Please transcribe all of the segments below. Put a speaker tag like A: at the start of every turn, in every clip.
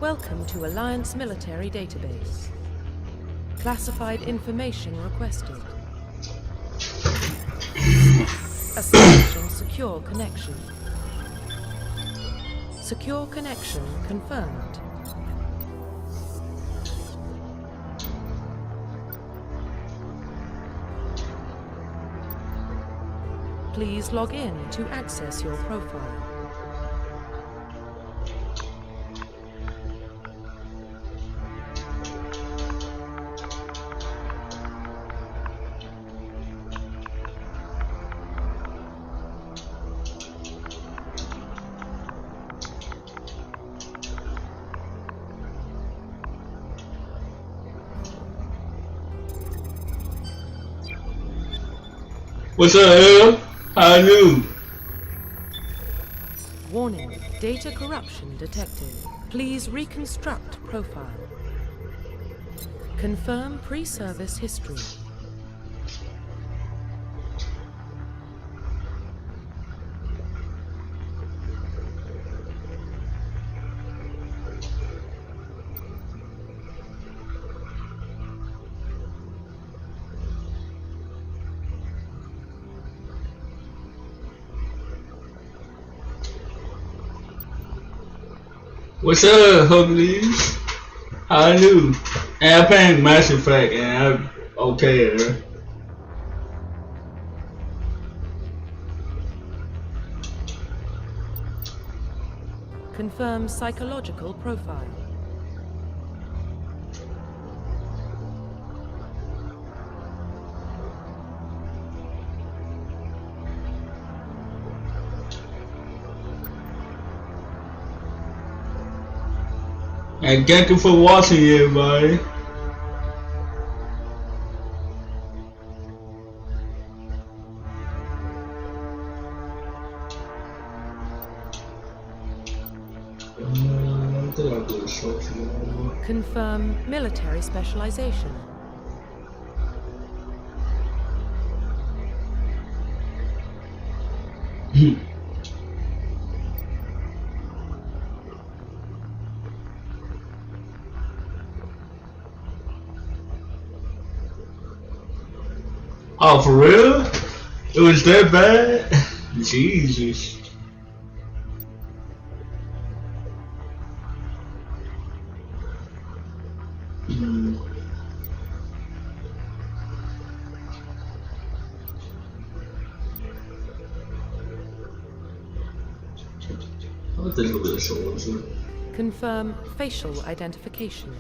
A: Welcome to Alliance Military Database. Classified information requested. Establishing secure connection. Secure connection confirmed. Please log in to access your profile.
B: What's up? How new?
A: Warning, data corruption detected. Please reconstruct profile. Confirm pre-service history.
B: What's up, Hubblies? How new? And I'm playing Mass Effect and I'm okay.
A: Confirm psychological profile.
B: And thank you for watching, everybody.
A: Confirm military specialization.
B: Oh, for real? It was that bad? Jesus.
A: Confirm facial identification.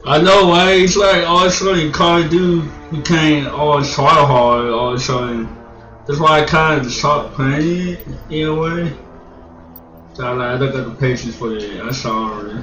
B: I know, right? It's like all of a sudden Call of Duty became all try hard all of a sudden. That's why I kind of stopped playing it in a way. So I don't got the patience for it. I'm sorry.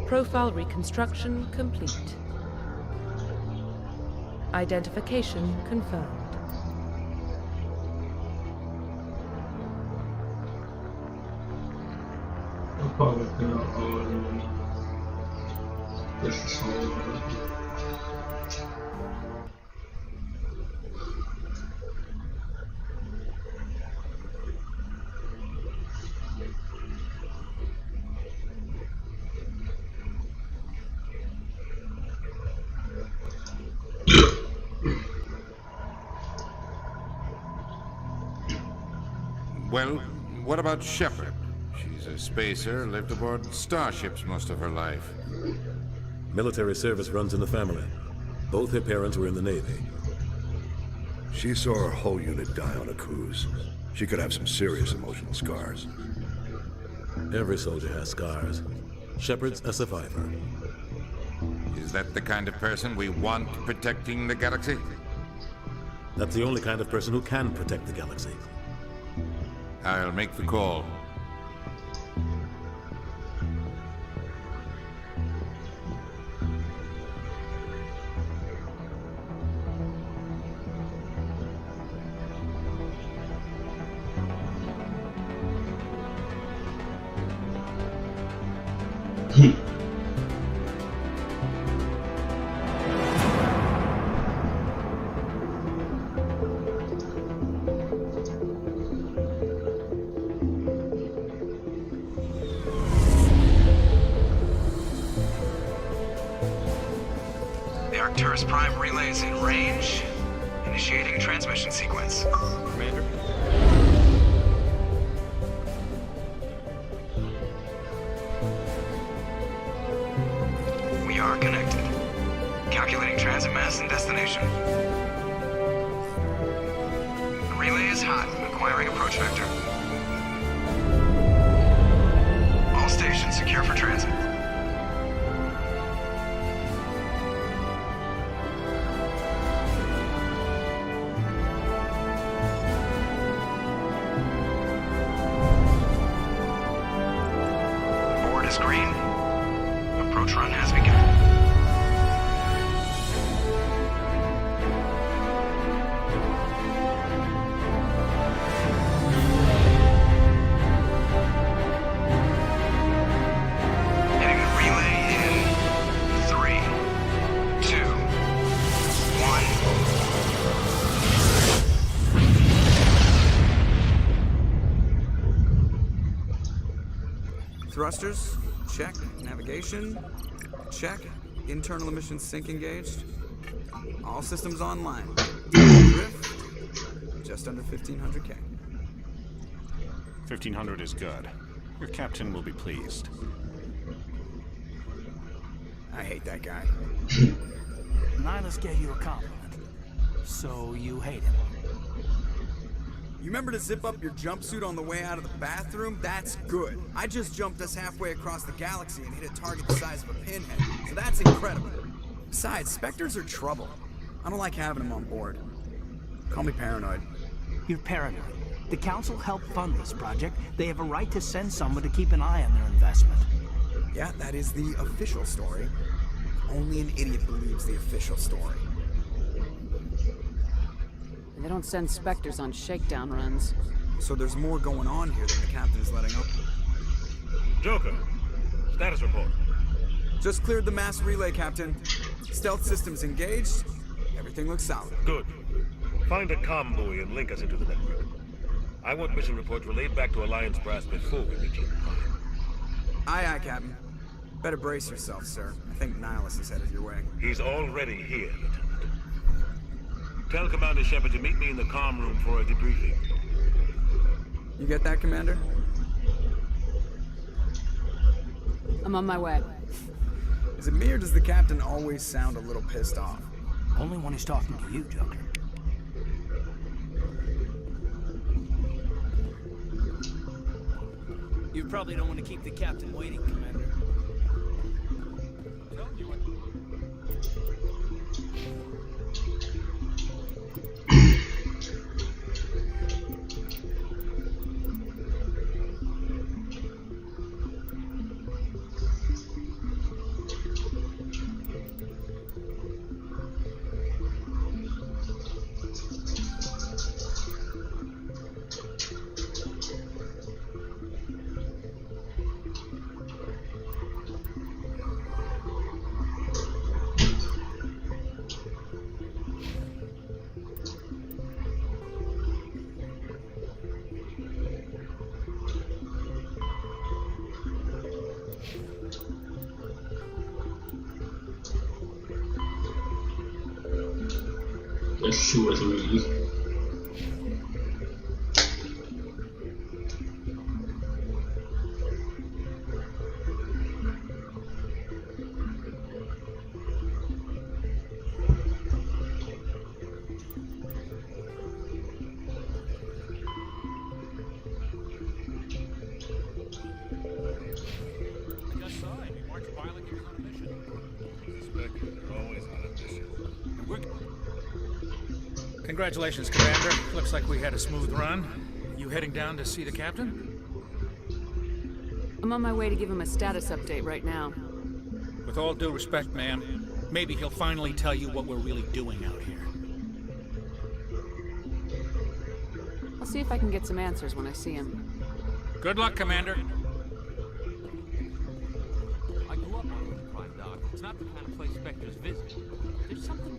A: Profile reconstruction complete. Identification confirmed.
B: I'm probably gonna this is all.
C: Well, what about Shepard? She's a spacer, lived aboard starships most of her life.
D: Military service runs in the family. Both her parents were in the Navy.
E: She saw her whole unit die on a cruise. She could have some serious emotional scars.
D: Every soldier has scars. Shepard's a survivor.
C: Is that the kind of person we want protecting the galaxy?
D: That's the only kind of person who can protect the galaxy.
C: I'll make the call.
F: The Arcturus Prime relays in range. Initiating transmission sequence.
G: Commander?
F: We are connected. Calculating transit mass and destination. The relay is hot. Acquiring approach vector. All stations secure for transit. Board is green. Approach run has begun. Hitting the relay in 3, 2, 1.
H: Thrusters, check. Navigation, check. Internal emissions sync engaged. All systems online. Drift, just under 1500K.
G: 1500 is good. Your captain will be pleased.
H: I hate that guy.
I: Nihilus gave you a compliment. So you hate him.
H: You remember to zip up your jumpsuit on the way out of the bathroom? That's good. I just jumped us halfway across the galaxy and hit a target the size of a pinhead, so that's incredible. Besides, Spectres are trouble. I don't like having them on board. Call me paranoid.
I: You're paranoid. The Council helped fund this project. They have a right to send someone to keep an eye on their investment.
H: Yeah, that is the official story. Only an idiot believes the official story.
J: They don't send Spectres on shakedown runs.
H: So there's more going on here than the captain is letting up.
K: Joker, status report.
H: Just cleared the mass relay, Captain. Stealth systems engaged. Everything looks solid.
K: Good. Find a comm buoy and link us into the network. I want mission reports relayed back to Alliance Brass before we reach it.
H: Aye, aye, Captain. Better brace yourself, sir. I think Nihilus is headed your way.
K: He's already here, Lieutenant. Tell Commander Shepard to meet me in the comm room for a debriefing.
H: You get that, Commander?
J: I'm on my way.
H: Is it me or does the Captain always sound a little pissed off?
I: Only when he's talking to you, Joker.
L: You probably don't want to keep the captain waiting, Commander.
B: That's 2 or 3.
M: Congratulations, Commander. Looks like we had a smooth run. You heading down to see the captain?
J: I'm on my way to give him a status update right now.
M: With all due respect, ma'am, maybe he'll finally tell you what we're really doing out here.
J: I'll see if I can get some answers when I see him.
M: Good luck, Commander.
N: I grew up on Eden Prime, Doc. It's not the kind of place Spectres visit. There's something...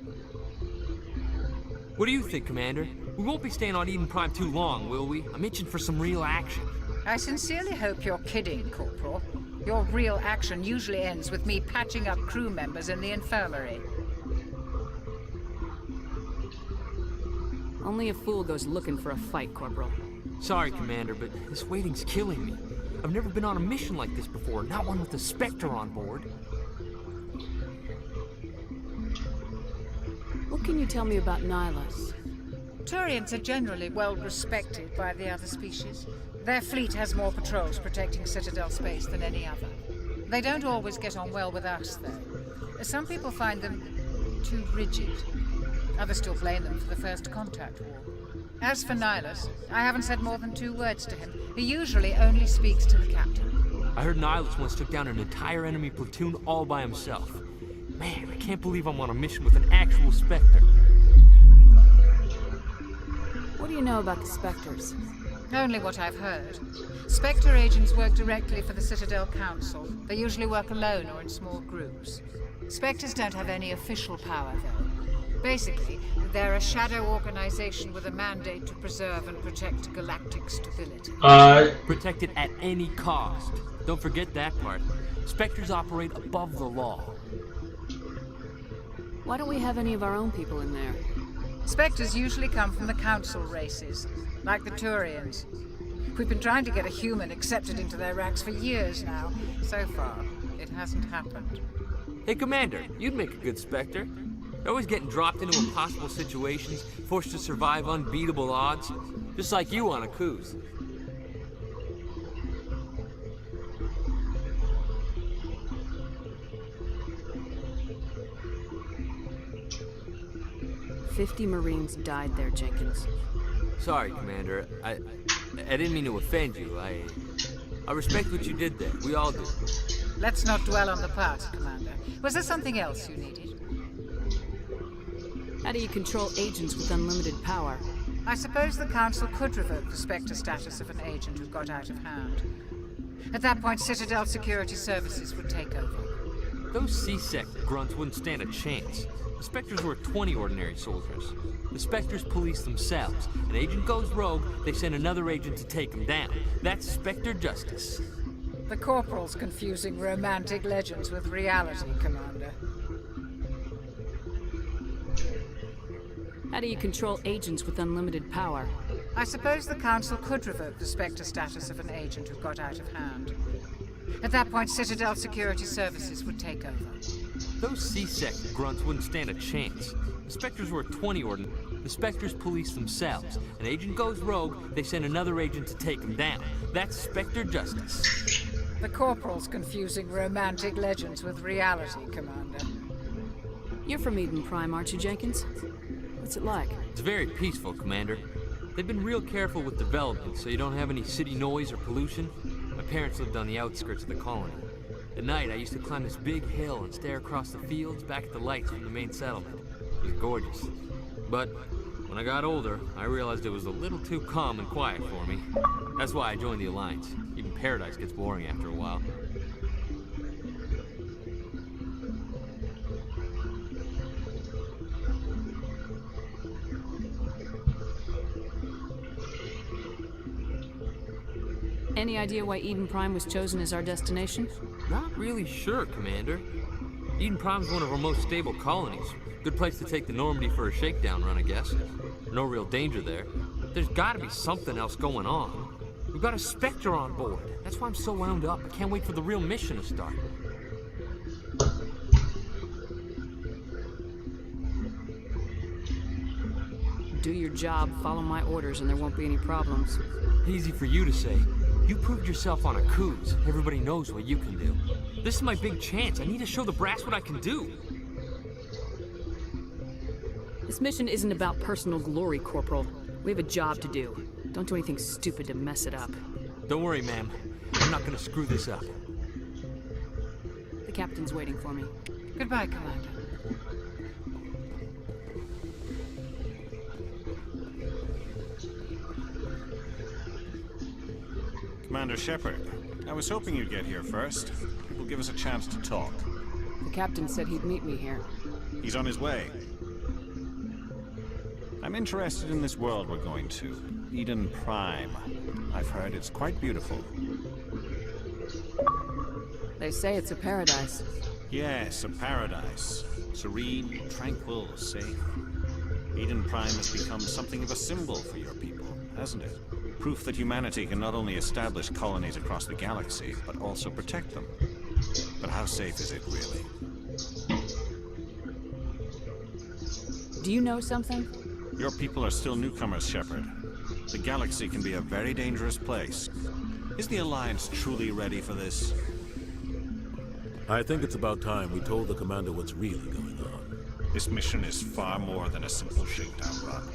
N: What do you think, Commander? We won't be staying on Eden Prime too long, will we? I'm itching for some real action.
O: I sincerely hope you're kidding, Corporal. Your real action usually ends with me patching up crew members in the infirmary.
J: Only a fool goes looking for a fight, Corporal.
N: Sorry, Commander, but this waiting's killing me. I've never been on a mission like this before, not one with a Spectre on board.
J: What can you tell me about Nihilus?
O: Turians are generally well respected by the other species. Their fleet has more patrols protecting Citadel space than any other. They don't always get on well with us, though. Some people find them too rigid. Others still blame them for the First Contact War. As for Nihilus, I haven't said more than 2 words to him. He usually only speaks to the captain.
N: I heard Nihilus once took down an entire enemy platoon all by himself. Man, I can't believe I'm on a mission with an actual Spectre.
J: What do you know about the Spectres?
O: Only what I've heard. Spectre agents work directly for the Citadel Council. They usually work alone or in small groups. Spectres don't have any official power, though. Basically, they're a shadow organization with a mandate to preserve and protect galactic stability.
N: Protect it at any cost. Don't forget that part. Spectres operate above the law.
J: Why don't we have any of our own people in there?
O: Spectres usually come from the Council races, like the Turians. We've been trying to get a human accepted into their ranks for years now. So far, it hasn't happened.
N: Hey, Commander, you'd make a good Spectre. You're always getting dropped into impossible situations, forced to survive unbeatable odds. Just like you on Akuz.
J: "50 Marines died there, Jenkins."
N: Sorry, Commander. I didn't mean to offend you. I respect what you did there. We all do.
O: Let's not dwell on the past, Commander. Was there something else you needed?
J: How do you control agents with unlimited power?
O: I suppose the Council could revoke the Spectre status of an agent who got out of hand. At that point, Citadel Security Services would take over.
N: Those C-Sec grunts wouldn't stand a chance. The Spectres were 20 ordinary soldiers. The Spectres police themselves. An agent goes rogue, they send another agent to take him down. That's Spectre justice.
O: The Corporal's confusing romantic legends with reality, Commander.
J: How do you control agents with unlimited power?
O: I suppose the Council could revoke the Spectre status of an agent who got out of hand. At that point, Citadel Security Services would take over.
N: Those C-Sec grunts wouldn't stand a chance. The Spectres were 20 ordinary. The Spectres police themselves. An agent goes rogue, they send another agent to take him down. That's Spectre justice.
O: The Corporal's confusing romantic legends with reality, Commander.
J: You're from Eden Prime, aren't you, Jenkins? What's it like?
N: It's very peaceful, Commander. They've been real careful with development, so you don't have any city noise or pollution. My parents lived on the outskirts of the colony. At night, I used to climb this big hill and stare across the fields back at the lights from the main settlement. It was gorgeous. But when I got older, I realized it was a little too calm and quiet for me. That's why I joined the Alliance. Even Paradise gets boring after a while.
J: Any idea why Eden Prime was chosen as our destination?
N: Not really sure, Commander. Eden Prime's one of our most stable colonies. Good place to take the Normandy for a shakedown run, I guess. No real danger there. There's gotta be something else going on. We've got a Spectre on board. That's why I'm so wound up. I can't wait for the real mission to start.
J: Do your job, follow my orders, and there won't be any problems.
N: Easy for you to say. You proved yourself on Akuz. Everybody knows what you can do. This is my big chance. I need to show the brass what I can do.
J: This mission isn't about personal glory, Corporal. We have a job to do. Don't do anything stupid to mess it up.
N: Don't worry, ma'am. I'm not gonna screw this up.
J: The captain's waiting for me.
O: Goodbye, Commander.
G: Commander Shepard, I was hoping you'd get here first. It will give us a chance to talk.
J: The captain said he'd meet me here.
G: He's on his way. I'm interested in this world we're going to. Eden Prime. I've heard it's quite beautiful.
J: They say it's a paradise.
G: Yes, a paradise. Serene, tranquil, safe. Eden Prime has become something of a symbol for your people, hasn't it? Proof that humanity can not only establish colonies across the galaxy, but also protect them. But how safe is it, really?
J: Do you know something?
G: Your people are still newcomers, Shepard. The galaxy can be a very dangerous place. Is the Alliance truly ready for this?
D: I think it's about time we told the Commander what's really going on.
G: This mission is far more than a simple shakedown run.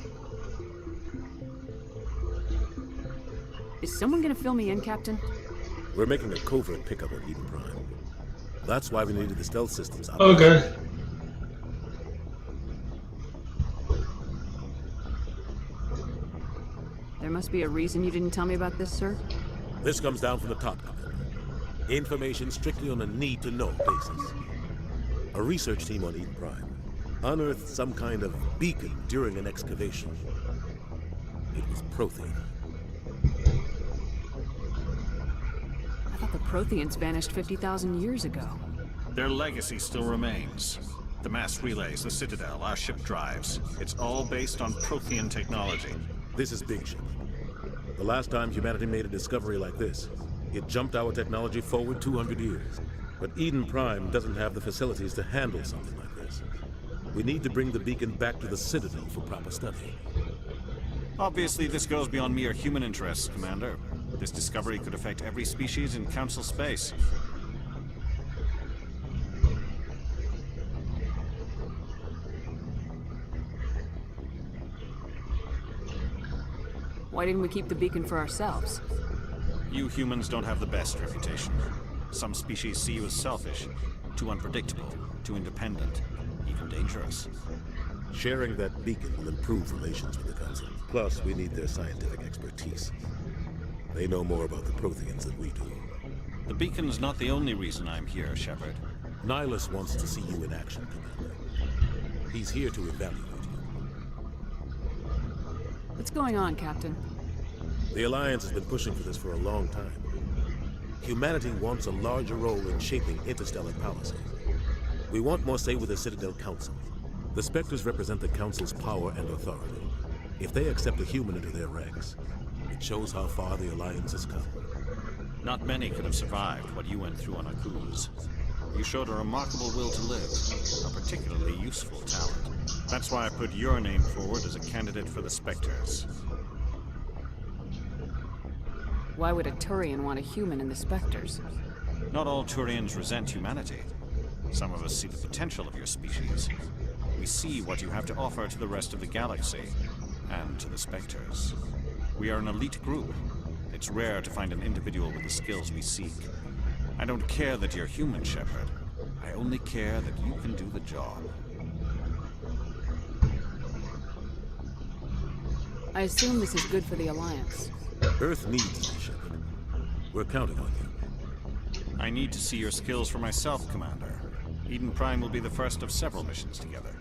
J: Is someone gonna fill me in, Captain?
D: We're making a covert pickup on Eden Prime. That's why we needed the stealth systems out.
B: Okay.
J: There must be a reason you didn't tell me about this, sir?
D: This comes down from the top, Commander. Information strictly on a need-to-know basis. A research team on Eden Prime unearthed some kind of beacon during an excavation. It was Prothean.
J: I thought the Protheans vanished 50,000 years ago.
G: Their legacy still remains. The mass relays, the Citadel, our ship drives. It's all based on Prothean technology.
D: This is big ship. The last time humanity made a discovery like this, it jumped our technology forward 200 years. But Eden Prime doesn't have the facilities to handle something like this. We need to bring the beacon back to the Citadel for proper study.
G: Obviously, this goes beyond mere human interests, Commander. This discovery could affect every species in Council space.
J: Why didn't we keep the beacon for ourselves?
G: You humans don't have the best reputation. Some species see you as selfish, too unpredictable, too independent, even dangerous.
D: Sharing that beacon will improve relations with the Council. Plus, we need their scientific expertise. They know more about the Protheans than we do.
G: The beacon's not the only reason I'm here, Shepard.
D: Nihilus wants to see you in action, Commander. He's here to evaluate you.
J: What's going on, Captain?
D: The Alliance has been pushing for this for a long time. Humanity wants a larger role in shaping interstellar policy. We want more say with the Citadel Council. The Spectres represent the Council's power and authority. If they accept a human into their ranks, it shows how far the Alliance has come.
G: Not many could have survived what you went through on Akuz. You showed a remarkable will to live, a particularly useful talent. That's why I put your name forward as a candidate for the Spectres.
J: Why would a Turian want a human in the Spectres?
G: Not all Turians resent humanity. Some of us see the potential of your species. We see what you have to offer to the rest of the galaxy, and to the Spectres. We are an elite group. It's rare to find an individual with the skills we seek. I don't care that you're human, Shepard. I only care that you can do the job.
J: I assume this is good for the Alliance.
D: Earth needs you, Shepard. We're counting on you.
G: I need to see your skills for myself, Commander. Eden Prime will be the first of several missions together.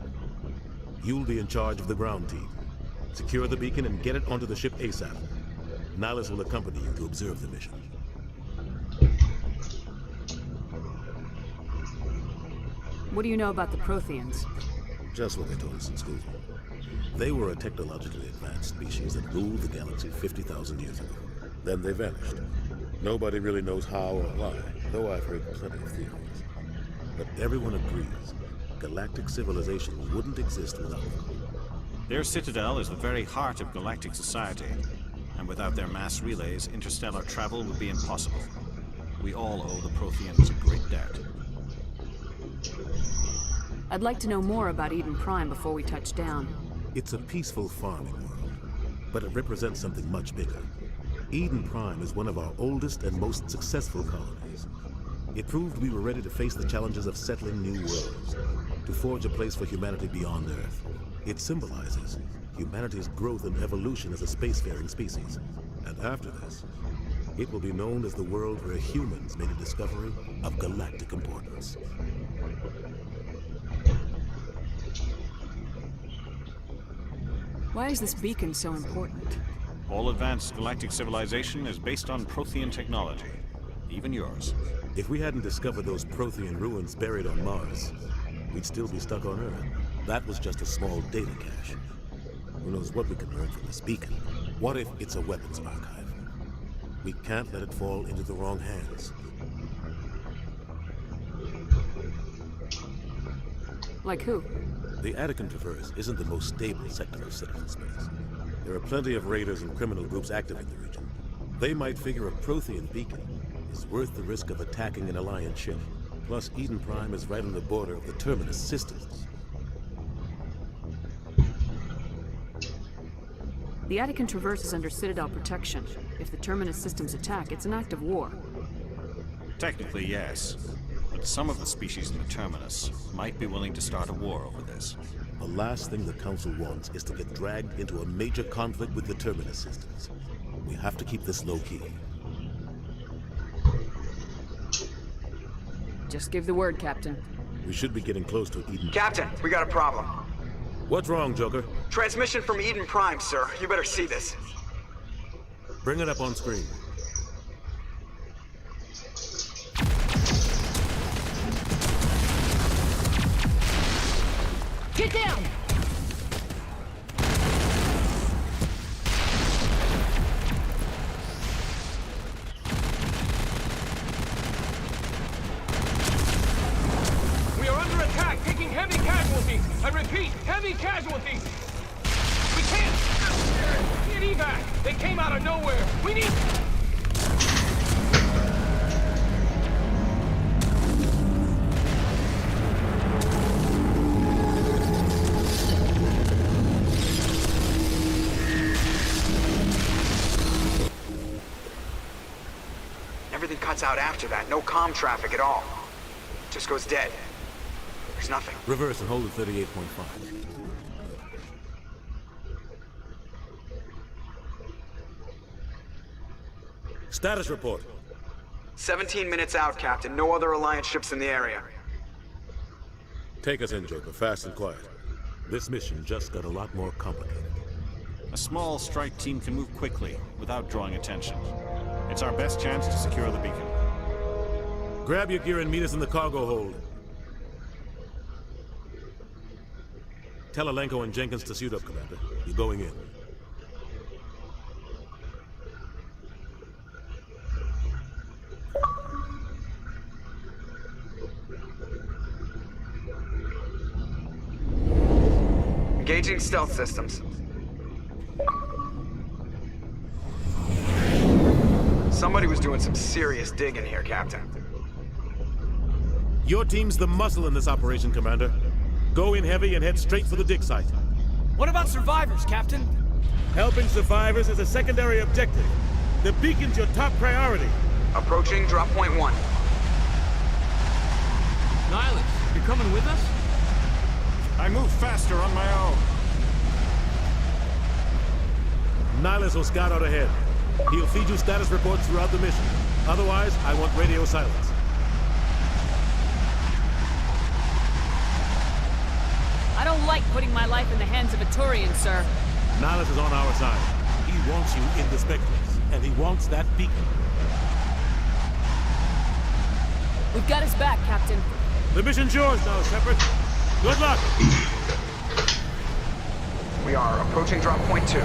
D: You'll be in charge of the ground team. Secure the beacon and get it onto the ship ASAP. Nihilus will accompany you to observe the mission.
J: What do you know about the Protheans?
D: Just what they told us in school. They were a technologically advanced species that ruled the galaxy 50,000 years ago. Then they vanished. Nobody really knows how or why, though I've heard plenty of theories. But everyone agrees galactic civilization wouldn't exist without them.
G: Their citadel is the very heart of galactic society, and without their mass relays, interstellar travel would be impossible. We all owe the Protheans a great debt.
J: I'd like to know more about Eden Prime before we touch down.
D: It's a peaceful farming world, but it represents something much bigger. Eden Prime is one of our oldest and most successful colonies. It proved we were ready to face the challenges of settling new worlds, to forge a place for humanity beyond Earth. It symbolizes humanity's growth and evolution as a spacefaring species. And after this, it will be known as the world where humans made a discovery of galactic importance.
J: Why is this beacon so important?
G: All advanced galactic civilization is based on Prothean technology, even yours.
D: If we hadn't discovered those Prothean ruins buried on Mars, we'd still be stuck on Earth. That was just a small data cache. Who knows what we can learn from this beacon? What if it's a weapons archive? We can't let it fall into the wrong hands.
J: Like who?
D: The Attican Traverse isn't the most stable sector of citizen space. There are plenty of raiders and criminal groups active in the region. They might figure a Prothean beacon is worth the risk of attacking an Alliance ship. Plus, Eden Prime is right on the border of the Terminus systems.
J: The Attican Traverse is under Citadel protection. If the Terminus systems attack, it's an act of war.
G: Technically, yes. But some of the species in the Terminus might be willing to start a war over this.
D: The last thing the Council wants is to get dragged into a major conflict with the Terminus systems. We have to keep this low-key.
J: Just give the word, Captain.
D: We should be getting close to Eden.
H: Captain, we got a problem.
D: What's wrong, Joker?
H: Transmission from Eden Prime, sir. You better see this.
D: Bring it up on screen.
J: Get down!
P: We are under attack, taking heavy casualties. I repeat, heavy casualties. We can't get evac. They came out of nowhere. We need...
H: Everything cuts out after that. No comm traffic at all. Just goes dead. There's nothing.
D: Reverse and hold at 38.5. Status report.
H: 17 minutes out, Captain. No other Alliance ships in the area.
D: Take us in, Joker, fast and quiet. This mission just got a lot more complicated.
G: A small strike team can move quickly without drawing attention. It's our best chance to secure the beacon.
D: Grab your gear and meet us in the cargo hold. Tell Alenko and Jenkins to suit up, Commander. You're going in.
H: Engaging stealth systems. Somebody was doing some serious digging here, Captain.
D: Your team's the muscle in this operation, Commander. Go in heavy and head straight for the dig site.
L: What about survivors, Captain?
D: Helping survivors is a secondary objective. The beacon's your top priority.
H: Approaching drop point 1.
N: Nihilus, you're coming with us?
G: I move faster on my own.
D: Nihilus will scout out ahead. He'll feed you status reports throughout the mission. Otherwise, I want radio silence.
J: I don't like putting my life in the hands of a Turian, sir.
D: Nihilus is on our side. He wants you in the Spectres, and he wants that beacon.
J: We've got his back, Captain.
D: The mission's yours now, Shepard. Good luck.
F: We are approaching drop point 2.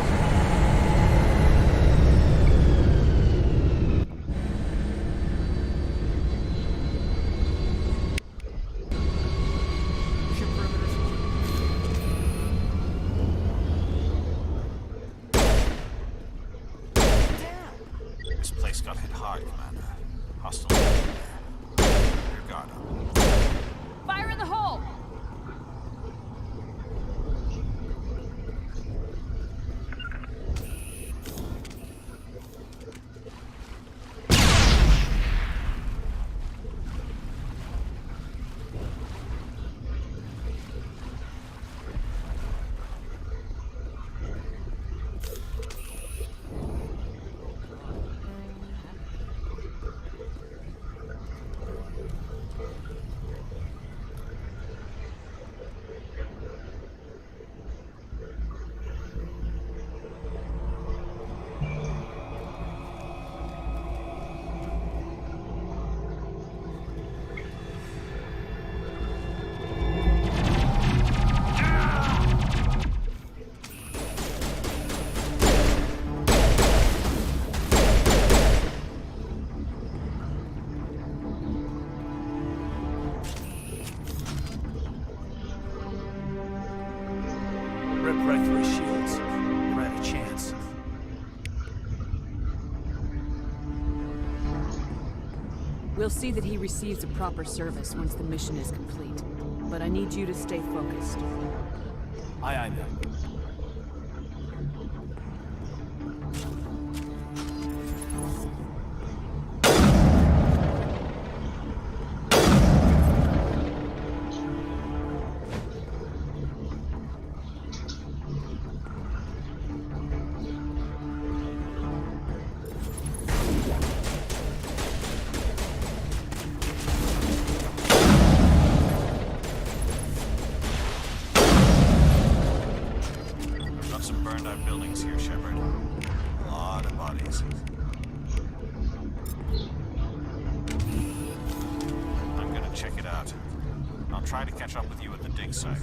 G: This place got hit hard, Commander. Hostile. Your guard up.
J: Fire in the hole!
I: Rip right through his shields. Never had a chance.
J: We'll see that he receives a proper service once the mission is complete. But I need you to stay focused.
I: Aye, aye, ma'am.
G: Got some burned out buildings here, Shepard. A lot of bodies. I'm gonna check it out. I'll try to catch up with you at the dig site.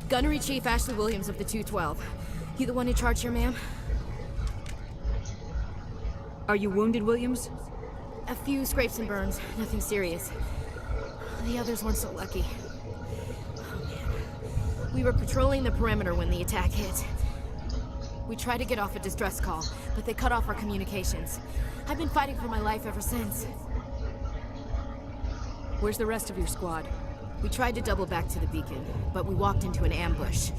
Q: Gunnery Chief Ashley Williams of the 212. You the one in charge here, ma'am?
J: Are you wounded, Williams?
Q: A few scrapes and burns, nothing serious. The others weren't so lucky. Oh, man. We were patrolling the perimeter when the attack hit. We tried to get off a distress call, but they cut off our communications. I've been fighting for my life ever since.
J: Where's the rest of your squad?
Q: We tried to double back to the beacon, but we walked into an ambush.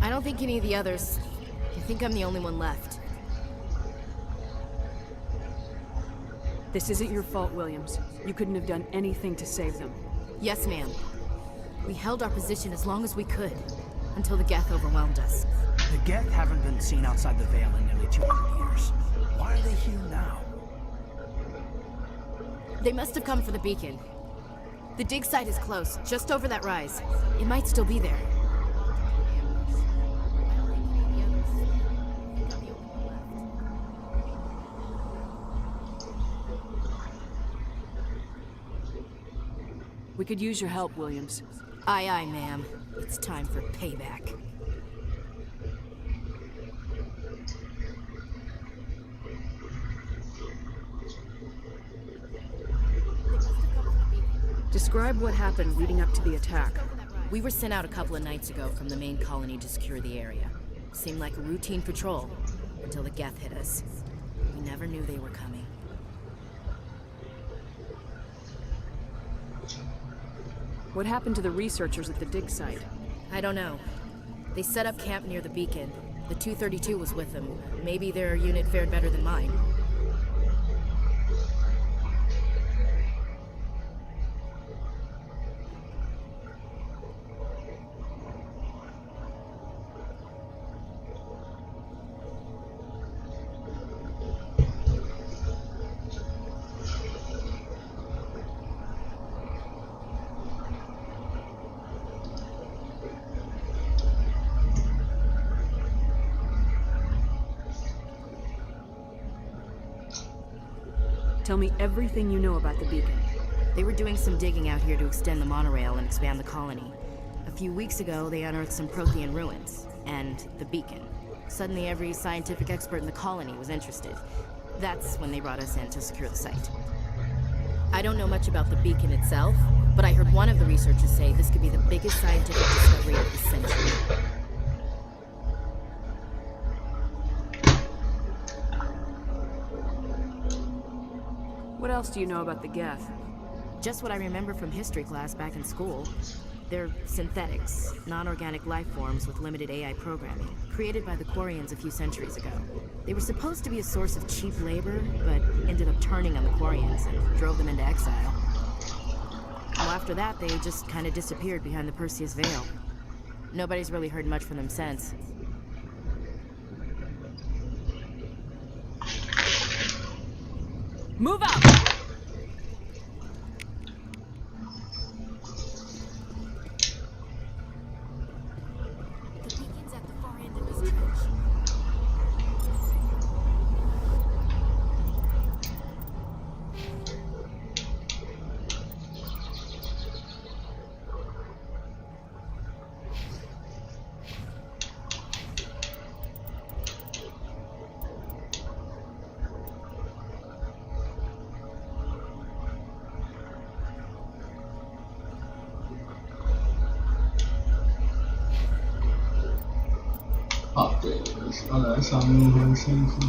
Q: I don't think any of the others... I think I'm the only one left.
J: This isn't your fault, Williams. You couldn't have done anything to save them.
Q: Yes, ma'am. We held our position as long as we could, until the Geth overwhelmed us.
I: The Geth haven't been seen outside the Veil in nearly 200 years. Why are they here now?
Q: They must have come for the beacon. The dig site is close, just over that rise. It might still be there.
J: We could use your help, Williams.
Q: Aye, aye, ma'am. It's time for payback.
J: Describe what happened leading up to the attack.
Q: We were sent out a couple of nights ago from the main colony to secure the area. Seemed like a routine patrol, until the Geth hit us. We never knew they were coming.
J: What happened to the researchers at the dig site?
Q: I don't know. They set up camp near the beacon. The 232 was with them. Maybe their unit fared better than mine.
J: Tell me everything you know about the beacon.
Q: They were doing some digging out here to extend the monorail and expand the colony. A few weeks ago, they unearthed some Prothean ruins, and the beacon. Suddenly, every scientific expert in the colony was interested. That's when they brought us in to secure the site. I don't know much about the beacon itself, but I heard one of the researchers say this could be the biggest scientific discovery of the century.
J: What else do you know about the Geth?
Q: Just what I remember from history class back in school. They're synthetics, non-organic life forms with limited AI programming, created by the Quarians a few centuries ago. They were supposed to be a source of cheap labor, but ended up turning on the Quarians and drove them into exile. Well, after that, they just kind of disappeared behind the Perseus Veil. Nobody's really heard much from them since.
J: Move out!
Q: The beacon's at the far end of this trench.
B: Updates. 来上面很辛苦。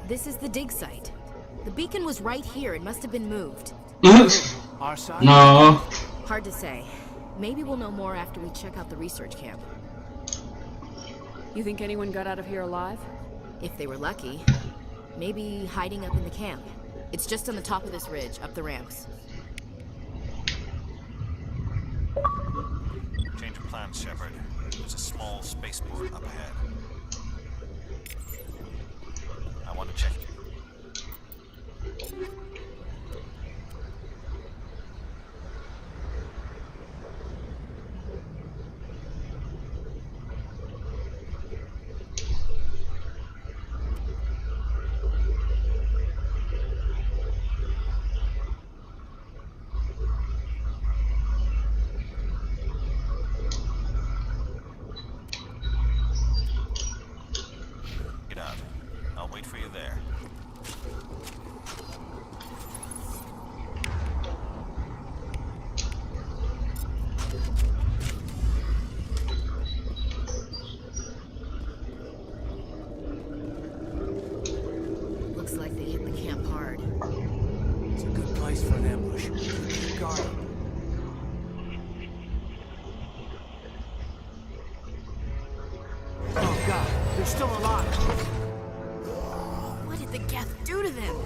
Q: This is the dig site. The beacon was right here. It must have been moved.
I: Our side?
B: No.
Q: Hard to say. Maybe we'll know more after we check out the research camp.
J: You think anyone got out of here alive?
Q: If they were lucky. Maybe hiding up in the camp. It's just on the top of this ridge, up the ramps.
G: Change of plans, Shepard. There's a small spaceport up ahead.
Q: like they hit the camp hard.
I: It's a good place for an ambush. Keep guard up. Oh god, they're still alive.
Q: What did the Geth do to them?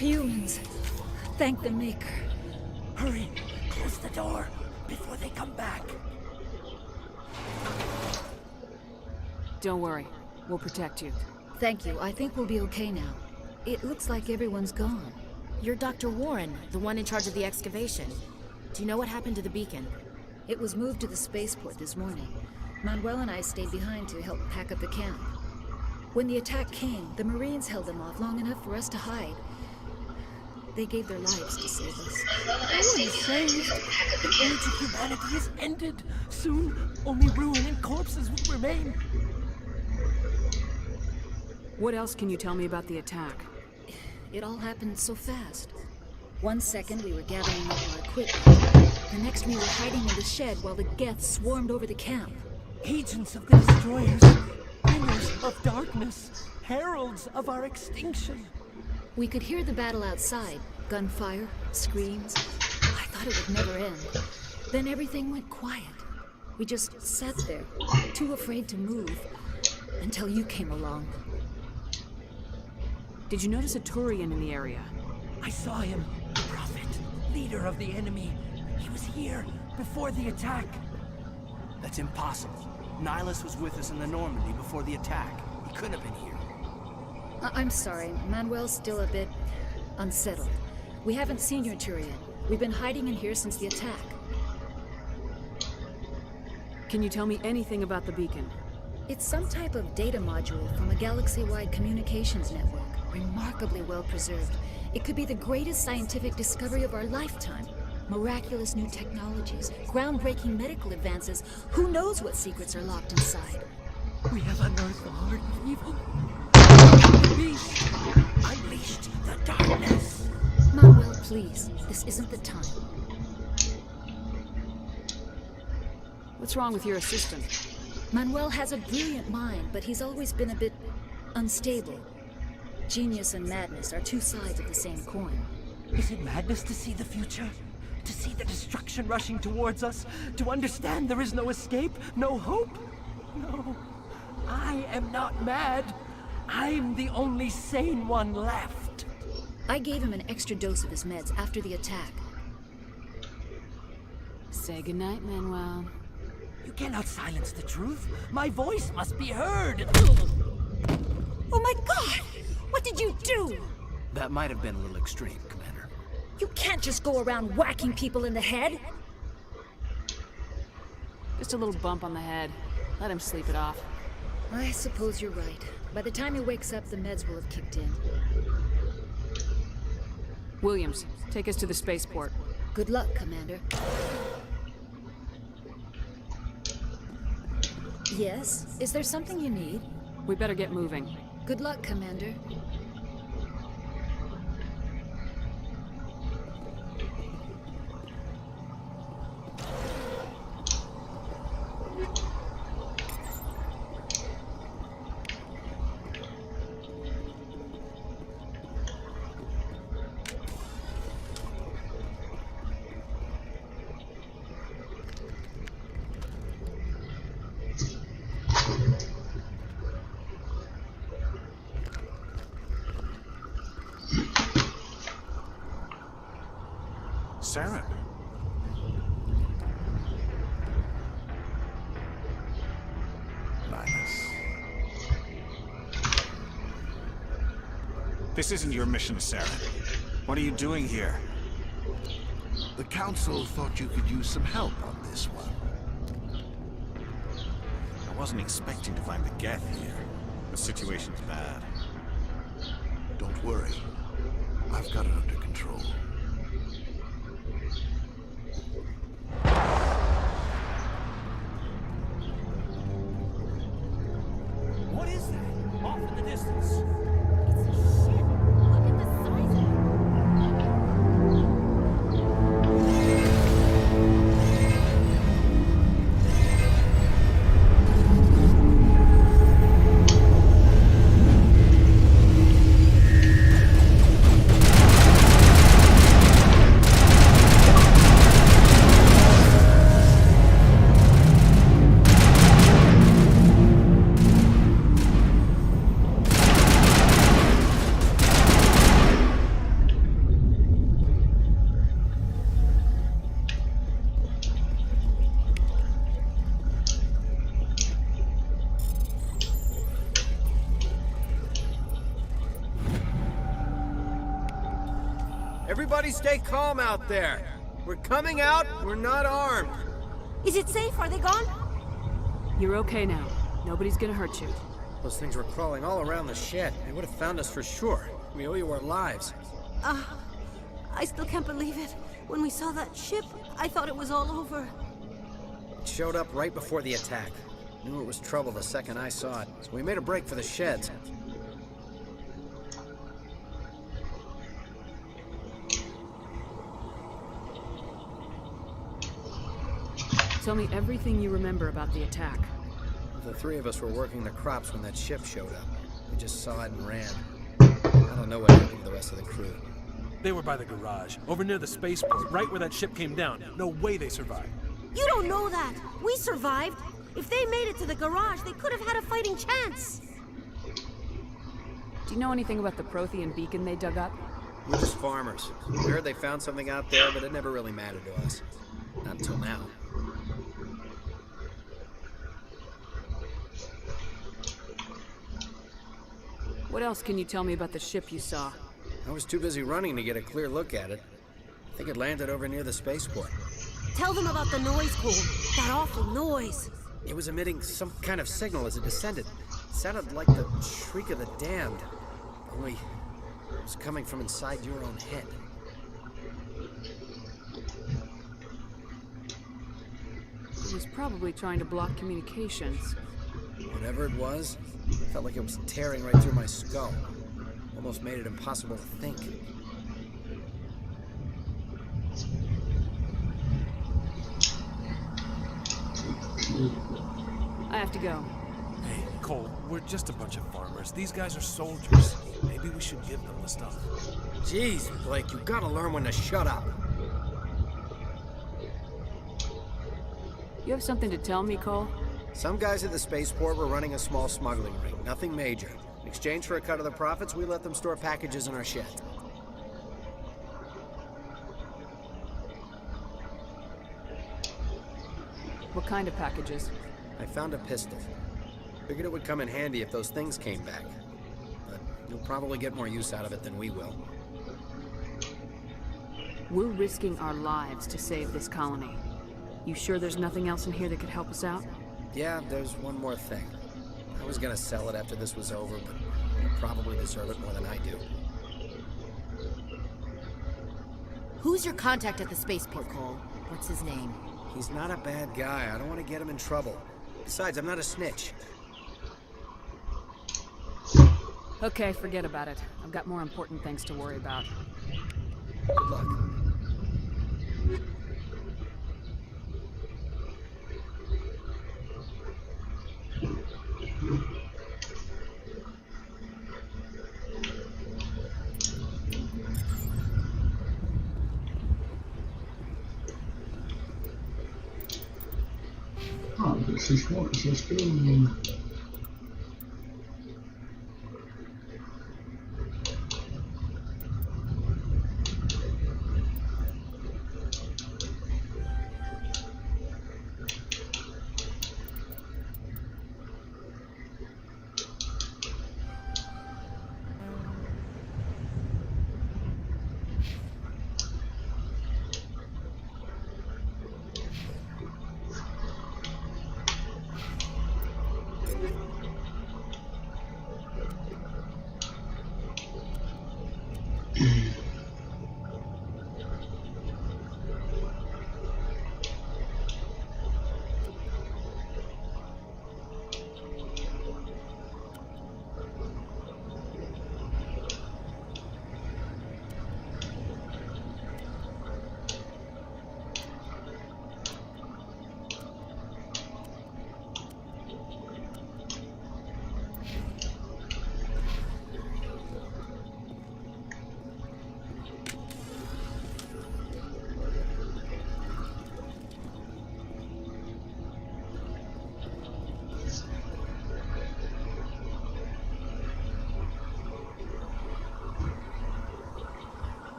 R: Humans. Thank the Maker. Hurry, close the door before they come back.
J: Don't worry. We'll protect you.
R: Thank you. I think we'll be okay now. It looks like everyone's gone.
Q: You're Dr. Warren, the one in charge of the excavation. Do you know what happened to the beacon?
R: It was moved to the spaceport this morning. Manuel and I stayed behind to help pack up the camp. When the attack came, the Marines held them off long enough for us to hide. They gave their lives to save us.
S: No one is saved. The age of humanity is ended. Soon, only ruin and corpses will remain.
J: What else can you tell me about the attack?
R: It all happened so fast. 1 second we were gathering up our equipment. The next we were hiding in the shed while the Geth swarmed over the camp.
S: Agents of the Destroyers, bringers of darkness, heralds of our extinction.
R: We could hear the battle outside. Gunfire, screams. I thought it would never end. Then everything went quiet. We just sat there, too afraid to move, until you came along.
J: Did you notice a Turian in the area?
S: I saw him. The Prophet, leader of the enemy. He was here before the attack.
I: That's impossible. Nihilus was with us in the Normandy before the attack. He couldn't have been here.
R: I'm sorry. Manuel's still a bit unsettled. We haven't seen your Turian. We've been hiding in here since the attack.
J: Can you tell me anything about the beacon?
R: It's some type of data module from a galaxy-wide communications network. Remarkably well preserved. It could be the greatest scientific discovery of our lifetime. Miraculous new technologies, groundbreaking medical advances. Who knows what secrets are locked inside?
S: We have unearthed the heart of evil. The beast unleashed the darkness.
R: Manuel, please. This isn't the time.
J: What's wrong with your assistant?
R: Manuel has a brilliant mind, but he's always been a bit unstable. Genius and madness are two sides of the same coin.
S: Is it madness to see the future? To see the destruction rushing towards us? To understand there is no escape? No hope? No. I am not mad. I'm the only sane one left.
R: I gave him an extra dose of his meds after the attack.
J: Say goodnight, Manuel.
S: You cannot silence the truth. My voice must be heard.
R: Oh my god! What did you do?
I: That might have been a little extreme, Commander.
R: You can't just go around whacking people in the head.
J: Just a little bump on the head. Let him sleep it off.
R: I suppose you're right. By the time he wakes up, the meds will have kicked in.
J: Williams, take us to the spaceport.
R: Good luck, Commander. Yes? Is there something you need?
J: We better get moving.
R: Good luck, Commander.
G: Saren.
C: Linus.
G: This isn't your mission, Saren. What are you doing here?
E: The Council thought you could use some help on this one.
G: I wasn't expecting to find the Geth here. The situation's bad.
E: Don't worry. I've got it under control.
L: What is that? Off in the distance.
H: Everybody stay calm out there. We're coming out, we're not armed.
Q: Is it safe? Are they gone?
J: You're okay now. Nobody's gonna hurt you.
H: Those things were crawling all around the shed. They would have found us for sure. We owe you our lives.
Q: I still can't believe it. When we saw that ship, I thought it was all over.
H: It showed up right before the attack. Knew it was trouble the second I saw it, so we made a break for the sheds.
J: Tell me everything you remember about the attack.
H: The three of us were working the crops when that ship showed up. We just saw it and ran. I don't know what happened to the rest of the crew.
T: They were by the garage, over near the spaceport, right where that ship came down. No way they survived.
Q: You don't know that. We survived. If they made it to the garage, they could have had a fighting chance.
J: Do you know anything about the Prothean beacon they dug up?
H: We're just farmers. We heard they found something out there, but it never really mattered to us. Not until now.
J: What else can you tell me about the ship you saw?
H: I was too busy running to get a clear look at it. I think it landed over near the spaceport.
Q: Tell them about the noise, Cole. That awful noise.
H: It was emitting some kind of signal as it descended. It sounded like the shriek of the damned. Only it was coming from inside your own head.
J: It was probably trying to block communications.
H: Whatever it was, it felt like it was tearing right through my skull. Almost made it impossible to think.
J: I have to go.
T: Hey, Cole, we're just a bunch of farmers. These guys are soldiers. Maybe we should give them the stuff.
H: Jeez, Blake, you gotta learn when to shut up.
J: You have something to tell me, Cole?
H: Some guys at the spaceport were running a small smuggling ring, nothing major. In exchange for a cut of the profits, we let them store packages in our shed.
J: What kind of packages?
H: I found a pistol. Figured it would come in handy if those things came back. But you'll probably get more use out of it than we will.
J: We're risking our lives to save this colony. You sure there's nothing else in here that could help us out?
H: Yeah, there's one more thing. I was gonna sell it after this was over, but you probably deserve it more than I do.
Q: Who's your contact at the spaceport, Cole? What's his name?
H: He's not a bad guy. I don't want to get him in trouble. Besides, I'm not a snitch.
J: Okay, forget about it. I've got more important things to worry about.
H: Good luck.
B: Oh, this is what is this doing?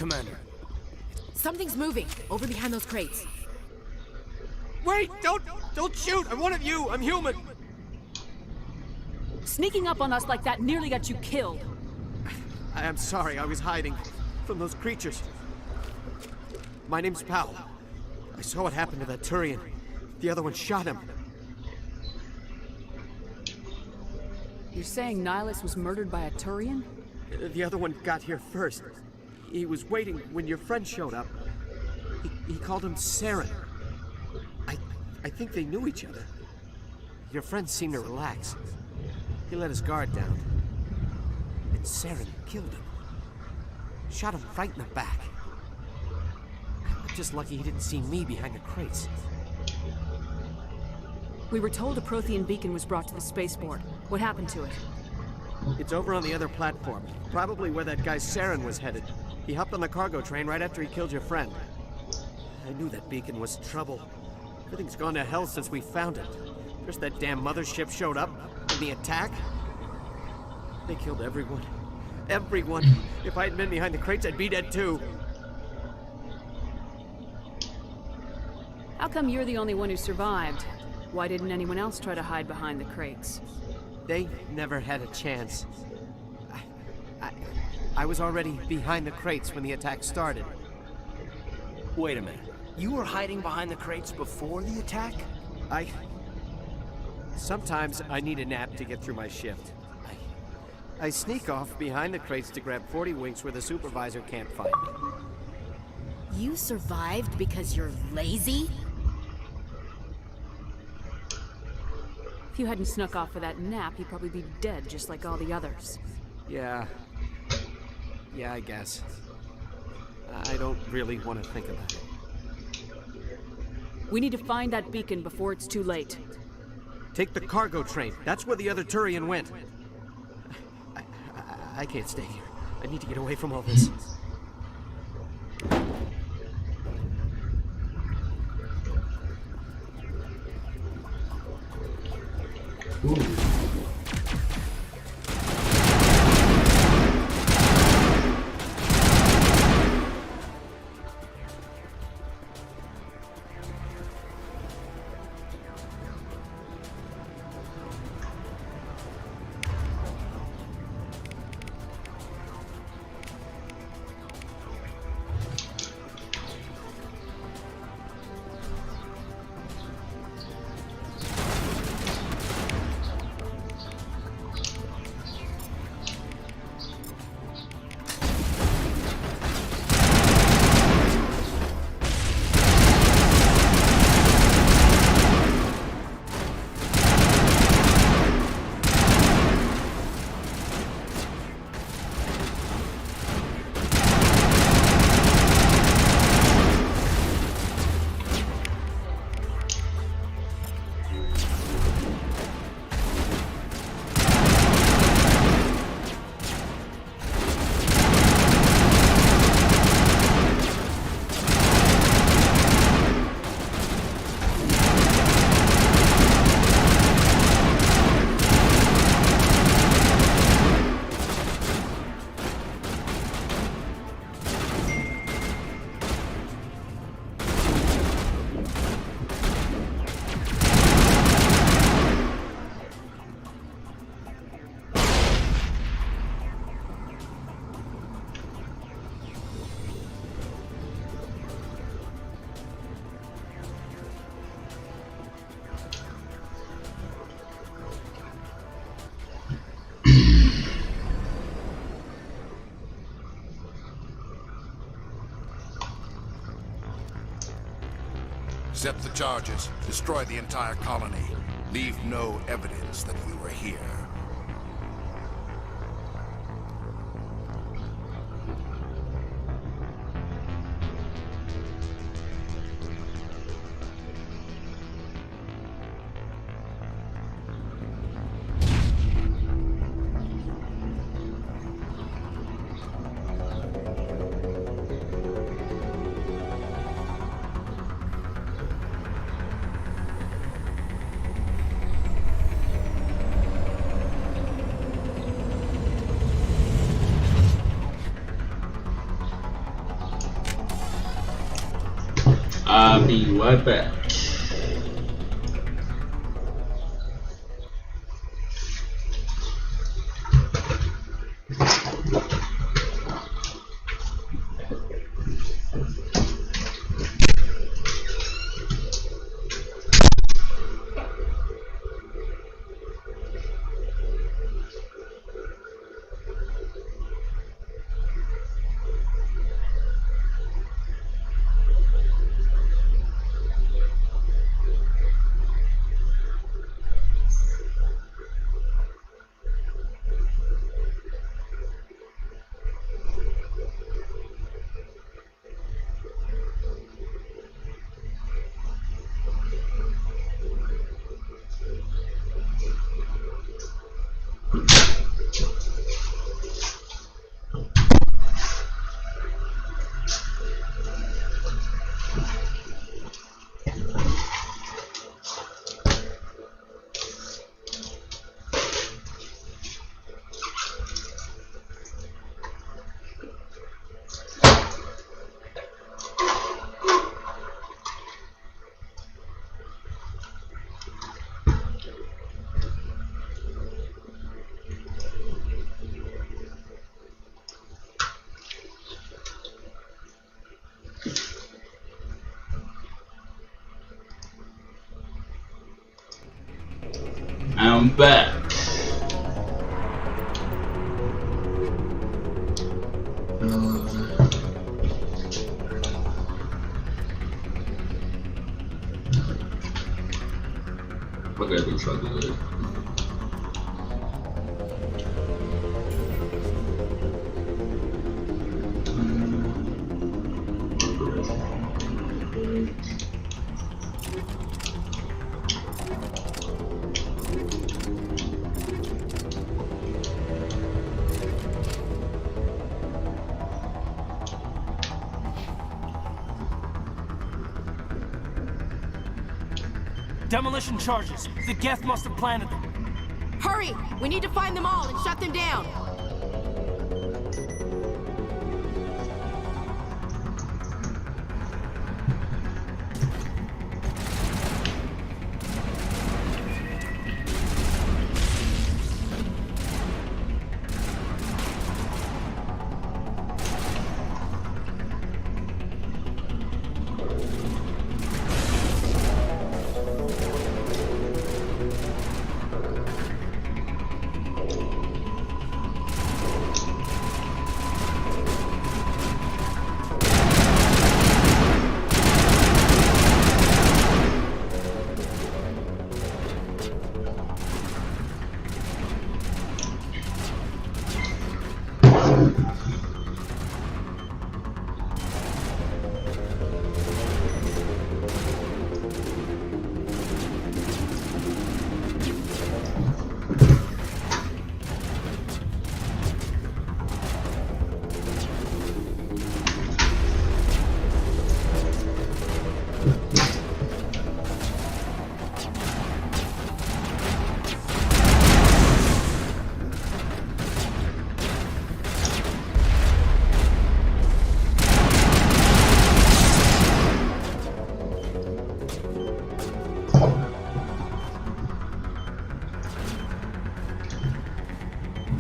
S: Commander.
Q: Something's moving over behind those crates.
S: Wait! Don't shoot! I'm one of you! I'm human!
J: Sneaking up on us like that nearly got you killed.
S: I am sorry, I was hiding from those creatures. My name's Powell. I saw what happened to that Turian. The other one shot him.
J: You're saying Nihilus was murdered by a Turian?
S: The other one got here first. He was waiting when your friend showed up. He called him Saren. I think they knew each other. Your friend seemed to relax. He let his guard down. And Saren killed him. Shot him right in the back. I'm just lucky he didn't see me behind the crates.
J: We were told a Prothean beacon was brought to the spaceport. What happened to it?
S: It's over on the other platform. Probably where that guy Saren was headed. He hopped on the cargo train right after he killed your friend. I knew that beacon was trouble. Everything's gone to hell since we found it. First that damn mothership showed up, and the attack. They killed everyone. Everyone. If I had been behind the crates, I'd be dead too.
J: How come you're the only one who survived? Why didn't anyone else try to hide behind the crates?
S: They never had a chance. I was already behind the crates when the attack started.
I: Wait a minute. You were hiding behind the crates before the attack?
S: Sometimes I need a nap to get through my shift. I sneak off behind the crates to grab 40 winks where the supervisor can't find me.
Q: You survived because you're lazy?
J: If you hadn't snuck off for that nap, you'd probably be dead just like all the others.
S: Yeah, I guess. I don't really want to think about it.
J: We need to find that beacon before it's too late.
S: Take the cargo train. That's where the other Turian went. I can't stay here. I need to get away from all this.
B: Ooh.
E: Set the charges, destroy the entire colony. Leave no evidence that we were here.
B: I'll be right back. I'm back. Okay, we try to do it.
L: Demolition charges. The Geth must have planted them.
Q: Hurry! We need to find them all and shut them down.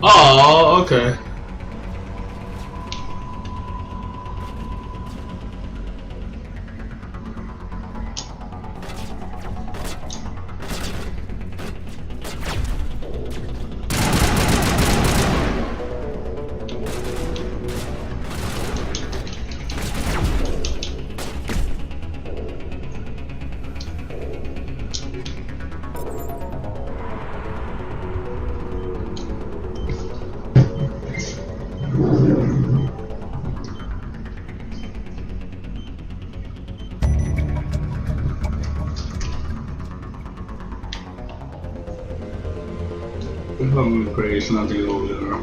B: Oh, okay. I'm pretty it's nothing over there.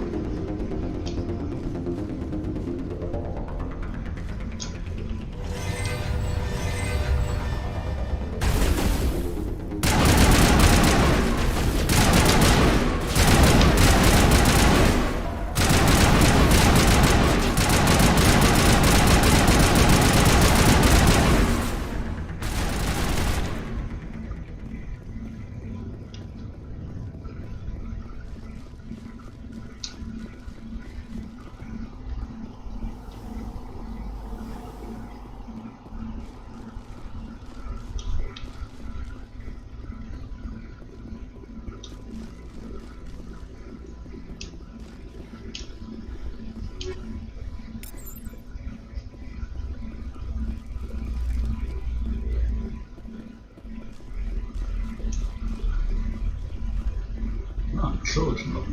B: sure it's not.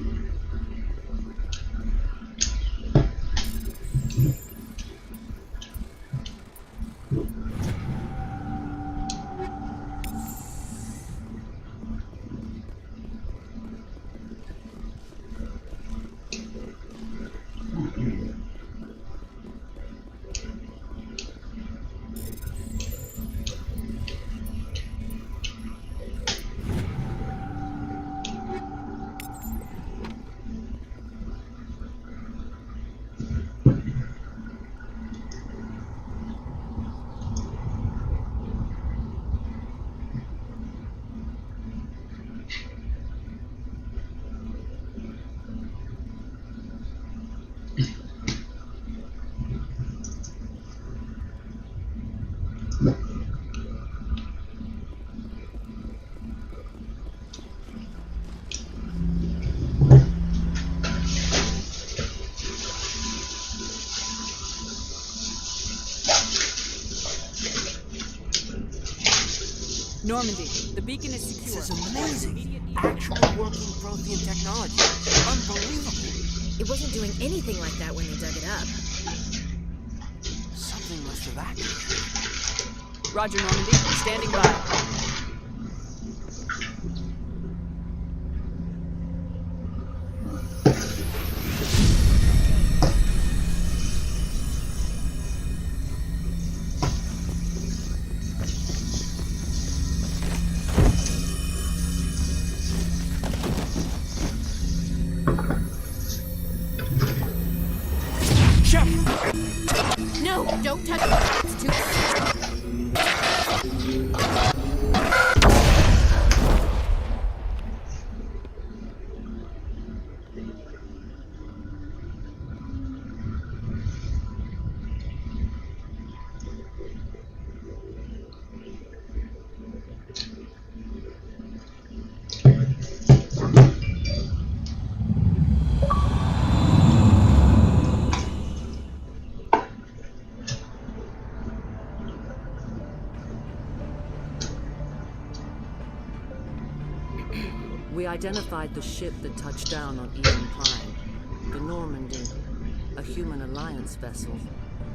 J: Normandy, the beacon is secure.
I: This is amazing. Actual working Prothean technology. Unbelievable.
Q: It wasn't doing anything like that when they dug it up.
I: Something must have activated.
J: Roger, Normandy. Standing by.
Q: No, don't touch it. It's too...
A: We identified the ship that touched down on Eden Prime, the Normandy, a human alliance vessel.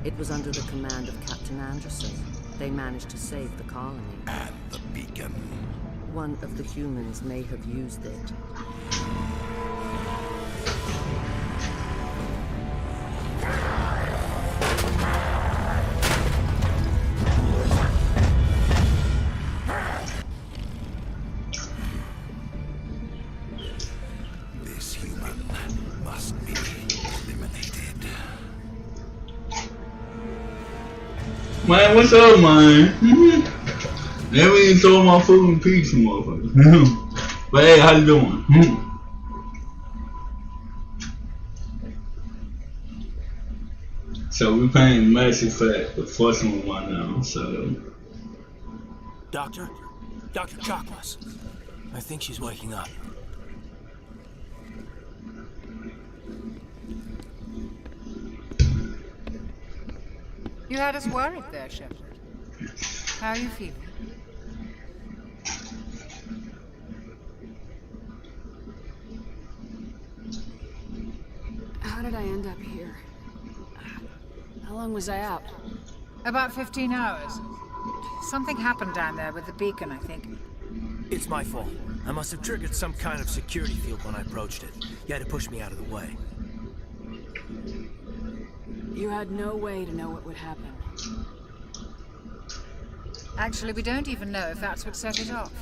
A: It was under the command of Captain Anderson. They managed to save the colony.
E: And the beacon.
A: One of the humans may have used it.
B: Man, what's up, man? Never even throw my food in pizza, motherfucker. But hey, how you doing? So we paying Mass Effect for fussing with one now, so...
I: Doctor? Dr. Chakwas. I think she's waking up.
O: You had us worried there, Shepard. How are you feeling?
J: How did I end up here? How long was I out?
O: About 15 hours. Something happened down there with the beacon, I think.
I: It's my fault. I must have triggered some kind of security field when I approached it. You had to push me out of the way.
J: You had no way to know what would happen.
O: Actually, we don't even know if that's what set it off.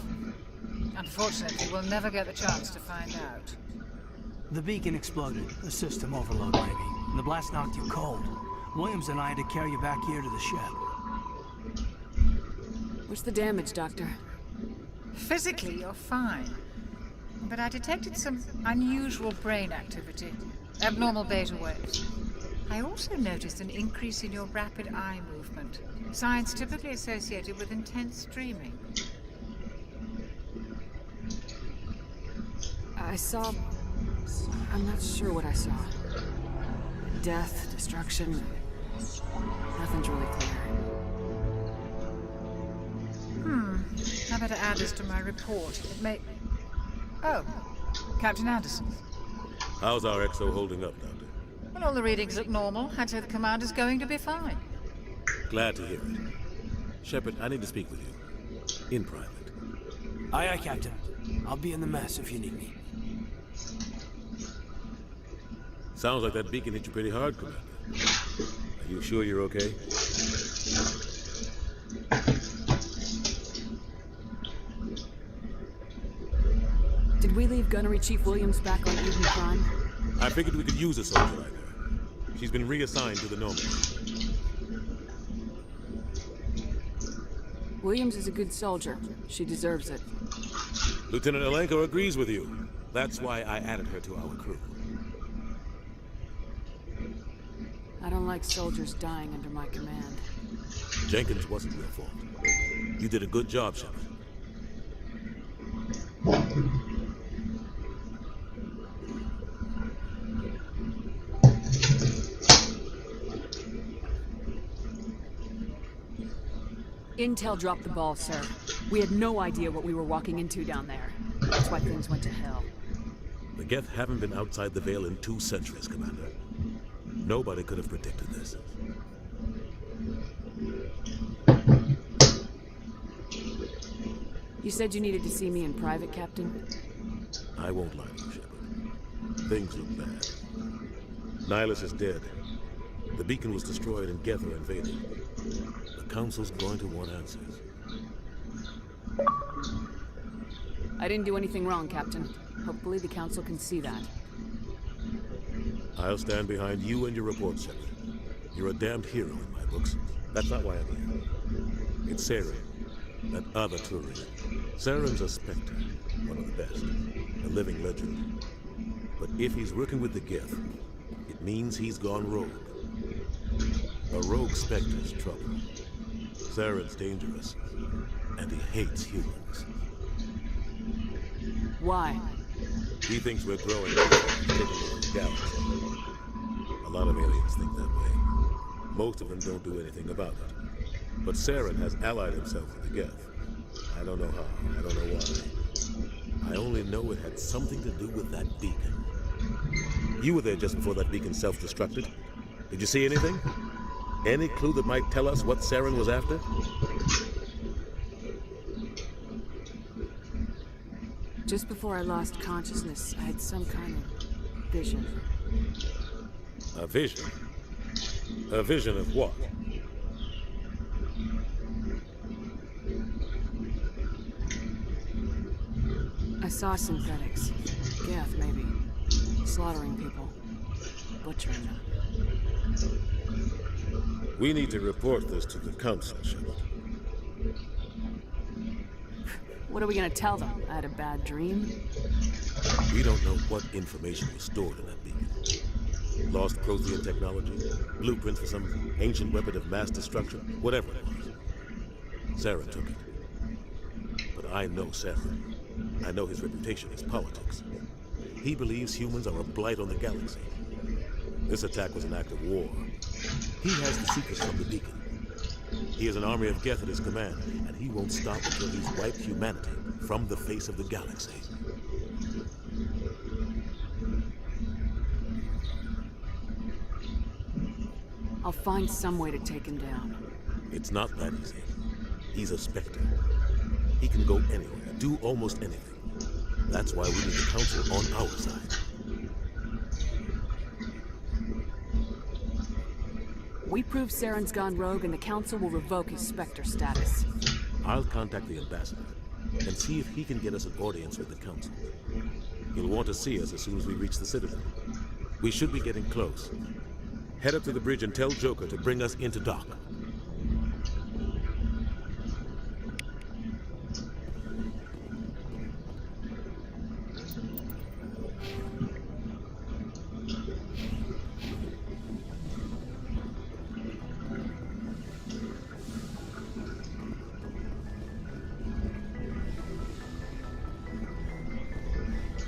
O: Unfortunately, we'll never get the chance to find out.
I: The beacon exploded. A system overload, maybe. And the blast knocked you cold. Williams and I had to carry you back here to the ship.
J: What's the damage, Doctor?
O: Physically, you're fine. But I detected some unusual brain activity. Abnormal beta waves. I also noticed an increase in your rapid eye movement. Signs typically associated with intense dreaming.
J: I saw... I'm not sure what I saw. Death, destruction... Nothing's really clear.
O: I better add this to my report. It may... Oh. Captain Anderson.
D: How's our XO holding up, Doctor?
O: Well, all the readings look normal. I'd say the commander's going to be fine.
D: Glad to hear it. Shepard, I need to speak with you. In private.
I: Aye, aye, Captain. I'll be in the mess if you need me.
D: Sounds like that beacon hit you pretty hard, Commander. Are you sure you're okay?
J: Did we leave Gunnery Chief Williams back on Eden Prime?
D: I figured we could use a soldier like her. She's been reassigned to the Normandy.
J: Williams is a good soldier. She deserves it.
D: Lieutenant Alenko agrees with you. That's why I added her to our crew.
J: I don't like soldiers dying under my command.
D: Jenkins wasn't your fault. You did a good job, Shepard.
J: Intel dropped the ball, sir. We had no idea what we were walking into down there. That's why things went to hell.
D: The Geth haven't been outside the Veil in 2 centuries, Commander. Nobody could have predicted this.
J: You said you needed to see me in private, Captain?
D: I won't lie to you, Shepard. Things look bad. Nihilus is dead. The beacon was destroyed and Geth are invaded. The Council's going to want answers.
J: I didn't do anything wrong, Captain. Hopefully the Council can see that.
D: I'll stand behind you and your report, Shepard. You're a damned hero in my books. That's not why I'm here. It's Saren, that other Turian. Saren's a Spectre, one of the best, a living legend. But if he's working with the Geth, it means he's gone rogue. A rogue Spectre's trouble. Saren's dangerous, and he hates humans.
J: Why?
D: He thinks we're growing the galaxy. A lot of aliens think that way. Most of them don't do anything about it. But Saren has allied himself with the Geth. I don't know how, I don't know why. I only know it had something to do with that beacon. You were there just before that beacon self-destructed. Did you see anything? Any clue that might tell us what Saren was after?
J: Just before I lost consciousness, I had some kind of vision.
D: A vision? A vision of what?
J: I saw synthetics. Geth, maybe. Slaughtering people. Butchering them.
D: We need to report this to the Council, Shepard.
J: What are we gonna tell them? I had a bad dream?
D: We don't know what information was stored in that beacon. Lost Prothean technology, blueprints for some ancient weapon of mass destruction, whatever it was. Saren took it. But I know Saren. I know his reputation is politics. He believes humans are a blight on the galaxy. This attack was an act of war. He has the secrets from the beacon. He has an army of Geth at his command, and he won't stop until he's wiped humanity from the face of the galaxy.
J: I'll find some way to take him down.
D: It's not that easy. He's a Spectre. He can go anywhere, do almost anything. That's why we need the Council on our side.
J: We prove Saren's gone rogue and the Council will revoke his Spectre status.
D: I'll contact the ambassador and see if he can get us an audience with the Council. He'll want to see us as soon as we reach the Citadel. We should be getting close. Head up to the bridge and tell Joker to bring us into dock.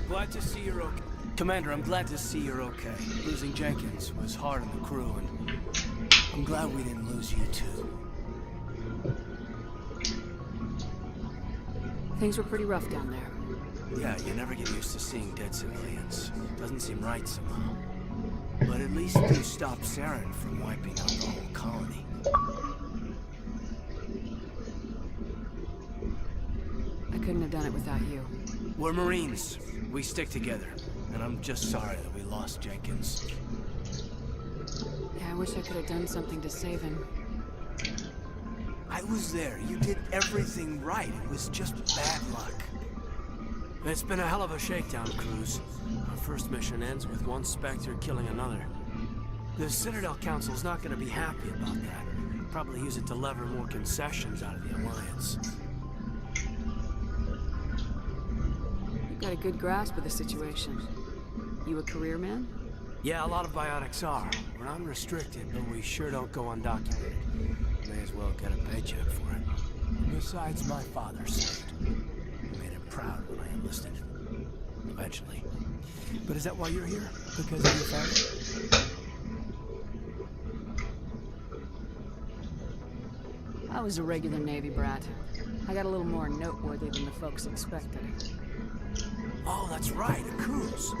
I: Glad to see you're okay. Commander, I'm glad to see you're okay. Losing Jenkins was hard on the crew, and I'm glad we didn't lose you too.
J: Things were pretty rough down there.
I: Yeah, you never get used to seeing dead civilians. Doesn't seem right somehow. But at least you stopped Saren from wiping out the whole colony.
J: I couldn't have done it without you.
I: We're Marines. We stick together. And I'm just sorry that we lost Jenkins.
J: Yeah, I wish I could have done something to save him.
I: I was there. You did everything right. It was just bad luck. It's been a hell of a shakedown, Cruz. Our first mission ends with one Spectre killing another. The Citadel Council's not going to be happy about that. Probably use it to lever more concessions out of the Alliance.
J: You've got a good grasp of the situation. You a career man?
I: Yeah, a lot of biotics are. We're unrestricted, but we sure don't go undocumented. May as well get a paycheck for it. Besides, my father served. Made him proud when I enlisted. Eventually. But is that why you're here? Because of your family?
J: I was a regular Navy brat. I got a little more noteworthy than the folks expected.
I: Oh, that's right, a cruise.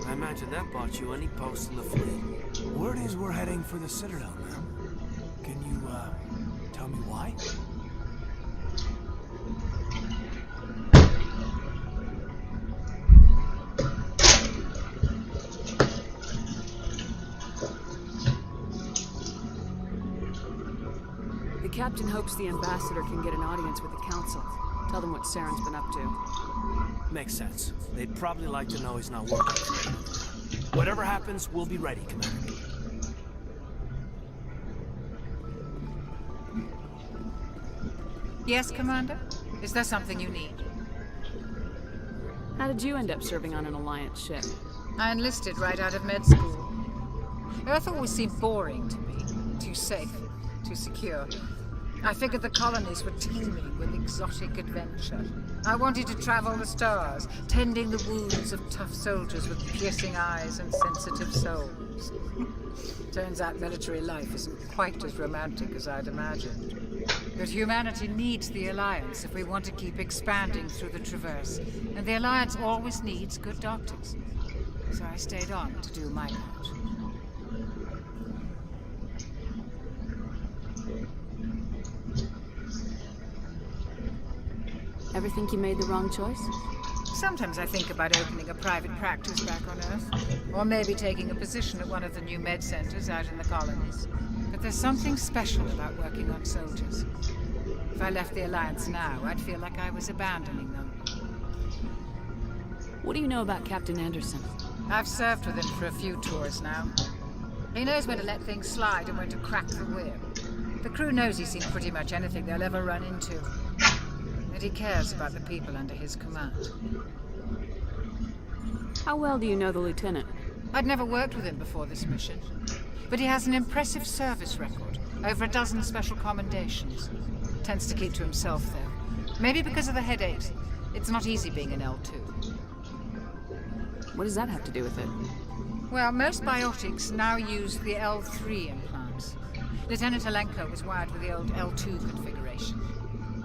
I: I imagine that bought you any post in the fleet. Word is we're heading for the Citadel now. Can you, tell me why?
J: The captain hopes the ambassador can get an audience with the council. Tell them what Saren's been up to.
I: Makes sense. They'd probably like to know he's not working. Whatever happens, we'll be ready, Commander.
O: Yes, Commander? Is there something you need?
J: How did you end up serving on an Alliance ship?
O: I enlisted right out of med school. Earth always seemed boring to me. Too safe, too secure. I figured the colonies were teeming with exotic adventure. I wanted to travel the stars, tending the wounds of tough soldiers with piercing eyes and sensitive souls. Turns out military life isn't quite as romantic as I'd imagined. But humanity needs the Alliance if we want to keep expanding through the Traverse. And the Alliance always needs good doctors. So I stayed on to do my part.
J: Ever think you made the wrong choice?
O: Sometimes I think about opening a private practice back on Earth. Or maybe taking a position at one of the new med centers out in the colonies. But there's something special about working on soldiers. If I left the Alliance now, I'd feel like I was abandoning them.
J: What do you know about Captain Anderson?
O: I've served with him for a few tours now. He knows when to let things slide and when to crack the whip. The crew knows he's seen pretty much anything they'll ever run into. And he cares about the people under his command.
J: How well do you know the lieutenant?
O: I'd never worked with him before this mission. But he has an impressive service record. Over a dozen special commendations. Tends to keep to himself, though. Maybe because of the headaches. It's not easy being an L2.
J: What does that have to do with it?
O: Well, most biotics now use the L3 implants. Lieutenant Alenko was wired with the old L2 configuration.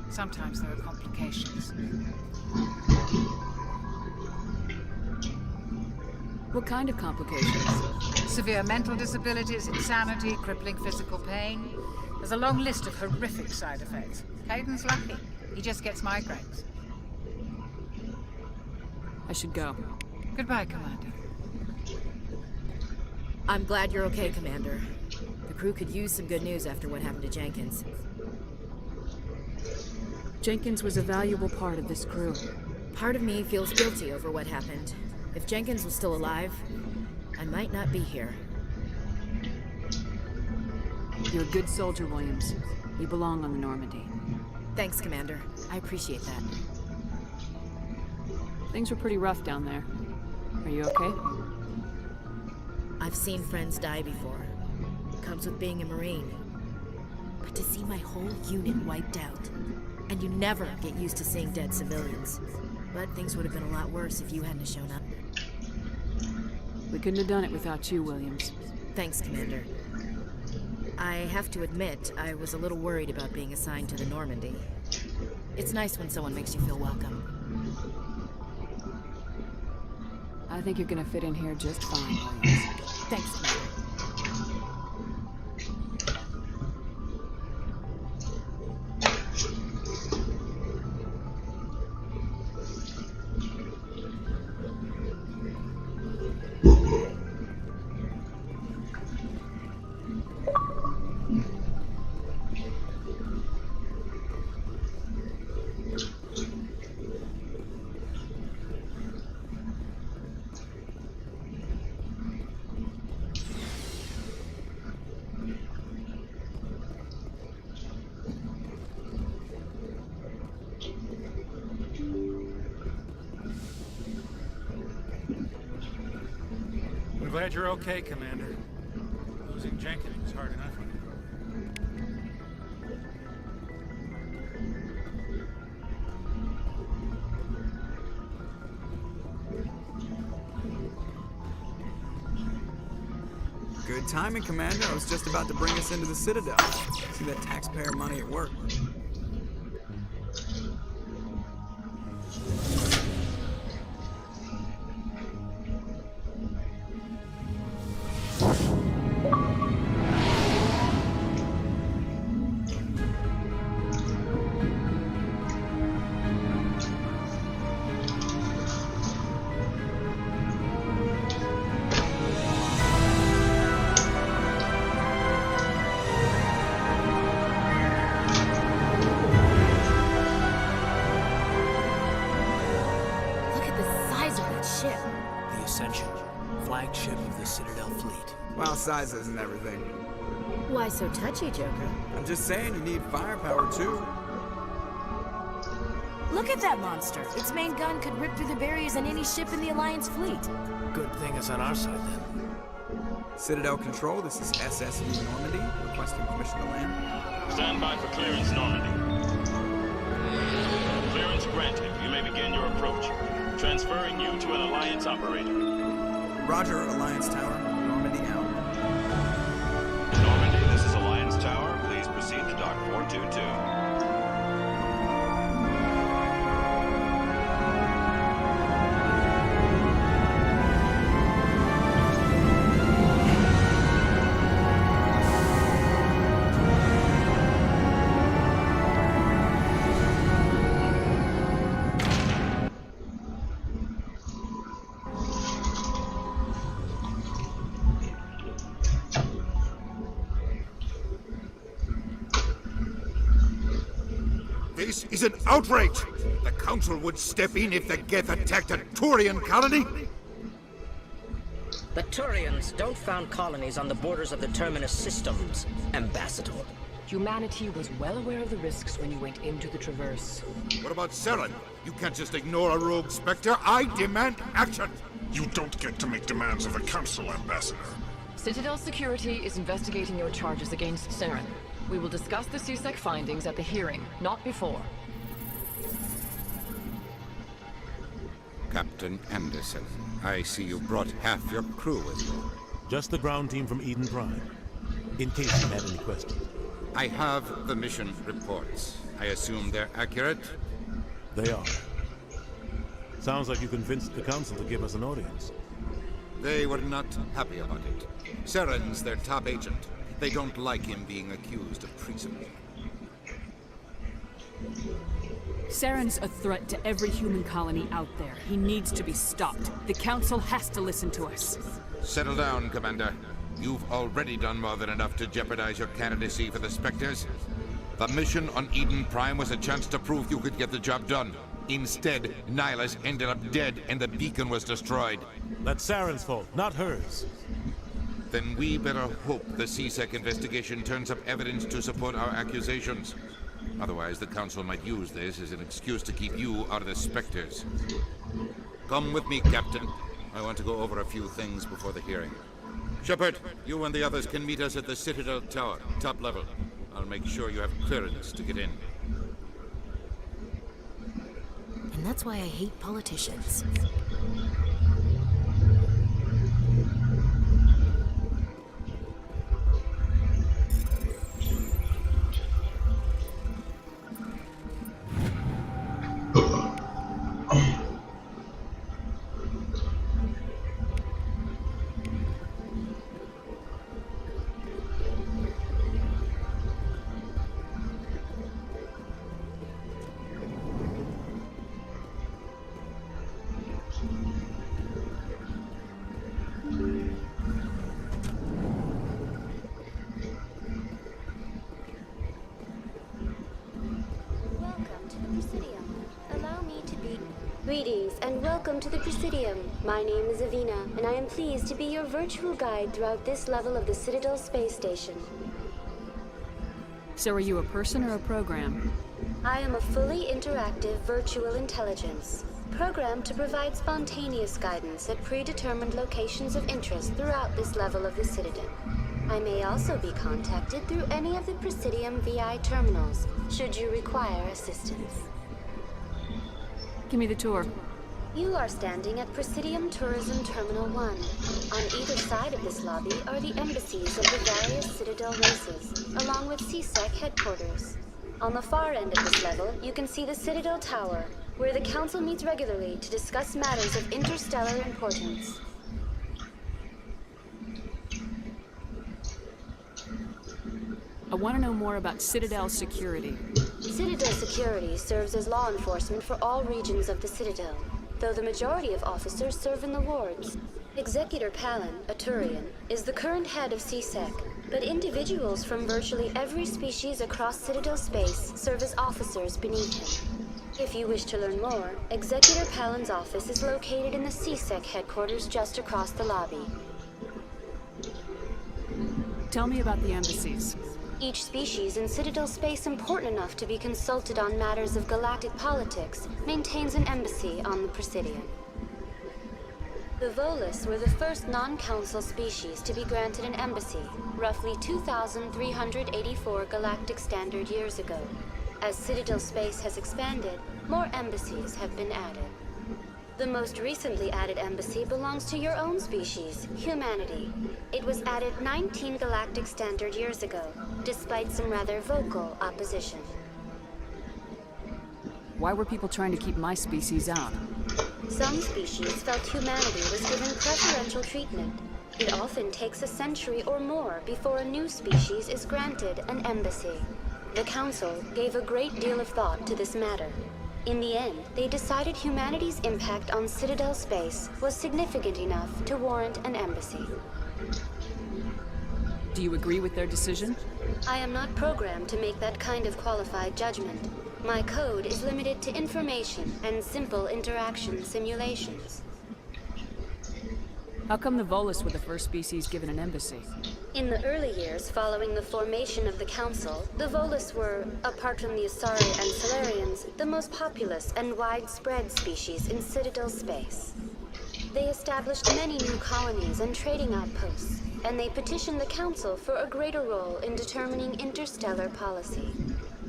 O: Sometimes there are complications.
J: What kind of complications?
O: Severe mental disabilities, insanity, crippling physical pain. There's a long list of horrific side effects. Hayden's lucky. He just gets migraines.
J: I should go.
O: Goodbye, Commander.
U: I'm glad you're okay, Commander. The crew could use some good news after what happened to Jenkins.
J: Jenkins was a valuable part of this crew.
U: Part of me feels guilty over what happened. If Jenkins was still alive, I might not be here.
J: You're a good soldier, Williams. You belong on the Normandy.
U: Thanks, Commander. I appreciate that.
J: Things were pretty rough down there. Are you okay?
U: I've seen friends die before. Comes with being a Marine. But to see my whole unit wiped out, and you never get used to seeing dead civilians. But things would have been a lot worse if you hadn't shown up.
J: We couldn't have done it without you, Williams.
U: Thanks, Commander. I have to admit, I was a little worried about being assigned to the Normandy. It's nice when someone makes you feel welcome.
J: I think you're gonna fit in here just fine, Williams.
U: Thanks, Commander.
M: I'm glad you're okay, Commander. Losing Jenkins was hard enough on you.
H: Good timing, Commander. I was just about to bring us into the Citadel. See that taxpayer money at work.
I: The Ascension, flagship of the Citadel fleet.
H: Well, size isn't everything.
U: Why so touchy, Joker?
H: I'm just saying you need firepower, too.
U: Look at that monster. Its main gun could rip through the barriers on any ship in the Alliance fleet.
I: Good thing it's on our side, then.
H: Citadel Control, this is SSV Normandy, requesting permission to land.
K: Stand by for clearance, Normandy. Clearance granted. You may begin your approach. Transferring you to an Alliance operator.
H: Roger, Alliance Tower. Normandy out.
K: Normandy, this is Alliance Tower. Please proceed to Dock 422.
C: This is an outrage! The Council would step in if the Geth attacked a Turian colony?
V: The Turians don't found colonies on the borders of the Terminus systems, Ambassador.
J: Humanity was well aware of the risks when you went into the Traverse.
C: What about Saren? You can't just ignore a rogue Spectre. I demand action!
W: You don't get to make demands of the Council, Ambassador.
J: Citadel Security is investigating your charges against Saren. We will discuss the CSEC findings at the hearing, not before.
C: Captain Anderson, I see you brought half your crew with you.
D: Just the ground team from Eden Prime, in case you had any questions.
C: I have the mission reports. I assume they're accurate?
D: They are. Sounds like you convinced the Council to give us an audience.
C: They were not happy about it. Saren's their top agent. They don't like him being accused of treason.
J: Saren's a threat to every human colony out there. He needs to be stopped. The Council has to listen to us.
C: Settle down, Commander. You've already done more than enough to jeopardize your candidacy for the Spectres. The mission on Eden Prime was a chance to prove you could get the job done. Instead, Nihilus ended up dead and the beacon was destroyed.
D: That's Saren's fault, not hers.
C: Then we better hope the CSEC investigation turns up evidence to support our accusations. Otherwise, the Council might use this as an excuse to keep you out of the Spectres. Come with me, Captain. I want to go over a few things before the hearing. Shepard, you and the others can meet us at the Citadel Tower, top level. I'll make sure you have clearance to get in.
U: And that's why I hate politicians.
F: Welcome to the Presidium. My name is Avina, and I am pleased to be your virtual guide throughout this level of the Citadel space station.
J: So are you a person or a program?
F: I am a fully interactive virtual intelligence, programmed to provide spontaneous guidance at predetermined locations of interest throughout this level of the Citadel. I may also be contacted through any of the Presidium VI terminals, should you require assistance.
J: Give me the tour.
F: You are standing at Presidium Tourism Terminal 1. On either side of this lobby are the embassies of the various Citadel races, along with CSEC headquarters. On the far end of this level, you can see the Citadel Tower, where the Council meets regularly to discuss matters of interstellar importance.
J: I want to know more about Citadel security.
F: Citadel security serves as law enforcement for all regions of the Citadel, though the majority of officers serve in the wards. Executor Palin, a Turian, is the current head of CSEC, but individuals from virtually every species across Citadel space serve as officers beneath him. If you wish to learn more, Executor Palin's office is located in the CSEC headquarters just across the lobby.
J: Tell me about the embassies.
F: Each species in Citadel space important enough to be consulted on matters of galactic politics maintains an embassy on the Presidium. The Volus were the first non-council species to be granted an embassy, roughly 2,384 galactic standard years ago. As Citadel space has expanded, more embassies have been added. The most recently added embassy belongs to your own species, humanity. It was added 19 galactic standard years ago, despite some rather vocal opposition.
J: Why were people trying to keep my species out?
F: Some species felt humanity was given preferential treatment. It often takes a century or more before a new species is granted an embassy. The Council gave a great deal of thought to this matter. In the end, they decided humanity's impact on Citadel space was significant enough to warrant an embassy.
J: Do you agree with their decision?
F: I am not programmed to make that kind of qualified judgment. My code is limited to information and simple interaction simulations.
J: How come the Volus were the first species given an embassy?
F: In the early years following the formation of the Council, the Volus were, apart from the Asari and Solarians, the most populous and widespread species in Citadel space. They established many new colonies and trading outposts, and they petitioned the Council for a greater role in determining interstellar policy.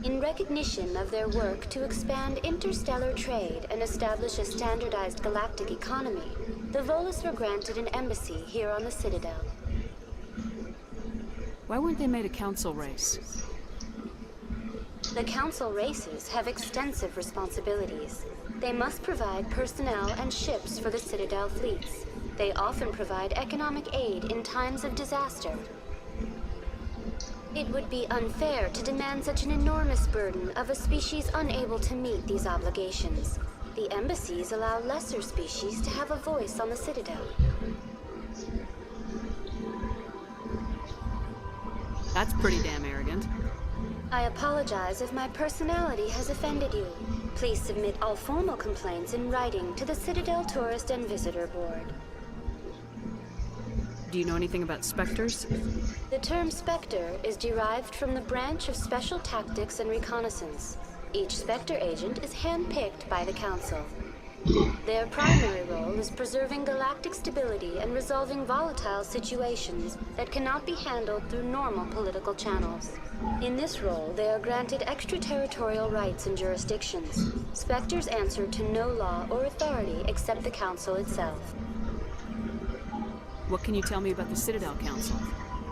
F: In recognition of their work to expand interstellar trade and establish a standardized galactic economy, the Volus were granted an embassy here on the Citadel.
J: Why weren't they made a council race?
F: The council races have extensive responsibilities. They must provide personnel and ships for the Citadel fleets. They often provide economic aid in times of disaster. It would be unfair to demand such an enormous burden of a species unable to meet these obligations. The embassies allow lesser species to have a voice on the Citadel.
J: That's pretty damn arrogant.
F: I apologize if my personality has offended you. Please submit all formal complaints in writing to the Citadel Tourist and Visitor Board.
J: Do you know anything about Spectres?
F: The term Spectre is derived from the branch of Special Tactics and Reconnaissance. Each Spectre agent is handpicked by the Council. Their primary role is preserving galactic stability and resolving volatile situations that cannot be handled through normal political channels. In this role, they are granted extraterritorial rights and jurisdictions. Spectres answer to no law or authority except the Council itself.
J: What can you tell me about the Citadel Council?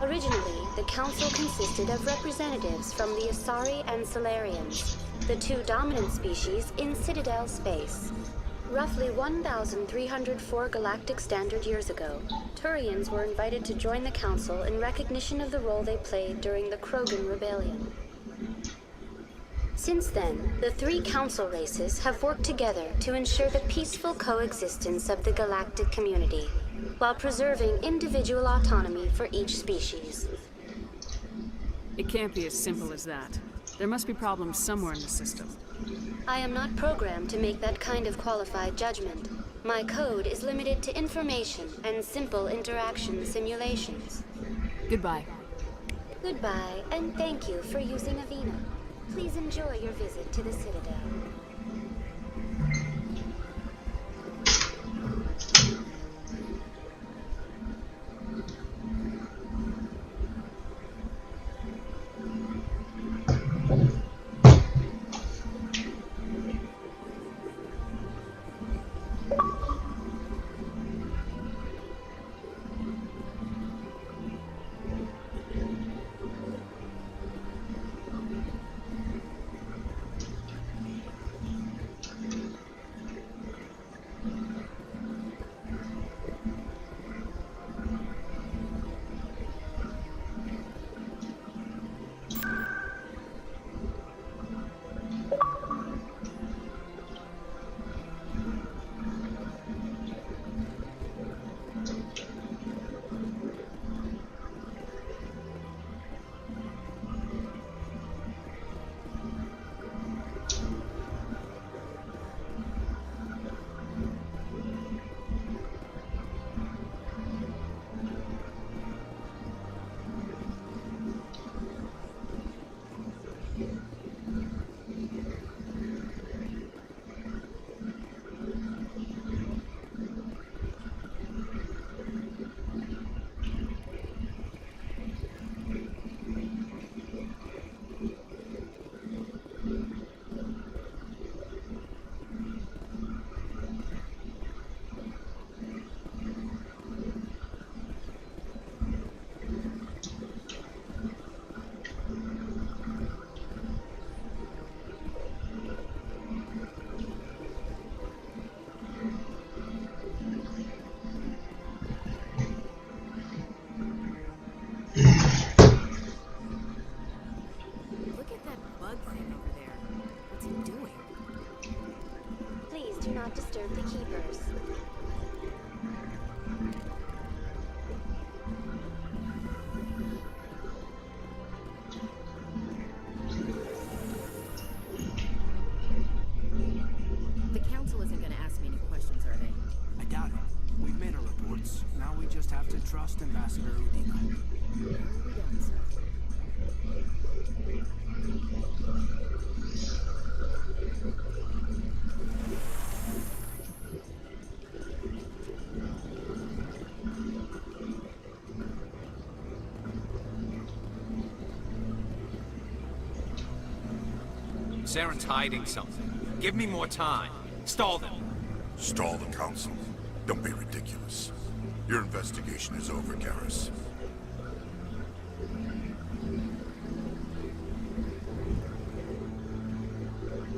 F: Originally, the Council consisted of representatives from the Asari and Solarians, the two dominant species in Citadel space. Roughly 1,304 galactic standard years ago, Turians were invited to join the Council in recognition of the role they played during the Krogan Rebellion. Since then, the three Council races have worked together to ensure the peaceful coexistence of the galactic community, while preserving individual autonomy for each species.
J: It can't be as simple as that. There must be problems somewhere in the system.
F: I am not programmed to make that kind of qualified judgment. My code is limited to information and simple interaction simulations.
J: Goodbye.
F: Goodbye, and thank you for using Avina. Please enjoy your visit to the Citadel. Do not disturb the keepers.
U: The council isn't going to ask me any questions, are they?
I: I doubt it. We've made our reports. Now we just have to trust Ambassador Udina.
U: Where are we going, sir?
N: Saren's hiding something. Give me more time. Stall them.
W: Stall the council? Don't be ridiculous. Your investigation is over, Garrus.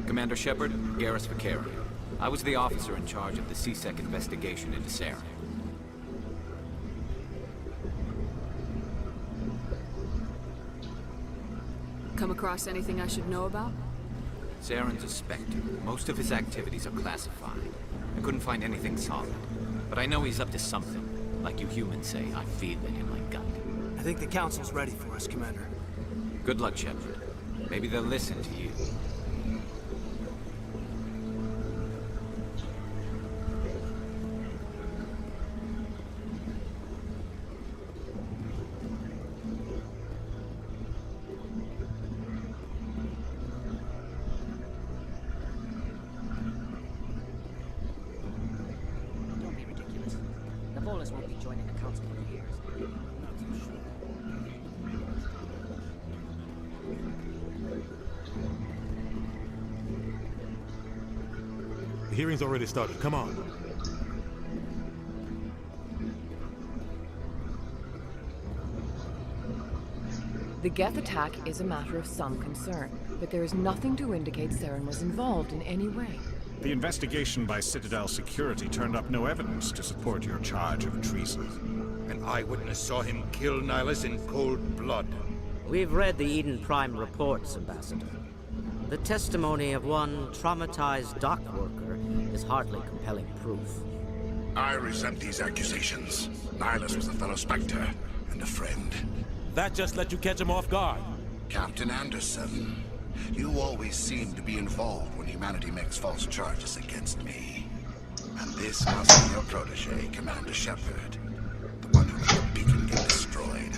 P: Commander Shepard, Garrus Vakarian. I was the officer in charge of the C-Sec investigation into Saren.
J: Come across anything I should know about?
P: Saren's a Spectre. Most of his activities are classified. I couldn't find anything solid. But I know he's up to something. Like you humans say, I feel it in my gut.
I: I think the council's ready for us, Commander.
P: Good luck, Shepard. Maybe they'll listen to you.
S: Won't be joining the council for years.
I: Not too sure.
D: The hearing's already started. Come on.
R: The Geth attack is a matter of some concern, but there is nothing to indicate Saren was involved in any way.
G: The investigation by Citadel Security turned up no evidence to support your charge of treason.
C: An eyewitness saw him kill Nihilus in cold blood.
V: We've read the Eden Prime reports, Ambassador. The testimony of one traumatized dock worker is hardly compelling proof.
W: I resent these accusations. Nihilus was a fellow Spectre and a friend.
D: That just let you catch him off guard.
W: Captain Anderson, you always seem to be involved when humanity makes false charges against me. And this must be your protege, Commander Shepard. The one who let the beacon get destroyed.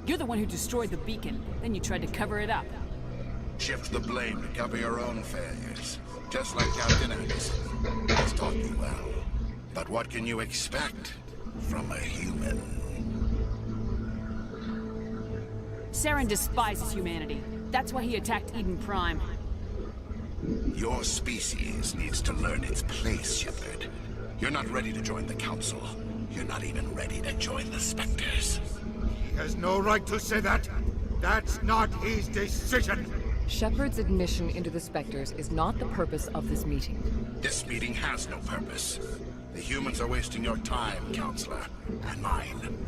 J: You're the one who destroyed the beacon, then you tried to cover it up.
W: Shift the blame to cover your own failures. Just like Captain Anderson. He's taught you well. But what can you expect from a human?
J: Saren despises humanity. That's why he attacked Eden Prime.
W: Your species needs to learn its place, Shepard. You're not ready to join the Council. You're not even ready to join the Spectres.
L: He has no right to say that. That's not his decision.
R: Shepard's admission into the Spectres is not the purpose of this meeting.
W: This meeting has no purpose. The humans are wasting your time, Counselor, and mine.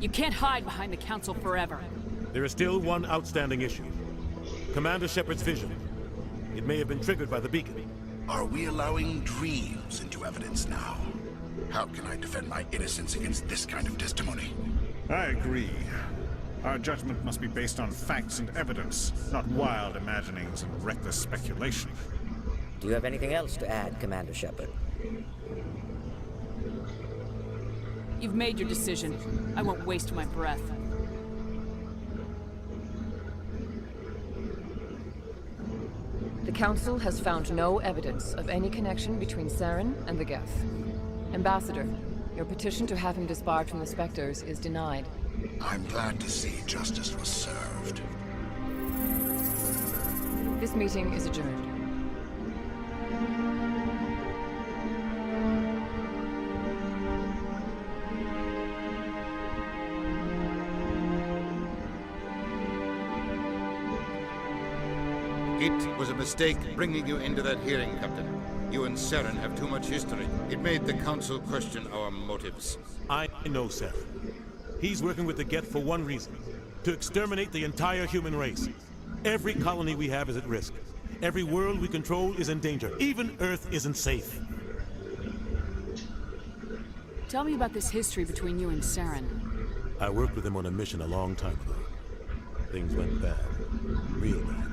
J: You can't hide behind the Council forever.
D: There is still one outstanding issue. Commander Shepard's vision. It may have been triggered by the beacon.
W: Are we allowing dreams into evidence now? How can I defend my innocence against this kind of testimony?
M: I agree. Our judgment must be based on facts and evidence, not wild imaginings and reckless speculation.
V: Do you have anything else to add, Commander Shepard?
J: You've made your decision. I won't waste my breath.
R: The Council has found no evidence of any connection between Saren and the Geth. Ambassador, your petition to have him disbarred from the Spectres is denied.
W: I'm glad to see justice was served.
R: This meeting is adjourned.
C: It was a mistake bringing you into that hearing, Captain. You and Saren have too much history. It made the Council question our motives.
D: I know Saren. He's working with the Geth for one reason. To exterminate the entire human race. Every colony we have is at risk. Every world we control is in danger. Even Earth isn't safe.
J: Tell me about this history between you and Saren.
D: I worked with him on a mission a long time ago. Things went bad. Real bad.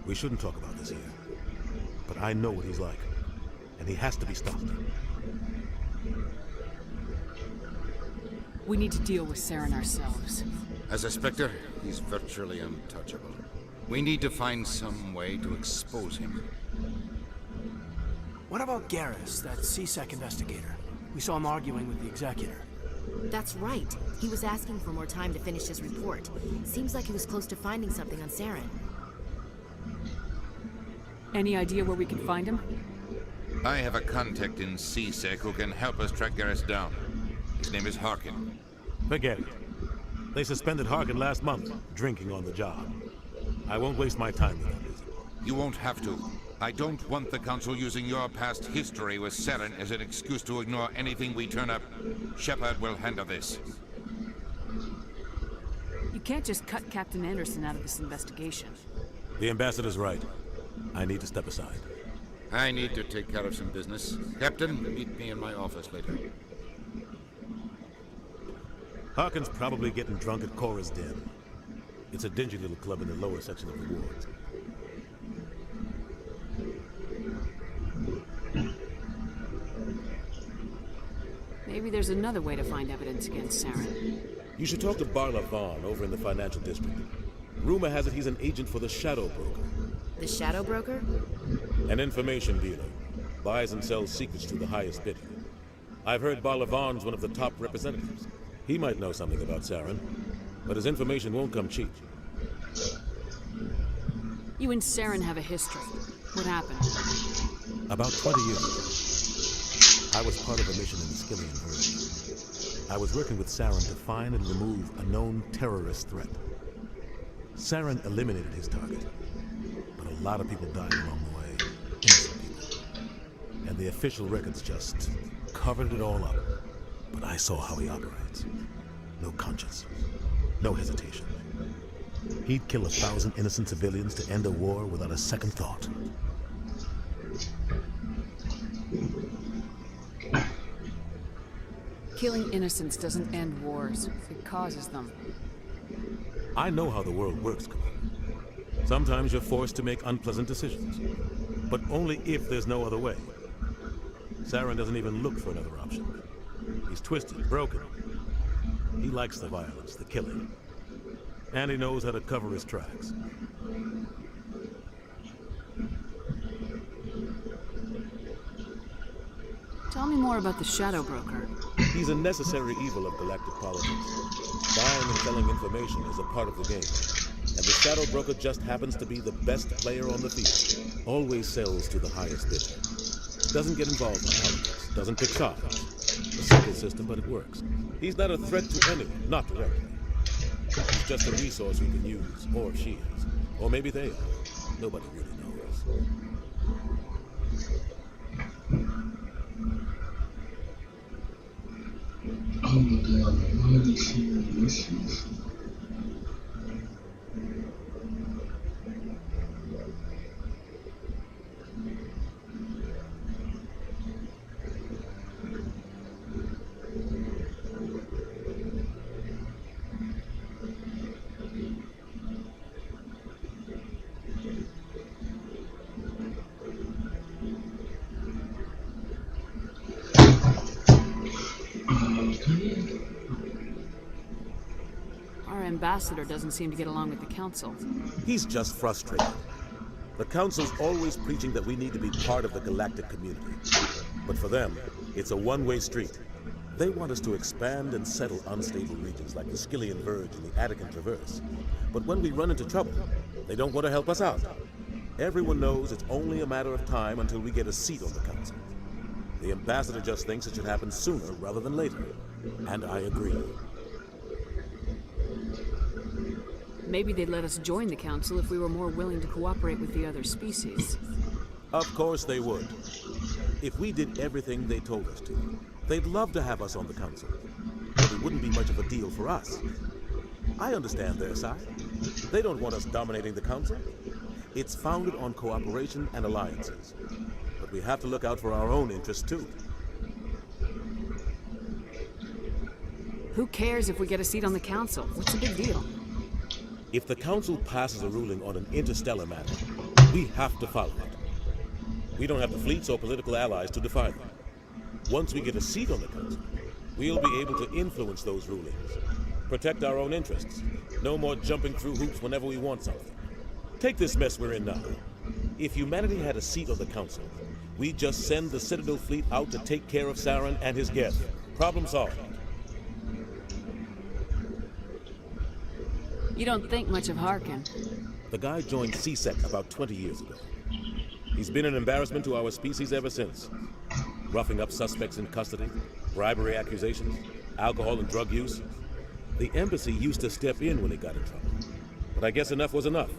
D: We shouldn't talk about this here. But I know what he's like. And he has to be stopped.
J: We need to deal with Saren ourselves.
C: As a Spectre, he's virtually untouchable. We need to find some way to expose him.
I: What about Garrus, that CSEC investigator? We saw him arguing with the Executor.
U: That's right. He was asking for more time to finish his report. Seems like he was close to finding something on Saren.
J: Any idea where we can find him?
C: I have a contact in CSEC who can help us track Garrus down. His name is Harkin.
D: Forget it. They suspended Harkin last month, drinking on the job. I won't waste my time with him.
C: You won't have to. I don't want the Council using your past history with Saren as an excuse to ignore anything we turn up. Shepard will handle this.
J: You can't just cut Captain Anderson out of this investigation.
D: The Ambassador's right. I need to step aside.
C: I need to take care of some business. Captain, meet me in my office later.
D: Harkin's probably getting drunk at Cora's Den. It's a dingy little club in the lower section of the wards.
J: Maybe there's another way to find evidence against Saren.
D: You should talk to Barla Vaughn over in the financial district. Rumor has it he's an agent for the Shadow Broker.
U: The Shadow Broker?
D: An information dealer. Buys and sells secrets to the highest bidder. I've heard Barla Vaughn's one of the top representatives. He might know something about Saren, but his information won't come cheap.
J: You and Saren have a history. What happened?
D: About 20 years ago, I was part of a mission in the Skillian Verge. I was working with Saren to find and remove a known terrorist threat. Saren eliminated his target, but a lot of people died along the way. Innocent people. And the official records just covered it all up. But I saw how he operates. No conscience. No hesitation. He'd kill 1,000 innocent civilians to end a war without a second thought.
J: Killing innocents doesn't end wars. It causes them.
D: I know how the world works, Commander. Sometimes you're forced to make unpleasant decisions. But only if there's no other way. Saren doesn't even look for another option. He's twisted, broken. He likes the violence, the killing. And he knows how to cover his tracks.
J: Tell me more about the Shadow Broker.
D: He's a necessary evil of galactic politics. Buying and selling information is a part of the game. And the Shadow Broker just happens to be the best player on the field. Always sells to the highest bidder. Doesn't get involved in politics. Doesn't pick sides. A simple system, but it works. He's not a threat to anyone, not directly. He's just a resource we can use, or she is. Or maybe they are. Nobody really knows.
B: Oh my god, why are these so many issues?
J: Ambassador doesn't seem to get along with the Council.
D: He's just frustrated. The Council's always preaching that we need to be part of the galactic community. But for them, it's a one-way street. They want us to expand and settle unstable regions like the Skillian Verge and the Attican Traverse. But when we run into trouble, they don't want to help us out. Everyone knows it's only a matter of time until we get a seat on the Council. The Ambassador just thinks it should happen sooner rather than later. And I agree.
J: Maybe they'd let us join the Council if we were more willing to cooperate with the other species.
D: Of course they would. If we did everything they told us to, they'd love to have us on the Council. But it wouldn't be much of a deal for us. I understand their side. They don't want us dominating the Council. It's founded on cooperation and alliances. But we have to look out for our own interests too.
J: Who cares if we get a seat on the Council? What's the big deal?
D: If the Council passes a ruling on an interstellar matter, we have to follow it. We don't have the fleets or political allies to defy them. Once we get a seat on the Council, we'll be able to influence those rulings. Protect our own interests. No more jumping through hoops whenever we want something. Take this mess we're in now. If humanity had a seat on the Council, we'd just send the Citadel fleet out to take care of Saren and his Geth. Problem solved.
J: You don't think much of Harkin.
D: The guy joined C-Sec about 20 years ago. He's been an embarrassment to our species ever since. Roughing up suspects in custody, bribery accusations, alcohol and drug use. The embassy used to step in when he got in trouble. But I guess enough was enough.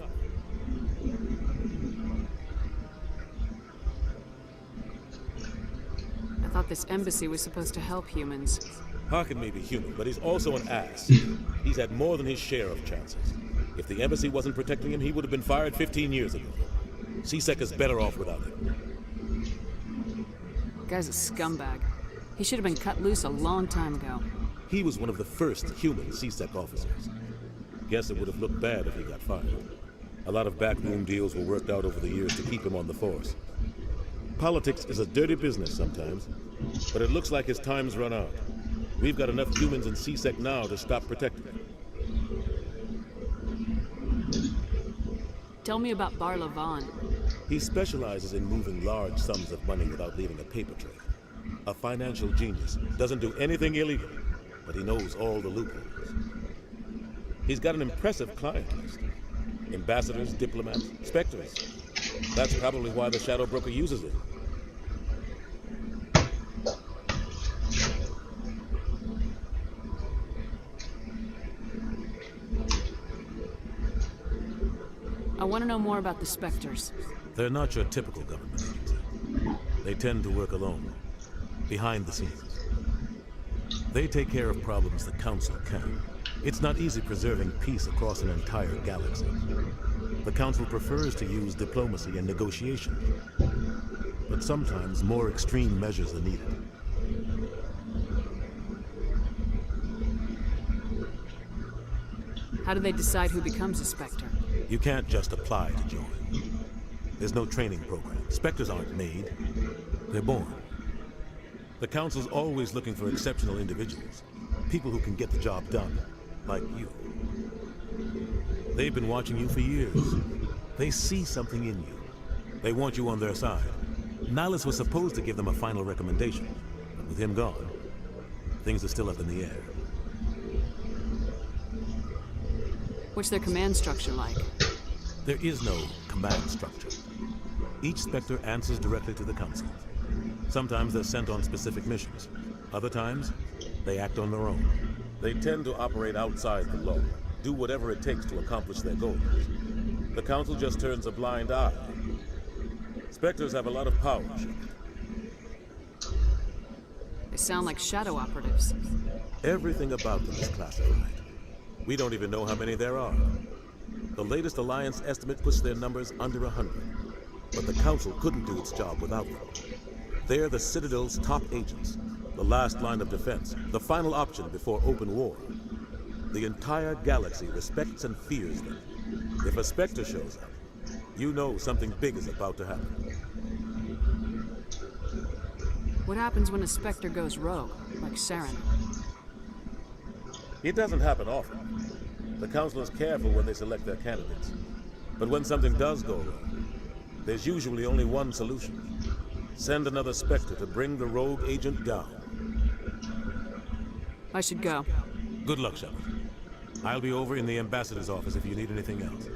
J: I thought this embassy was supposed to help humans.
D: Harkin may be human, but he's also an ass. He's had more than his share of chances. If the embassy wasn't protecting him, he would have been fired 15 years ago. C-Sec is better off without him.
J: The guy's a scumbag. He should have been cut loose a long time ago.
D: He was one of the first human C-Sec officers. Guess it would have looked bad if he got fired. A lot of backroom deals were worked out over the years to keep him on the force. Politics is a dirty business sometimes, but it looks like his time's run out. We've got enough humans in C-Sec now to stop protecting him.
J: Tell me about Barla Vaughn.
D: He specializes in moving large sums of money without leaving a paper trail. A financial genius. Doesn't do anything illegal, but he knows all the loopholes. He's got an impressive client list. Ambassadors, diplomats, specters. That's probably why the Shadow Broker uses it.
J: I want to know more about the Spectres.
D: They're not your typical government agency. They tend to work alone, behind the scenes. They take care of problems the Council can. It's not easy preserving peace across an entire galaxy. The Council prefers to use diplomacy and negotiation. But sometimes more extreme measures are needed.
J: How do they decide who becomes a Spectre?
D: You can't just apply to join. There's no training program. Spectres aren't made. They're born. The Council's always looking for exceptional individuals. People who can get the job done. Like you. They've been watching you for years. They see something in you. They want you on their side. Nihilus was supposed to give them a final recommendation. But with him gone, things are still up in the air.
J: What's their command structure like?
D: There is no command structure. Each Spectre answers directly to the Council. Sometimes they're sent on specific missions. Other times, they act on their own. They tend to operate outside the law, do whatever it takes to accomplish their goals. The Council just turns a blind eye. Spectres have a lot of power.
J: They sound like shadow operatives.
D: Everything about them is classified. We don't even know how many there are. The latest Alliance estimate puts their numbers under 100. But the Council couldn't do its job without them. They're the Citadel's top agents, the last line of defense, the final option before open war. The entire galaxy respects and fears them. If a Spectre shows up, you know something big is about to happen.
J: What happens when a Spectre goes rogue, like Saren?
D: It doesn't happen often. The Council is careful when they select their candidates. But when something does go wrong, there's usually only one solution. Send another Spectre to bring the rogue agent down.
J: I should go.
D: Good luck, Shepard. I'll be over in the Ambassador's office if you need anything else.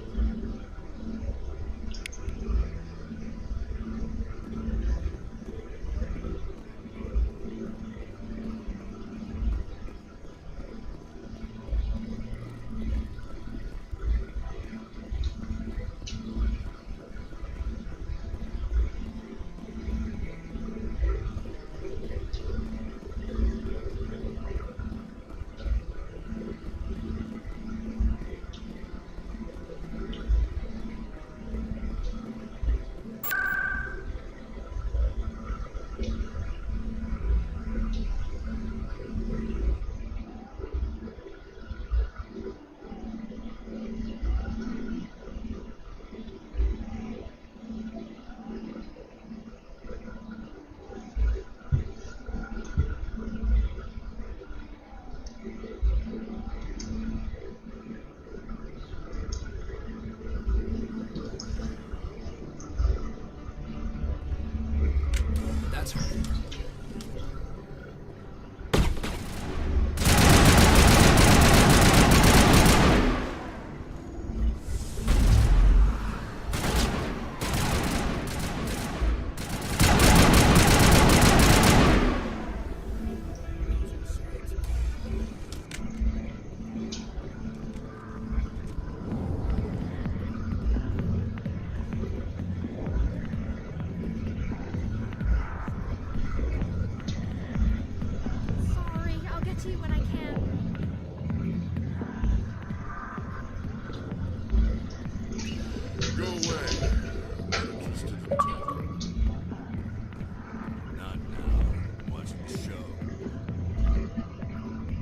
N: That's her.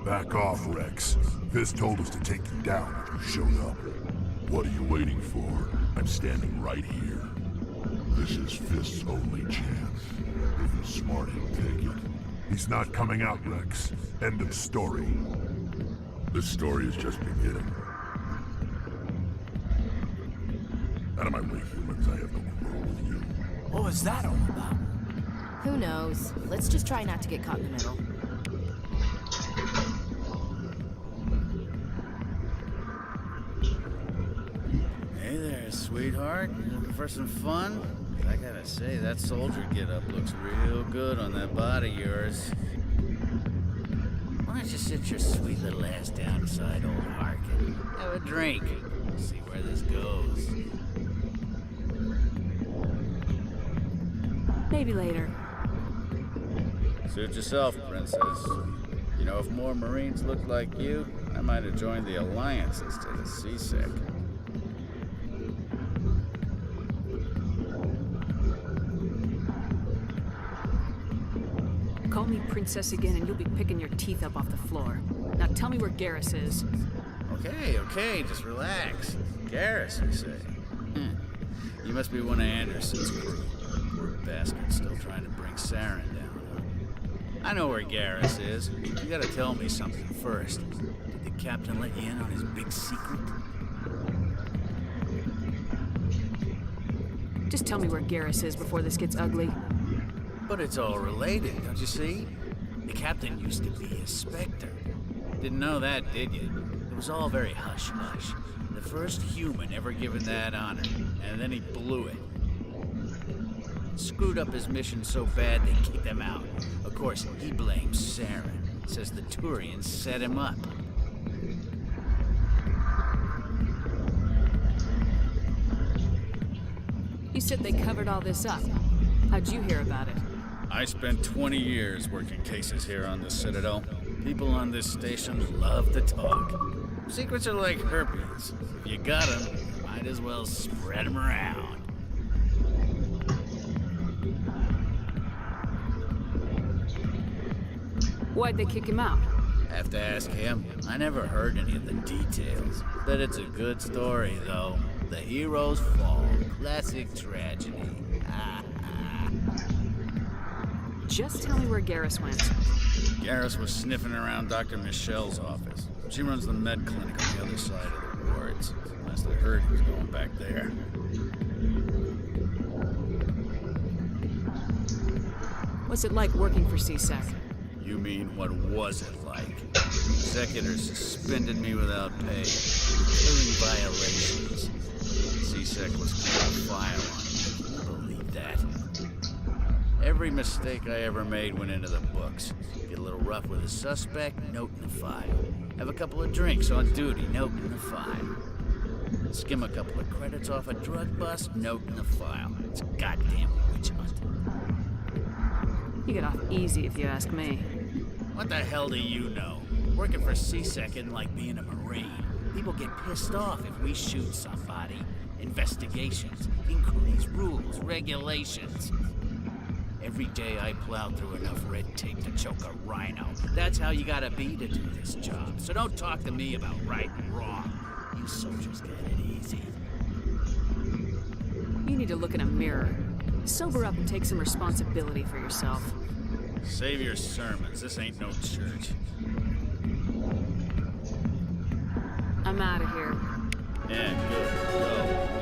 L: Back off, Rex. Fisk told us to take you down if you showed up. What are you waiting for? I'm standing right here. This is Fisk's only chance. If he's smart, he'll take it. He's not coming out, Rex. End of story. This story is just beginning. Out of my way, humans. I have no quarrel with you.
I: What was that all about?
U: Who knows? Let's just try not to get caught in the middle.
E: Hey there, sweetheart. You looking for some fun? I gotta say, that soldier get-up looks real good on that body of yours. Why don't you sit your sweet little ass down beside old Harkin? Have a drink. We'll see where this goes.
J: Maybe later.
E: Suit yourself, princess. You know, if more Marines looked like you, I might have joined the Alliance instead of C-Sec.
J: Call me princess again and you'll be picking your teeth up off the floor. Now tell me where Garrus is.
E: Okay, just relax. Garrus, you say? You must be one of Anderson's crew. Poor bastard still trying to bring Saren down. I know where Garrus is. You gotta tell me something first. Did the captain let you in on his big secret?
J: Just tell me where Garrus is before this gets ugly.
E: But it's all related, don't you see? The captain used to be a Spectre. Didn't know that, did you? It was all very hush-hush. The first human ever given that honor, and then he blew it. Screwed up his mission so bad they kicked him out. Of course, he blames Saren. Says the Turians set him up.
J: You said they covered all this up. How'd you hear about it?
E: I spent 20 years working cases here on the Citadel. People on this station love to talk. Secrets are like herpes. If you got them, you might as well spread them around.
J: Why'd they kick him out?
E: Have to ask him. I never heard any of the details. Bet it's a good story, though. The heroes fall. Classic tragedy.
J: Just tell me where Garrus went.
E: Garrus was sniffing around Dr. Michelle's office. She runs the med clinic on the other side of the wards. Last I heard, he was going back there.
J: What's it like working for CSEC?
E: You mean, what was it like? Executors suspended me without pay, killing violations. CSEC was called file on me. Can you believe that? Every mistake I ever made went into the books. Get a little rough with a suspect, note in the file. Have a couple of drinks on duty, note in the file. Skim a couple of credits off a drug bust, note in the file. It's a goddamn witch hunt.
J: You get off easy if you ask me.
E: What the hell do you know? Working for CSEC isn't like being a Marine. People get pissed off if we shoot somebody. Investigations, inquiries, rules, regulations. Every day I plow through enough red tape to choke a rhino. That's how you gotta be to do this job. So don't talk to me about right and wrong. You soldiers get it easy.
J: You need to look in a mirror. Sober up and take some responsibility for yourself.
E: Save your sermons. This ain't no church.
J: I'm out of here.
E: Yeah, good. Go.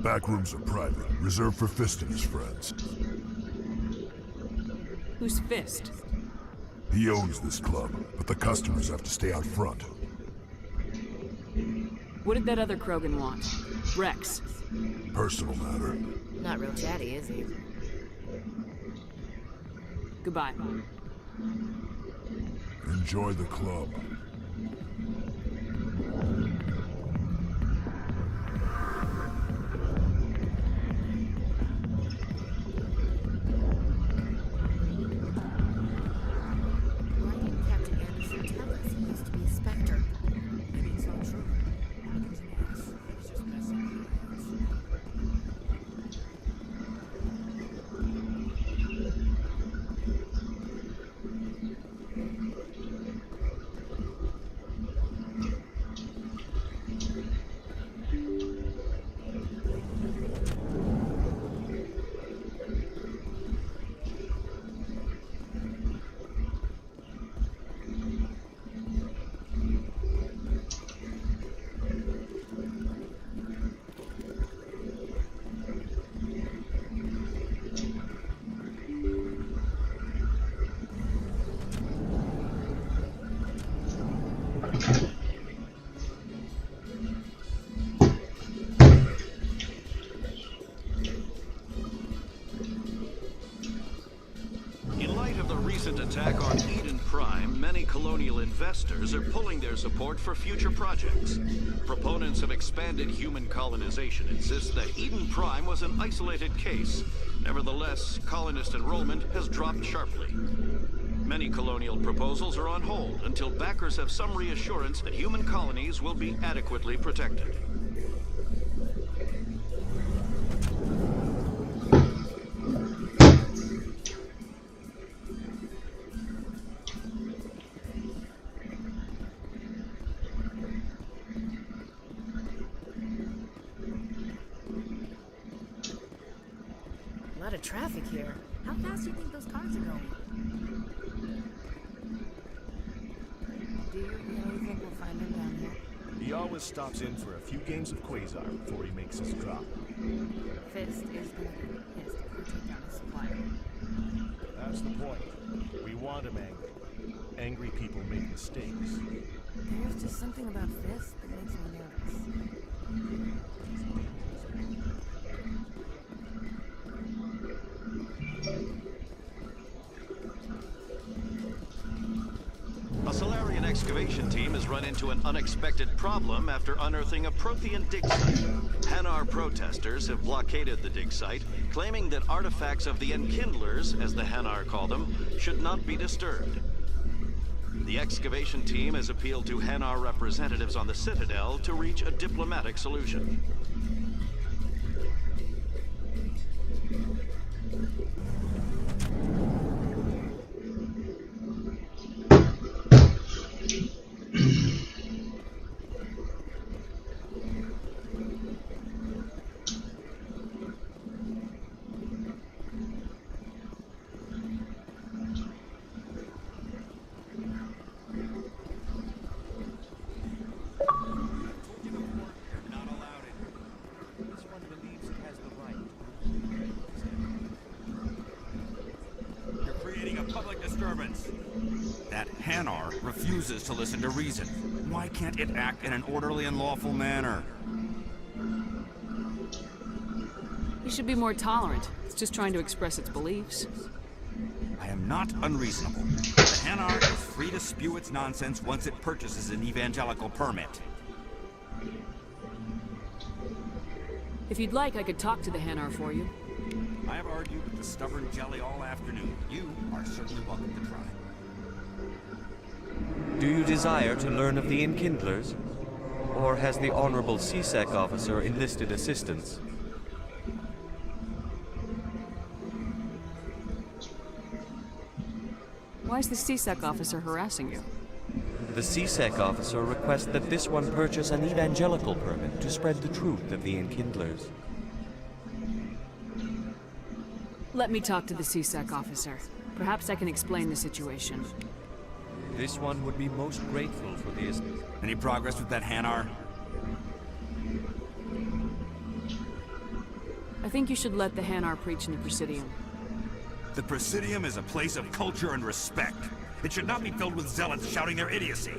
L: back rooms are private, reserved for Fist and his friends.
J: Who's Fist?
L: He owns this club, but the customers have to stay out front.
J: What did that other Krogan want? Rex.
L: Personal matter.
U: Not real chatty, is he?
J: Goodbye.
L: Enjoy the club.
A: Attack on Eden Prime, many colonial investors are pulling their support for future projects. Proponents of expanded human colonization insist that Eden Prime was an isolated case. Nevertheless, colonist enrollment has dropped sharply. Many colonial proposals are on hold until backers have some reassurance that human colonies will be adequately protected.
U: Traffic here. How fast do you think those cars are going? Do you really think we'll find him down here?
Q: He always stops in for a few games of Quasar before he makes his drop.
U: Fist is gonna be pissed if we take down his supplier.
Q: That's the point. We want him angry. Angry people make mistakes.
U: There's just something about Fist that makes me nervous.
A: A Solarian excavation team has run into an unexpected problem after unearthing a Prothean dig site. Hanar protesters have blockaded the dig site, claiming that artifacts of the Enkindlers, as the Hanar call them, should not be disturbed. The excavation team has appealed to Hanar representatives on the Citadel to reach a diplomatic solution.
T: That Hanar refuses to listen to reason. Why can't it act in an orderly and lawful manner?
J: You should be more tolerant. It's just trying to express its beliefs.
T: I am not unreasonable. The Hanar is free to spew its nonsense once it purchases an evangelical permit.
J: If you'd like, I could talk to the Hanar for you.
T: I have argued with the stubborn jelly all afternoon. You are certainly welcome to try.
X: Do you desire to learn of the Enkindlers? Or has the Honorable CSEC officer enlisted assistance?
J: Why is the CSEC officer harassing you?
X: The CSEC officer requests that this one purchase an evangelical permit to spread the truth of the Enkindlers.
J: Let me talk to the CSEC officer. Perhaps I can explain the situation.
X: This one would be most grateful for this.
T: Any progress with that Hanar?
J: I think you should let the Hanar preach in the Presidium.
T: The Presidium is a place of culture and respect. It should not be filled with zealots shouting their idiocy.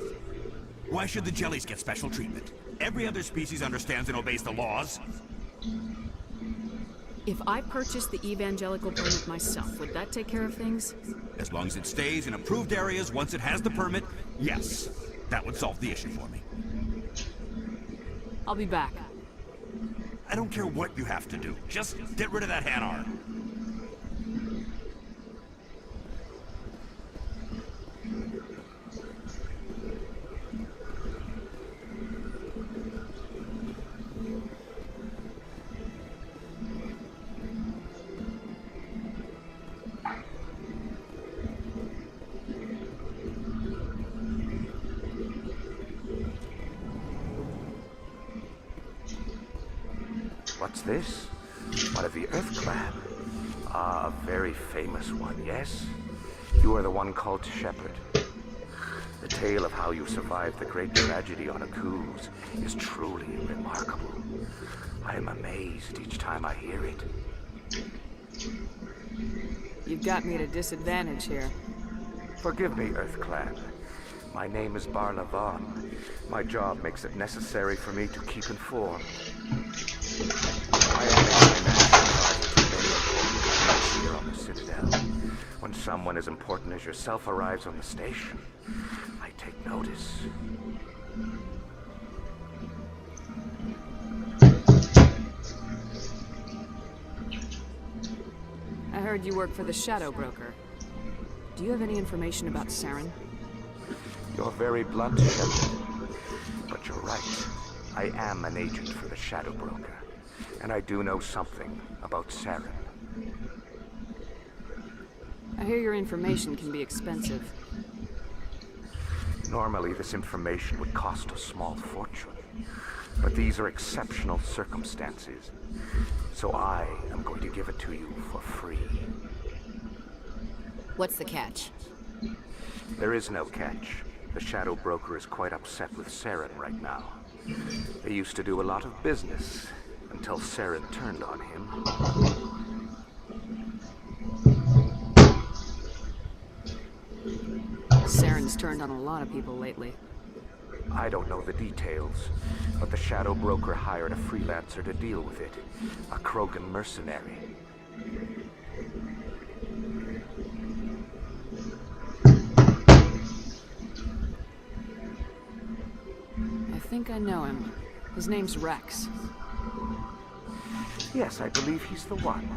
T: Why should the jellies get special treatment? Every other species understands and obeys the laws.
J: If I purchased the evangelical permit myself, would that take care of things?
T: As long as it stays in approved areas once it has the permit, yes. That would solve the issue for me.
J: I'll be back.
T: I don't care what you have to do. Just get rid of that Hanar.
F: What's this? One of the Earth Clan. Ah, a very famous one, yes? You are the one called Shepard. The tale of how you survived the great tragedy on Akuz is truly remarkable. I am amazed each time I hear it.
J: You've got me at a disadvantage here.
F: Forgive me, Earth Clan. My name is Barla Vaughn. My job makes it necessary for me to keep informed. I am here on the Citadel. When someone as important as yourself arrives on the station, I take notice.
J: I heard you work for the Shadow Broker. Do you have any information about Saren?
F: You're very blunt, Shepard. But you're right. I am an agent for the Shadow Broker. And I do know something about Saren.
J: I hear your information can be expensive.
F: Normally, this information would cost a small fortune. But these are exceptional circumstances. So I am going to give it to you for free.
R: What's the catch?
F: There is no catch. The Shadow Broker is quite upset with Saren right now. They used to do a lot of business until Saren turned on him.
J: Saren's turned on a lot of people lately.
F: I don't know the details, but the Shadow Broker hired a freelancer to deal with it. A Krogan mercenary.
J: I think I know him. His name's Rex.
F: Yes, I believe he's the one.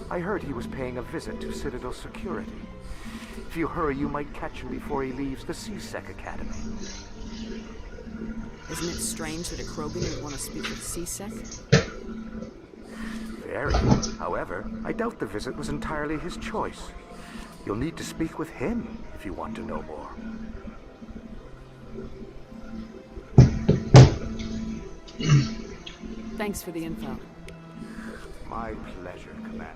F: I heard he was paying a visit to Citadel Security. If you hurry, you might catch him before he leaves the C-Sec Academy.
J: Isn't it strange that a Krogan would want to speak with C-Sec?
F: Very. However, I doubt the visit was entirely his choice. You'll need to speak with him if you want to know more.
J: Thanks for the info.
F: My pleasure, Commander.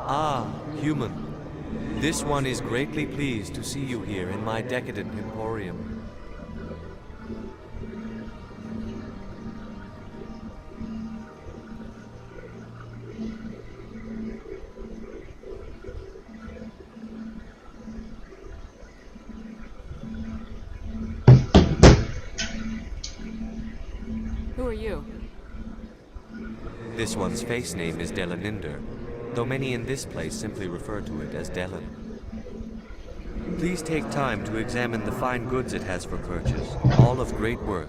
X: Ah, human. This one is greatly pleased to see you here in my decadent emporium.
J: Who are you?
X: This one's face name is Delaninder, though many in this place simply refer to it as Delan. Please take time to examine the fine goods it has for purchase, all of great worth.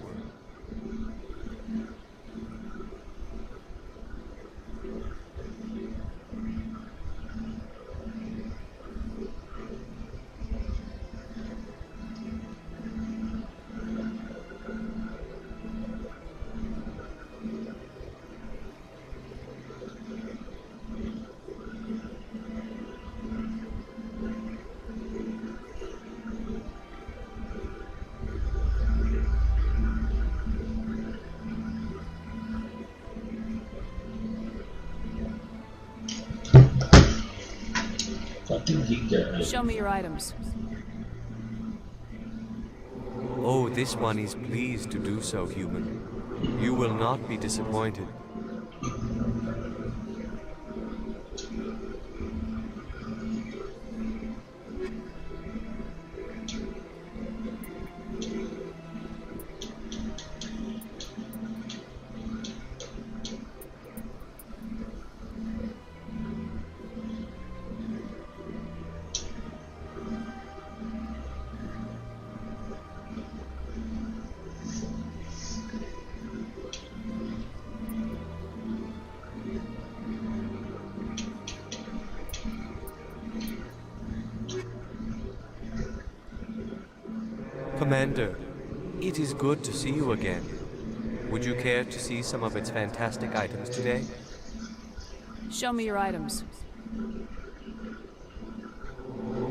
B: I think he got it.
J: Show me your items.
X: Oh, this one is pleased to do so, human. You will not be disappointed. Commander, it is good to see you again. Would you care to see some of its fantastic items today?
J: Show me your items.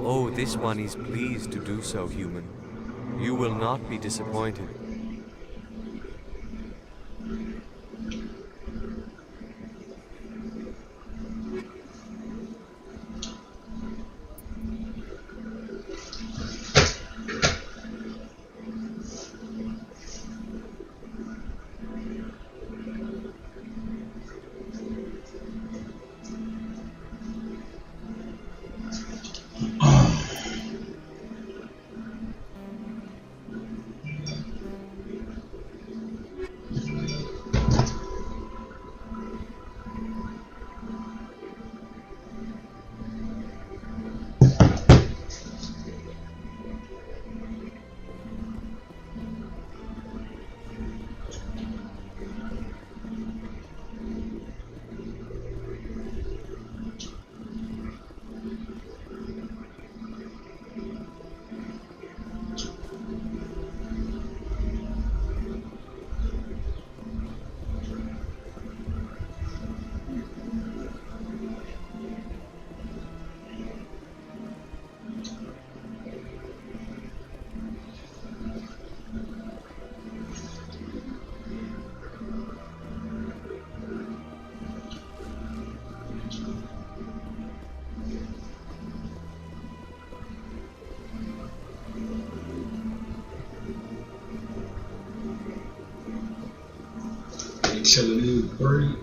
X: Oh, this one is pleased to do so, human. You will not be disappointed.
B: Take a little break.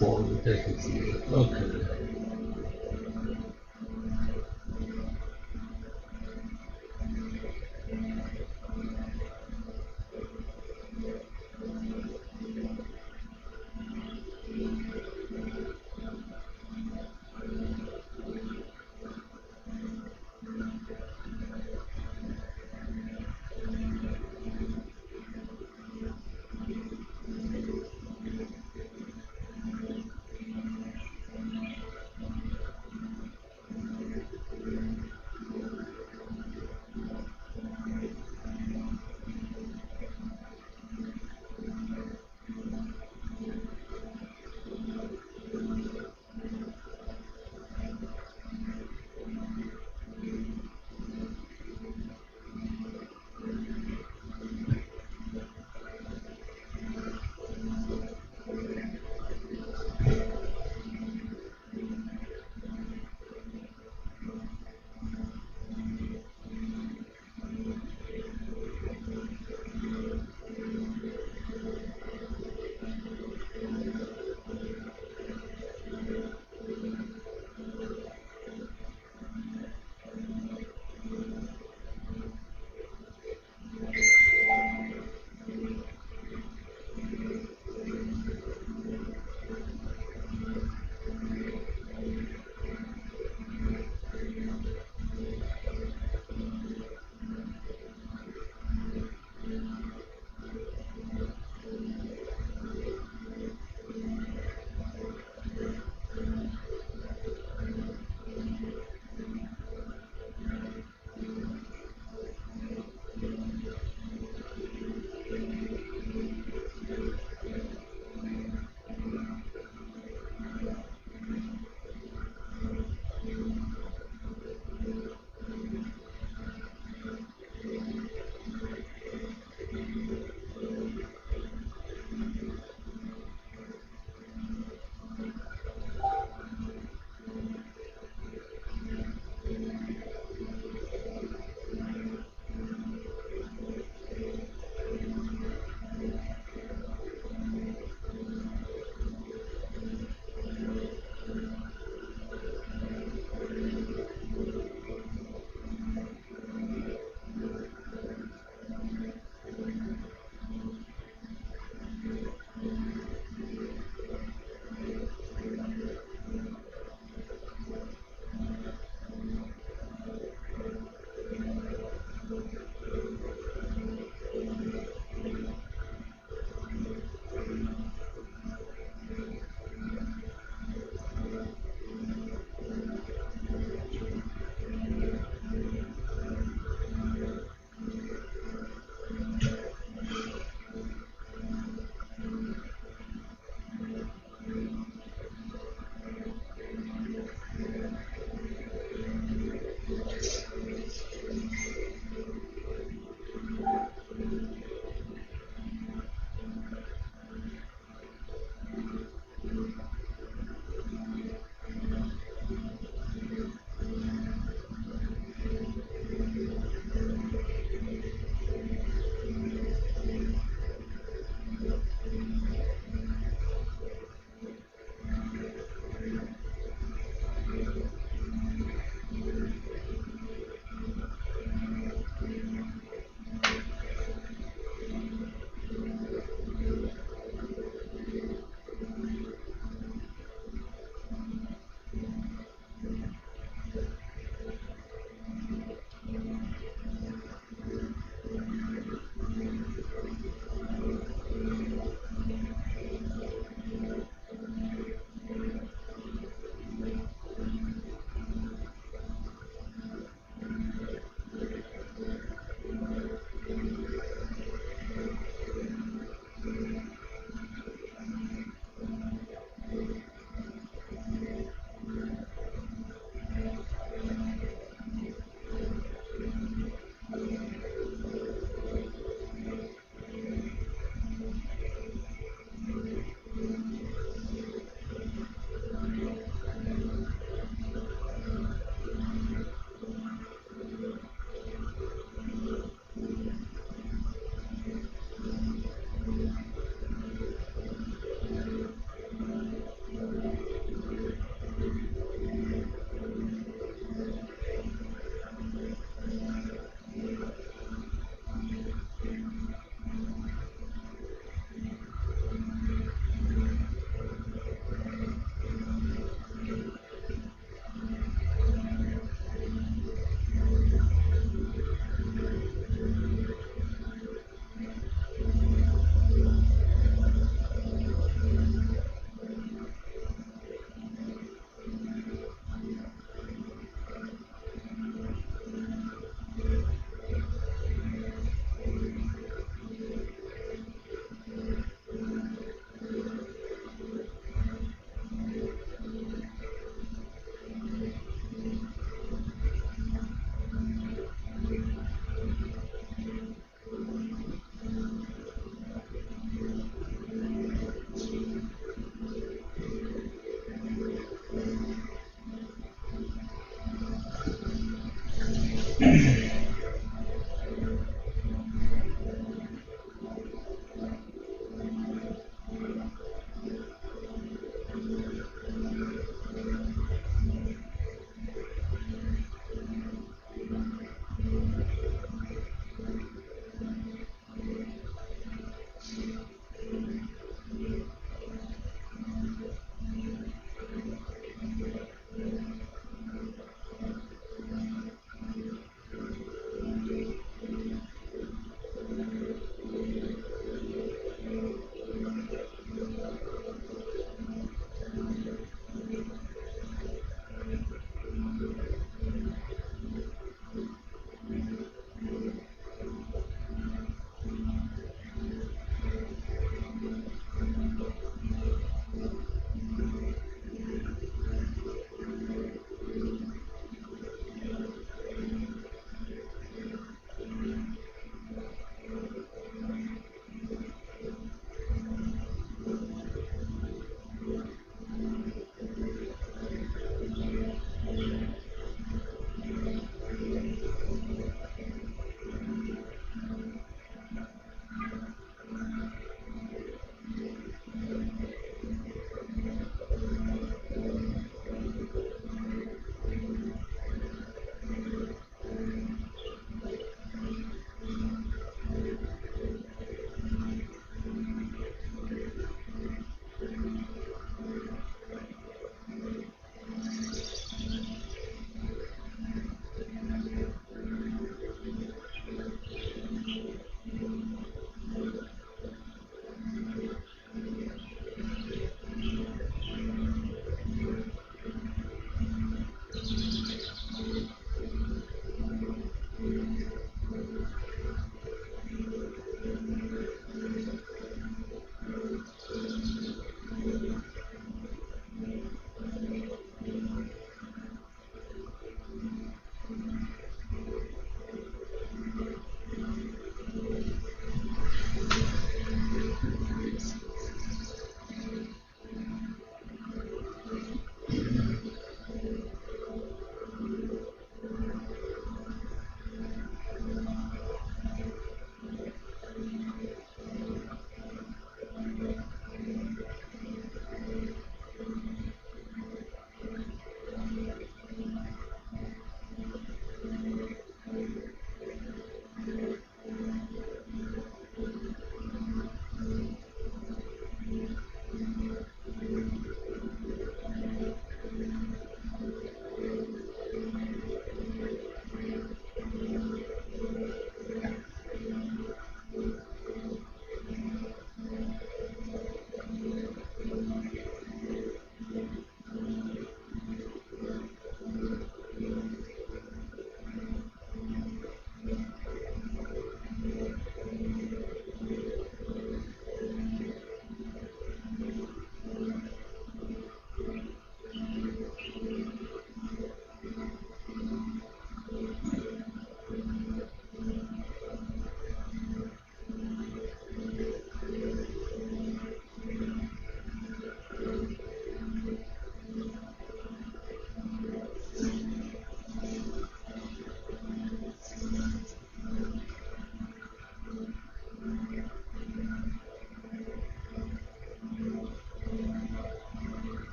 B: For the vacancy. Okay.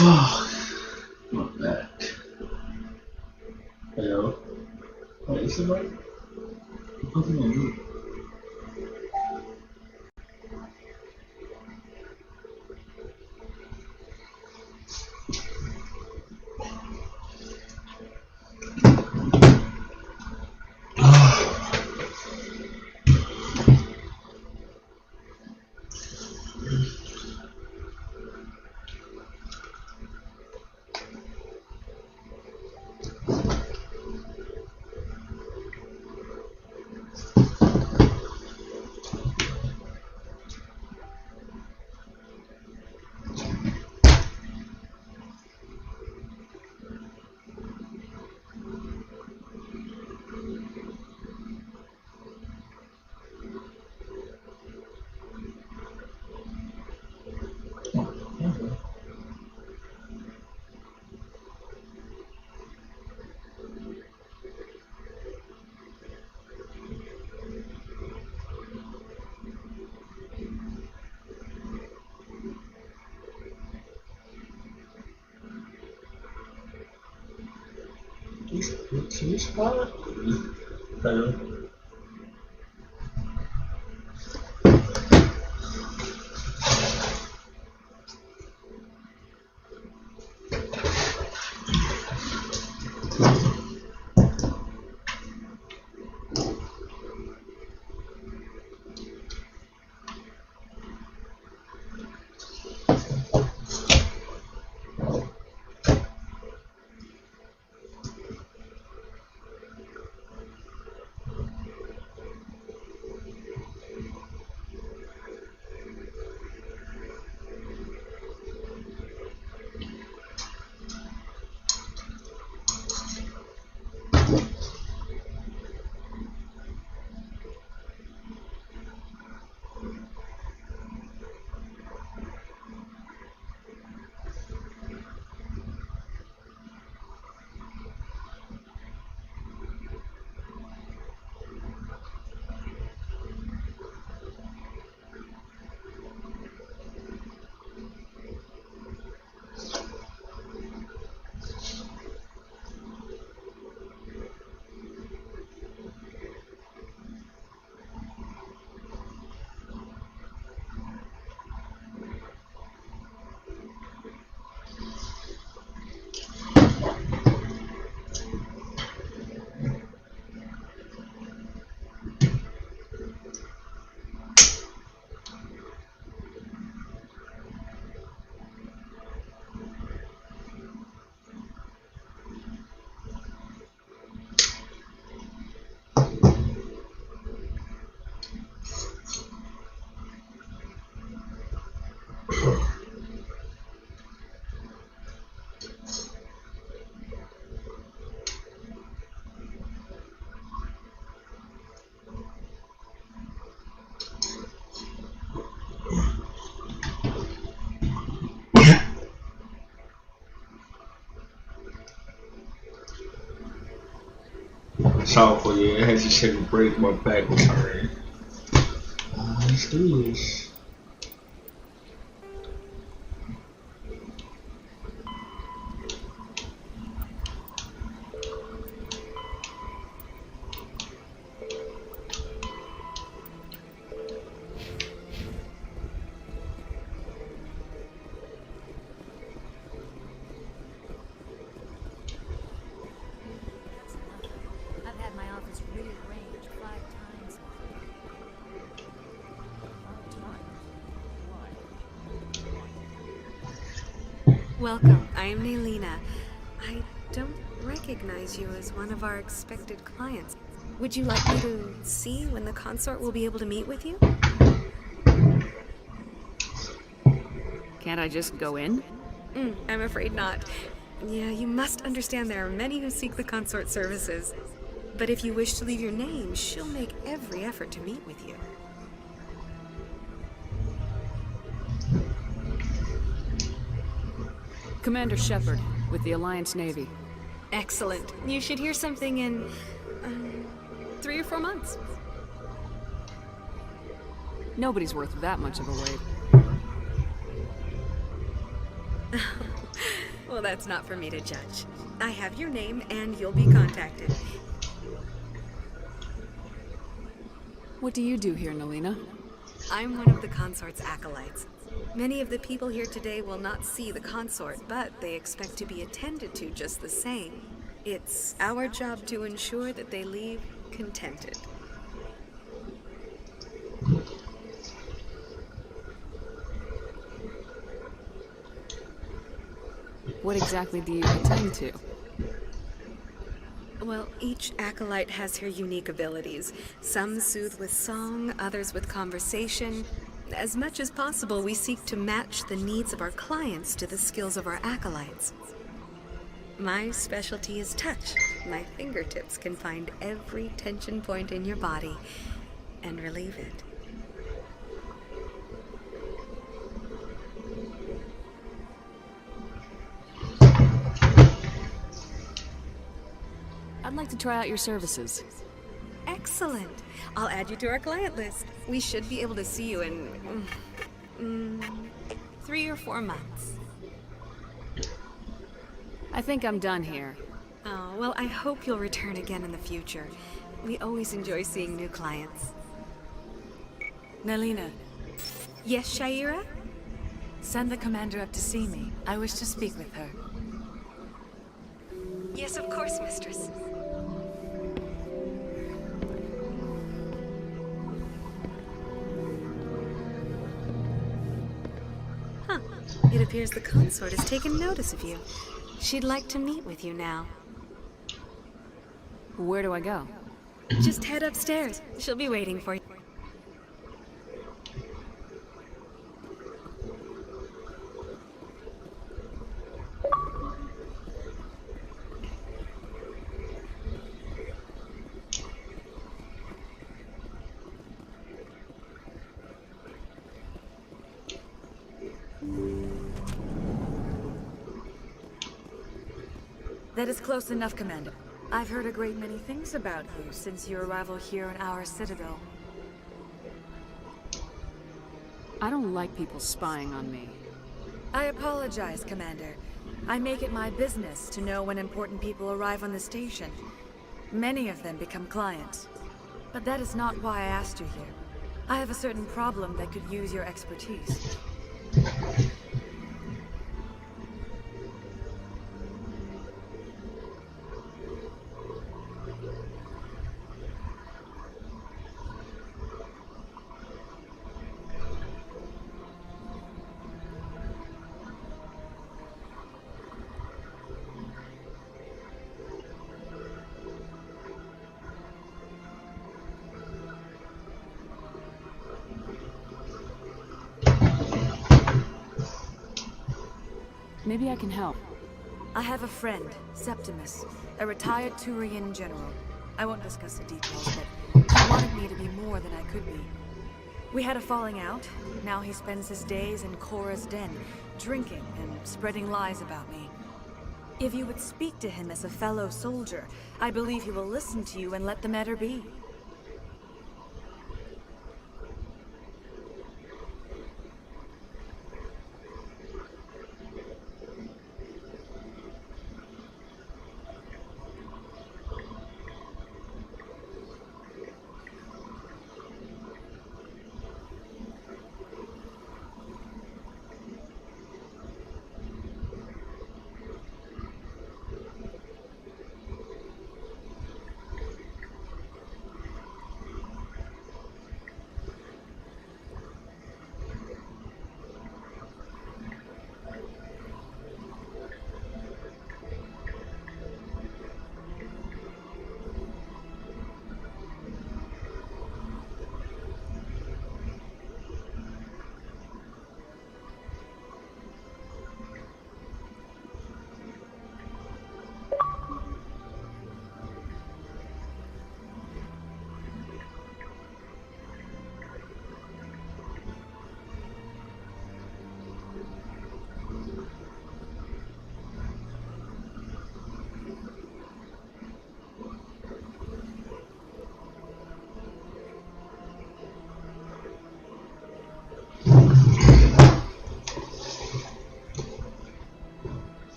B: Fuck. My back. Hello? Wait, is it right? Nothing on you. Cheese pie? Hello. So yeah, I had to take a break. My back was hurting. Let's do this.
H: Welcome. I am Naylina. I don't recognize you as one of our expected clients. Would you like me to see when the consort will be able to meet with you?
J: Can't I just go in?
H: I'm afraid not. Yeah, you must understand there are many who seek the consort services. But if you wish to leave your name, she'll make every effort to meet with you.
J: Commander Shepard, with the Alliance Navy.
H: Excellent. You should hear something in 3 or 4 months.
J: Nobody's worth that much of a wait.
H: Well, that's not for me to judge. I have your name and you'll be contacted.
J: What do you do here, Nelina?
H: I'm one of the consort's acolytes. Many of the people here today will not see the consort, but they expect to be attended to just the same. It's our job to ensure that they leave contented.
J: What exactly do you attend to?
H: Well, each acolyte has her unique abilities. Some soothe with song, others with conversation. As much as possible, we seek to match the needs of our clients to the skills of our acolytes. My specialty is touch. My fingertips can find every tension point in your body and relieve it.
J: I'd like to try out your services.
H: Excellent. I'll add you to our client list. We should be able to see you in 3 or 4 months.
J: I think I'm done here.
H: Oh, well, I hope you'll return again in the future. We always enjoy seeing new clients.
K: Nelina.
H: Yes, Shaira?
K: Send the commander up to see me. I wish to speak with her.
H: Yes, of course, mistress. Huh. It appears the consort has taken notice of you. She'd like to meet with you now.
J: Where do I go?
H: Just head upstairs. She'll be waiting for you.
K: That is close enough, Commander. I've heard a great many things about you since your arrival here in our citadel.
J: I don't like people spying on me.
K: I apologize, Commander. I make it my business to know when important people arrive on the station. Many of them become clients. But that is not why I asked you here. I have a certain problem that could use your expertise.
J: Maybe I can help.
K: I have a friend, Septimus, a retired Turian general. I won't discuss the details, but he wanted me to be more than I could be. We had a falling out. Now he spends his days in Korra's den, drinking and spreading lies about me. If you would speak to him as a fellow soldier, I believe he will listen to you and let the matter be.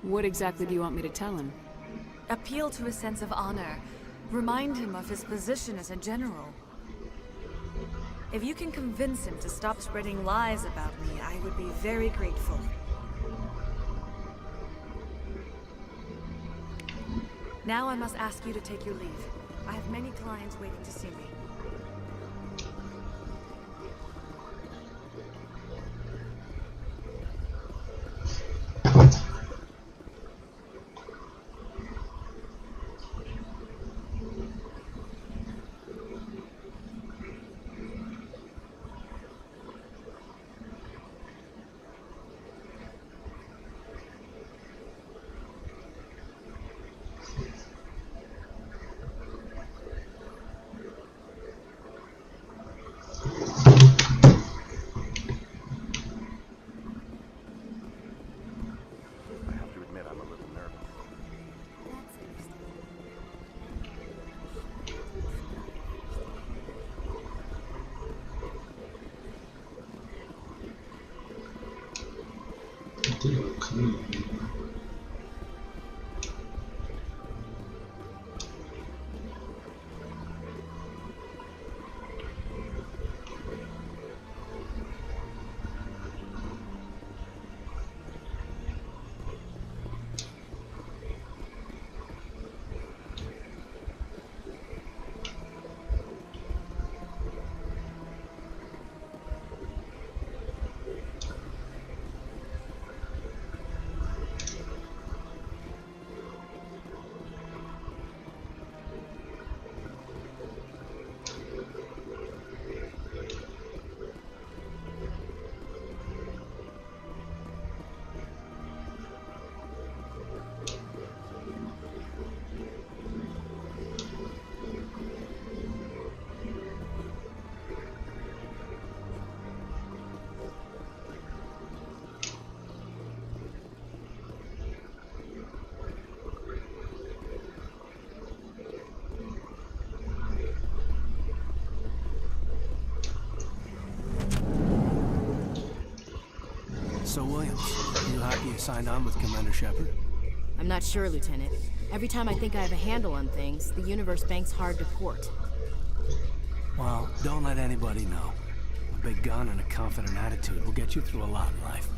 J: What exactly do you want me to tell him?
K: Appeal to his sense of honor. Remind him of his position as a general. If you can convince him to stop spreading lies about me, I would be very grateful. Now I must ask you to take your leave. I have many clients waiting to see me.
I: So, Williams, you happy you signed on with Commander Shepard?
U: I'm not sure, Lieutenant. Every time I think I have a handle on things, the Universe Bank's hard to port.
I: Well, don't let anybody know. A big gun and a confident attitude will get you through a lot in life.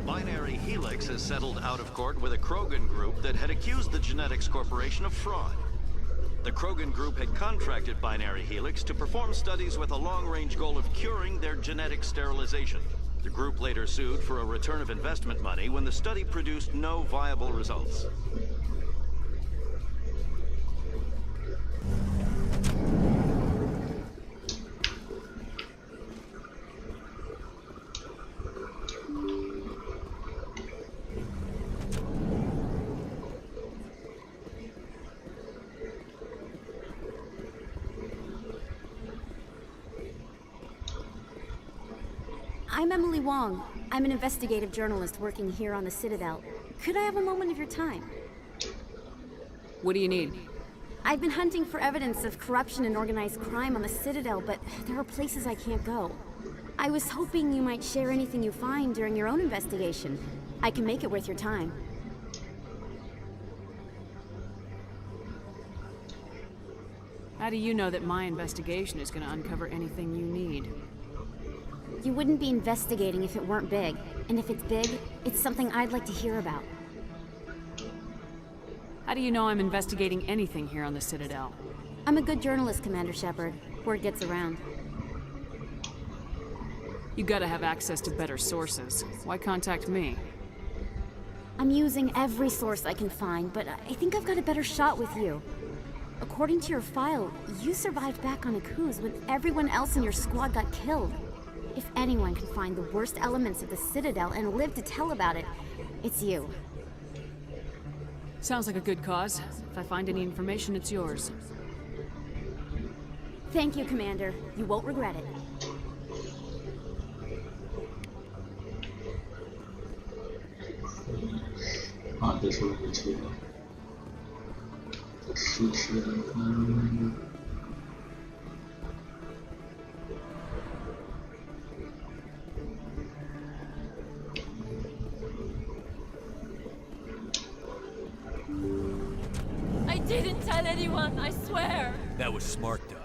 A: Binary Helix has settled out of court with a Krogan group that had accused the Genetics Corporation of fraud. The Krogan group had contracted Binary Helix to perform studies with a long-range goal of curing their genetic sterilization. The group later sued for a return of investment money when the study produced no viable results.
G: I'm Emily Wong. I'm an investigative journalist working here on the Citadel. Could I have a moment of your time?
J: What do you need?
G: I've been hunting for evidence of corruption and organized crime on the Citadel, but there are places I can't go. I was hoping you might share anything you find during your own investigation. I can make it worth your time.
J: How do you know that my investigation is going to uncover anything you need?
G: You wouldn't be investigating if it weren't big. And if it's big, it's something I'd like to hear about.
J: How do you know I'm investigating anything here on the Citadel?
G: I'm a good journalist, Commander Shepard. Word gets around.
J: You gotta have access to better sources. Why contact me?
G: I'm using every source I can find, but I think I've got a better shot with you. According to your file, you survived back on Akuz when everyone else in your squad got killed. If anyone can find the worst elements of the Citadel and live to tell about it, it's you.
J: Sounds like a good cause. If I find any information, it's yours.
G: Thank you, Commander. You won't regret it.
B: This will be too.
M: I didn't tell anyone, I swear.
O: That was smart, Doug.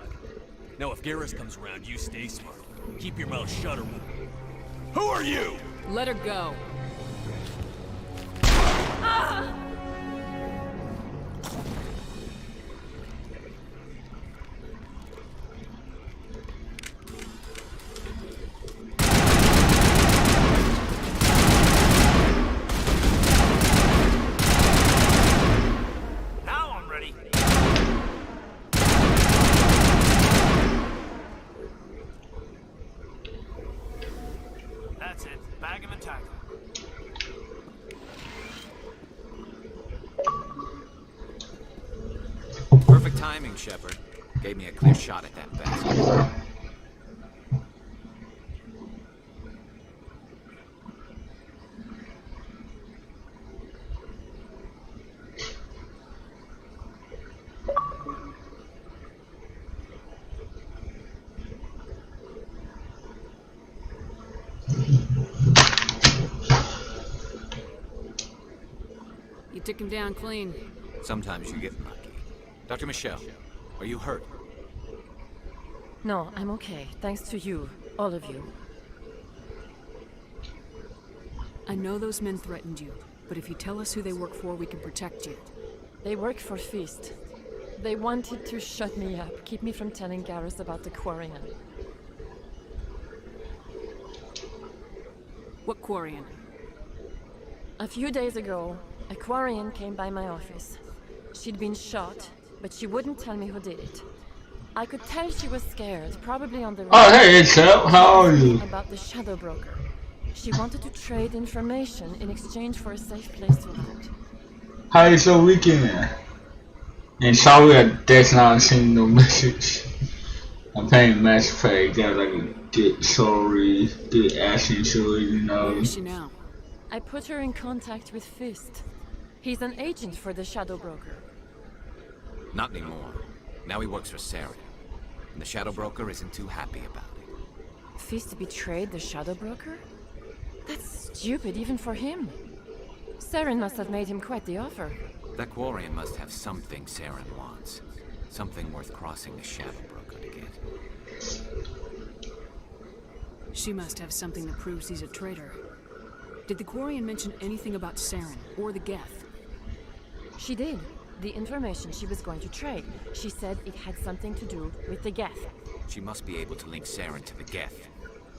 O: Now if Garrus comes around, you stay smart. Keep your mouth shut or we'll... Who are you?
J: Let her go.
M: Ah!
I: Now I'm ready. That's it. Bag him and tackle.
N: Perfect timing, Shepard. Gave me a clear shot at that bastard.
J: You took him down clean.
N: Sometimes you get lucky. Dr. Michelle, are you hurt?
R: No, I'm okay. Thanks to you. All of you.
J: I know those men threatened you, but if you tell us who they work for, we can protect you.
R: They work for Fist. They wanted to shut me up, keep me from telling Garrus about the Quarian.
J: What Quarian?
R: A few days ago, a Quarian came by my office. She'd been shot, but she wouldn't tell me who did it. I could tell she was scared, probably on the
B: Oh, hey, Chip. How are you?
R: about the Shadow Broker. She wanted to trade information in exchange for a safe place to hide.
B: How is your weekend? And sorry that's not sending no message. I'm playing Mass Effect, got like a good story, good action to it, you know.
J: Where is she now?
R: I put her in contact with Fist. He's an agent for the Shadow Broker.
N: Not anymore. Now he works for Saren. And the Shadow Broker isn't too happy about it.
R: Fist betrayed the Shadow Broker? That's stupid even for him. Saren must have made him quite the offer.
N: That Quarian must have something Saren wants. Something worth crossing the Shadow Broker to get.
J: She must have something that proves he's a traitor. Did the Quarian mention anything about Saren or the Geth?
R: She did. The information she was going to trade. She said it had something to do with the Geth.
N: She must be able to link Saren to the Geth.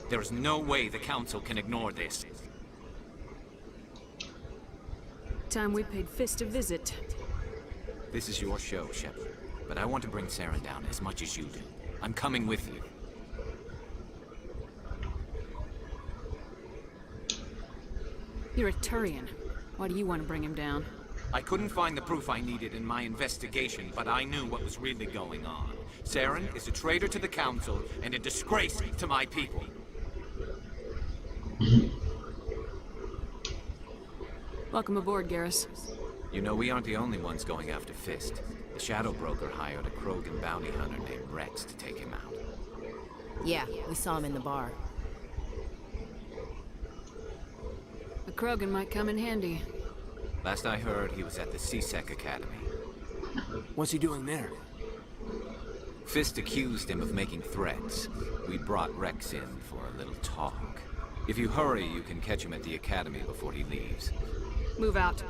N: There is no way the Council can ignore this.
J: Time we paid Fist a visit.
N: This is your show, Shepard. But I want to bring Saren down as much as you do. I'm coming with you.
J: You're a Turian. Why do you want to bring him down?
N: I couldn't find the proof I needed in my investigation, but I knew what was really going on. Saren is a traitor to the Council and a disgrace to my people.
J: Welcome aboard, Garrus.
N: You know, we aren't the only ones going after Fist. The Shadow Broker hired a Krogan bounty hunter named Rex to take him out.
U: Yeah, we saw him in the bar.
J: The Krogan might come in handy.
N: Last I heard, he was at the C-Sec Academy.
I: What's he doing there?
N: Fist accused him of making threats. We brought Rex in for a little talk. If you hurry, you can catch him at the Academy before he leaves.
J: Move out.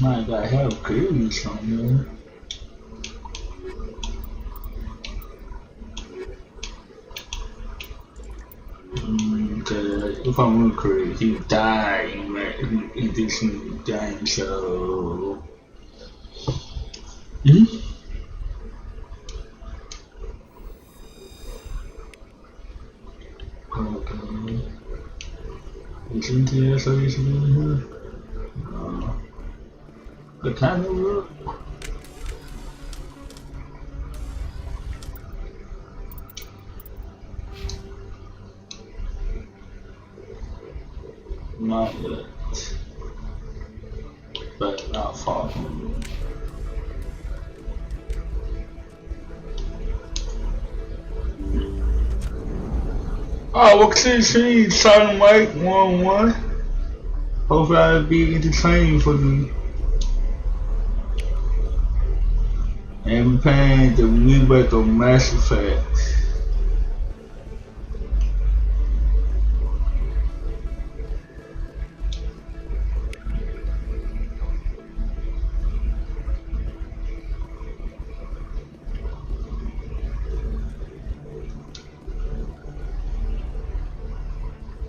B: Might gotta have clues somewhere. If I remember correctly, he died in this game, so... Okay. Is anything else I need to do here? The kind of look. Not yet. But not far. Oh, well, see, Silent Mike 1-1. Hopefully I'll be entertaining for you. And we're playing the remake of Mass Effect.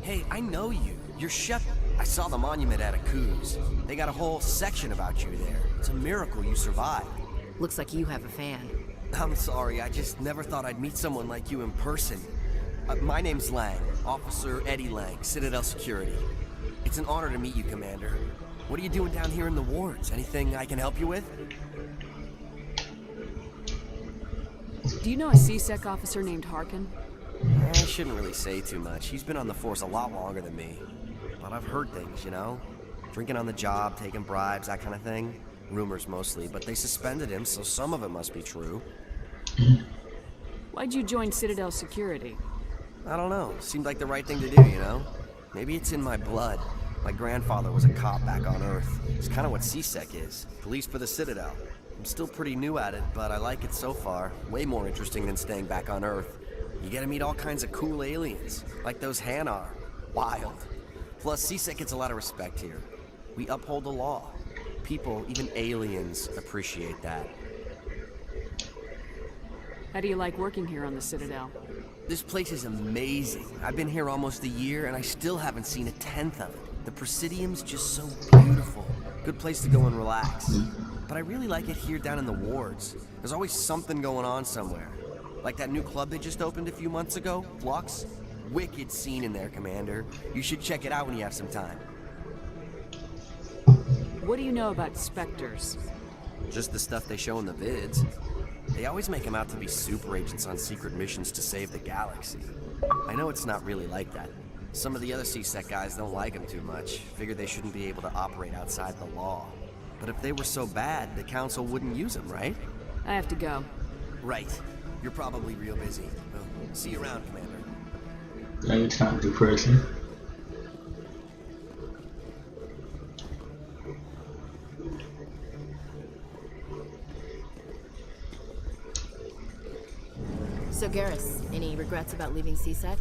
P: Hey, I know you. You're Shepard. I saw the monument at Akuz. They got a whole section about you there. It's a miracle you survived.
U: Looks like you have a fan.
P: I'm sorry, I just never thought I'd meet someone like you in person. My name's Lang, Officer Eddie Lang, Citadel Security. It's an honor to meet you, Commander. What are you doing down here in the wards? Anything I can help you with?
J: Do you know a CSEC officer named Harkin?
P: I shouldn't really say too much. He's been on the force a lot longer than me. But I've heard things, you know? Drinking on the job, taking bribes, that kind of thing. Rumors mostly, but they suspended him, so some of it must be true.
J: Why'd you join Citadel Security?
P: I don't know. Seemed like the right thing to do, you know? Maybe it's in my blood. My grandfather was a cop back on Earth. It's kind of what CSEC is. Police for the Citadel. I'm still pretty new at it, but I like it so far. Way more interesting than staying back on Earth. You get to meet all kinds of cool aliens, like those Hanar. Wild. Plus, CSEC gets a lot of respect here. We uphold the law. People, even aliens, appreciate that.
J: How do you like working here on the Citadel?
P: This place is amazing. I've been here almost a year, and I still haven't seen a tenth of it. The Presidium's just so beautiful. Good place to go and relax. But I really like it here down in the wards. There's always something going on somewhere. Like that new club they just opened a few months ago, Flux. Wicked scene in there, Commander. You should check it out when you have some time.
J: What do you know about Spectres?
P: Just the stuff they show in the vids. They always make them out to be super agents on secret missions to save the galaxy. I know it's not really like that. Some of the other CSEC guys don't like them too much. Figure they shouldn't be able to operate outside the law. But if they were so bad, the Council wouldn't use them, right?
J: I have to go.
P: Right. You're probably real busy. Well, see you around, Commander.
B: Anytime, depression.
U: So Garrus, any regrets about leaving CSEC?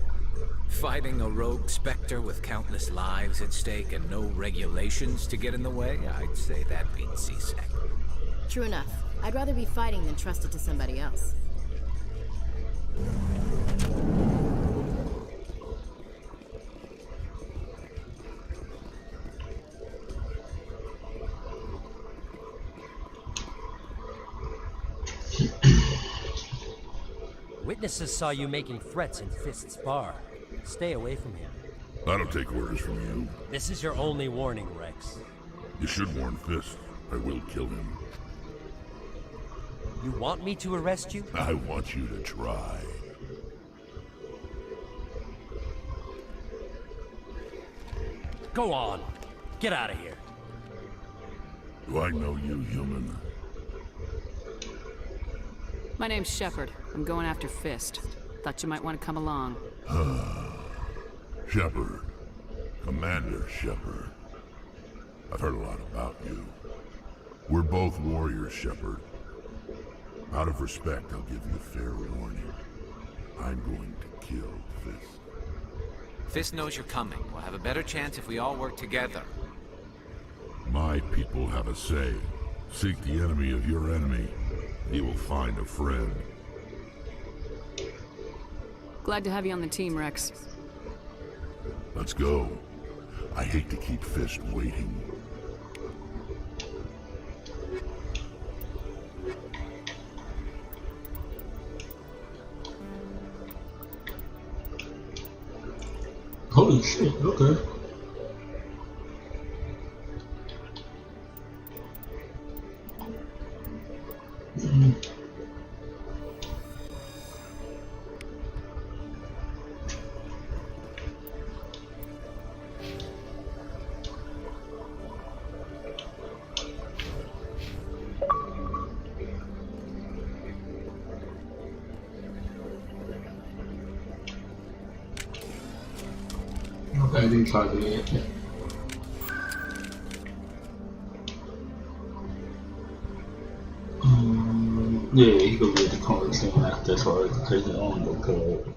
N: Fighting a rogue Spectre with countless lives at stake and no regulations to get in the way? I'd say that beats CSEC.
U: True enough. I'd rather be fighting than trusted to somebody else.
S: Witnesses saw you making threats in Fist's bar. Stay away from him.
L: I don't take orders from you.
S: This is your only warning, Rex.
L: You should warn Fist. I will kill him.
S: You want me to arrest you?
L: I want you to try.
S: Go on. Get out of here.
L: Do I know you, human?
J: My name's Shepard. I'm going after Fist. Thought you might want to come along.
L: Shepard. Commander Shepard. I've heard a lot about you. We're both warriors, Shepard. Out of respect, I'll give you a fair warning. I'm going to kill Fist.
N: Fist knows you're coming. We'll have a better chance if we all work together.
L: My people have a say. Seek the enemy of your enemy. You will find a friend.
J: Glad to have you on the team, Rex.
L: Let's go. I hate to keep Fist waiting.
B: Holy shit, okay. Okay, I didn't try to do it. Yeah, he could get the card soon after, so I can take it on the card.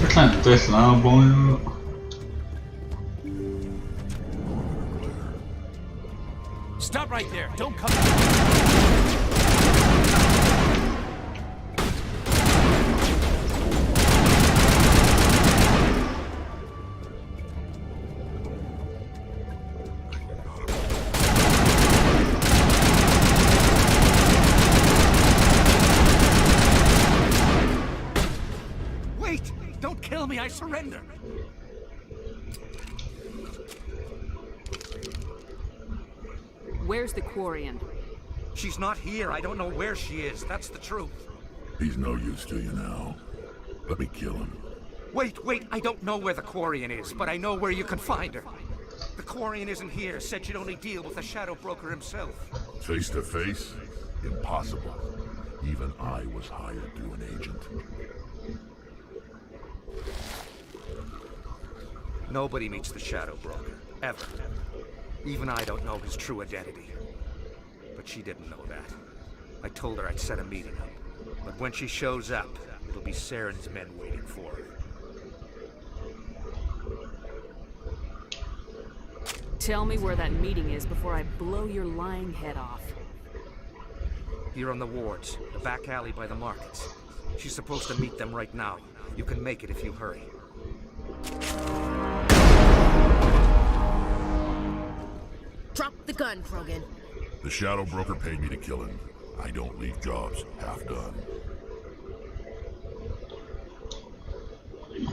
B: Kind of this now, boy.
I: Stop right there. Don't come.
F: Wait! Don't kill me, I surrender!
J: Where's the Quarian?
F: She's not here. I don't know where she is. That's the truth.
L: He's no use to you now. Let me kill him.
F: Wait, I don't know where the Quarian is, but I know where you can find her. The Quarian isn't here. Said you'd only deal with the Shadow Broker himself.
L: Face to face? Impossible. Even I was hired through an agent.
F: Nobody meets the Shadow Broker. Ever. Even I don't know his true identity. But she didn't know that. I told her I'd set a meeting up. But when she shows up, it'll be Saren's men waiting for her.
J: Tell me where that meeting is before I blow your lying head off.
F: Here on the wards, the back alley by the markets. She's supposed to meet them right now. You can make it if you hurry.
U: Drop the gun, Krogan.
L: The Shadow Broker paid me to kill him. I don't leave jobs half done.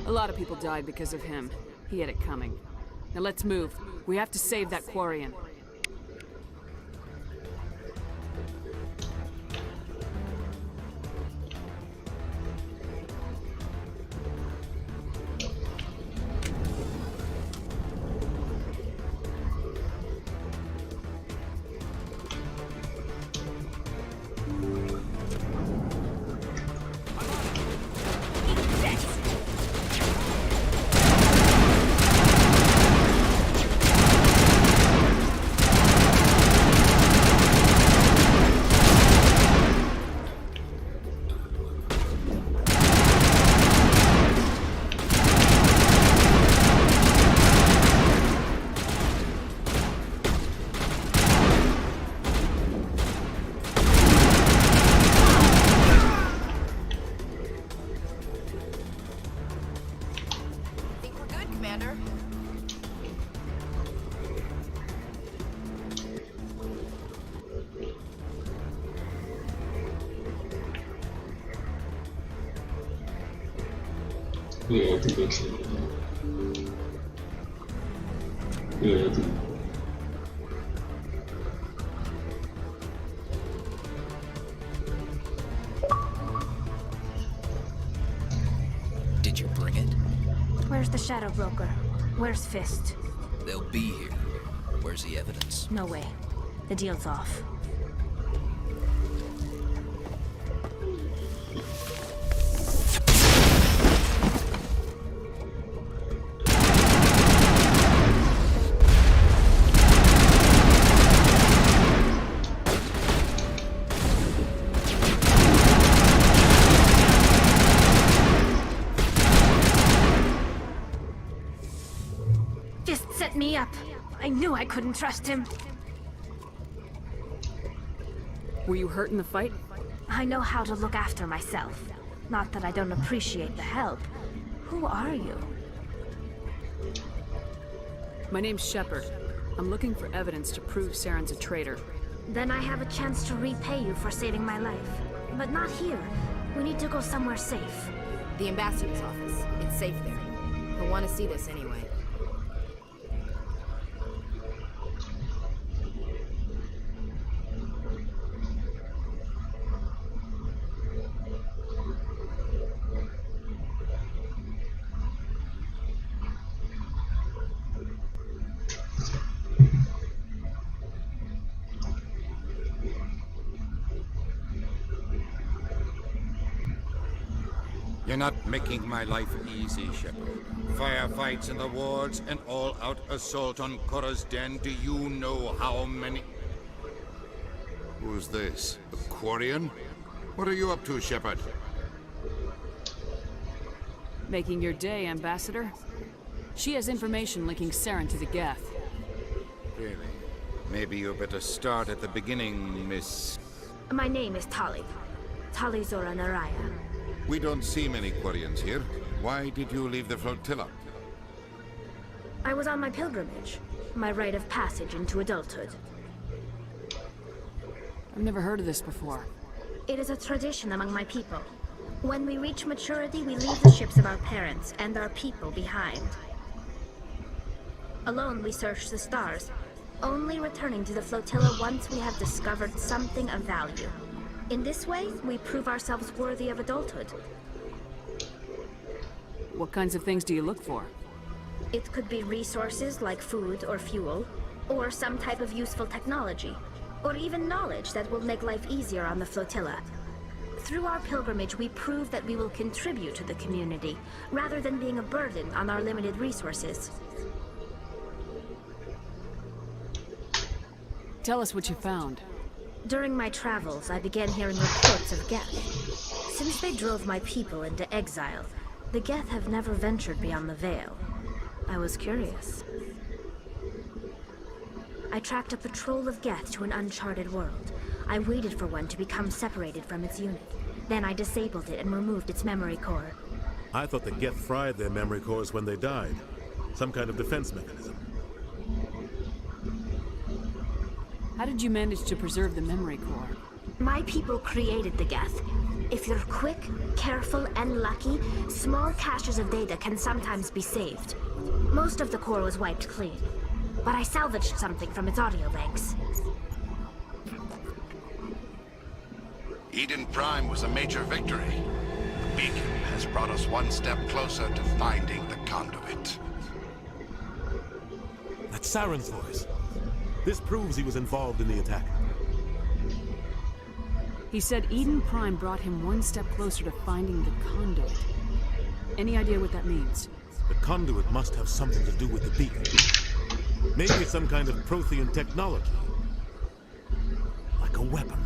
J: A lot of people died because of him. He had it coming. Now let's move. We have to save that Quarian.
B: Yeah, I think that's it. Yeah, I think.
C: Did you bring it?
D: Where's the Shadow Broker? Where's Fist?
C: They'll be here. Where's the evidence?
D: No way. The deal's off. Fist set me up. I knew I couldn't trust him.
J: Were you hurt in the fight?
D: I know how to look after myself. Not that I don't appreciate the help. Who are you?
J: My name's Shepard. I'm looking for evidence to prove Saren's a traitor.
D: Then I have a chance to repay you for saving my life. But not here. We need to go somewhere safe.
U: The ambassador's office. It's safe there. He'll want to see this anyway.
V: You're not making my life easy, Shepard. Firefights in the wards, an all-out assault on Korra's den. Do you know how many...
L: Who's this? A Quarian? What are you up to, Shepard?
J: Making your day, Ambassador. She has information linking Saren to the Geth.
V: Really? Maybe you better start at the beginning, Miss...
D: My name is Tali. Tali Zora Naraya.
L: We don't see many Quarians here. Why did you leave the flotilla?
D: I was on my pilgrimage. My rite of passage into adulthood.
J: I've never heard of this before.
D: It is a tradition among my people. When we reach maturity, we leave the ships of our parents and our people behind. Alone, we search the stars, only returning to the flotilla once we have discovered something of value. In this way, we prove ourselves worthy of adulthood.
J: What kinds of things do you look for?
D: It could be resources like food or fuel, or some type of useful technology, or even knowledge that will make life easier on the flotilla. Through our pilgrimage, we prove that we will contribute to the community, rather than being a burden on our limited resources.
J: Tell us what you found.
D: During my travels, I began hearing reports of Geth. Since they drove my people into exile, the Geth have never ventured beyond the Veil. I was curious. I tracked a patrol of Geth to an uncharted world. I waited for one to become separated from its unit. Then I disabled it and removed its memory core.
Q: I thought the Geth fried their memory cores when they died. Some kind of defense mechanism.
J: How did you manage to preserve the memory core?
D: My people created the Geth. If you're quick, careful, and lucky, small caches of data can sometimes be saved. Most of the core was wiped clean, but I salvaged something from its audio banks.
W: Eden Prime was a major victory. The beacon has brought us one step closer to finding the conduit.
Q: That's Saren's voice. This proves he was involved in the attack.
J: He said Eden Prime brought him one step closer to finding the conduit. Any idea what that means?
Q: The conduit must have something to do with the beacon. Maybe it's some kind of Prothean technology. Like a weapon.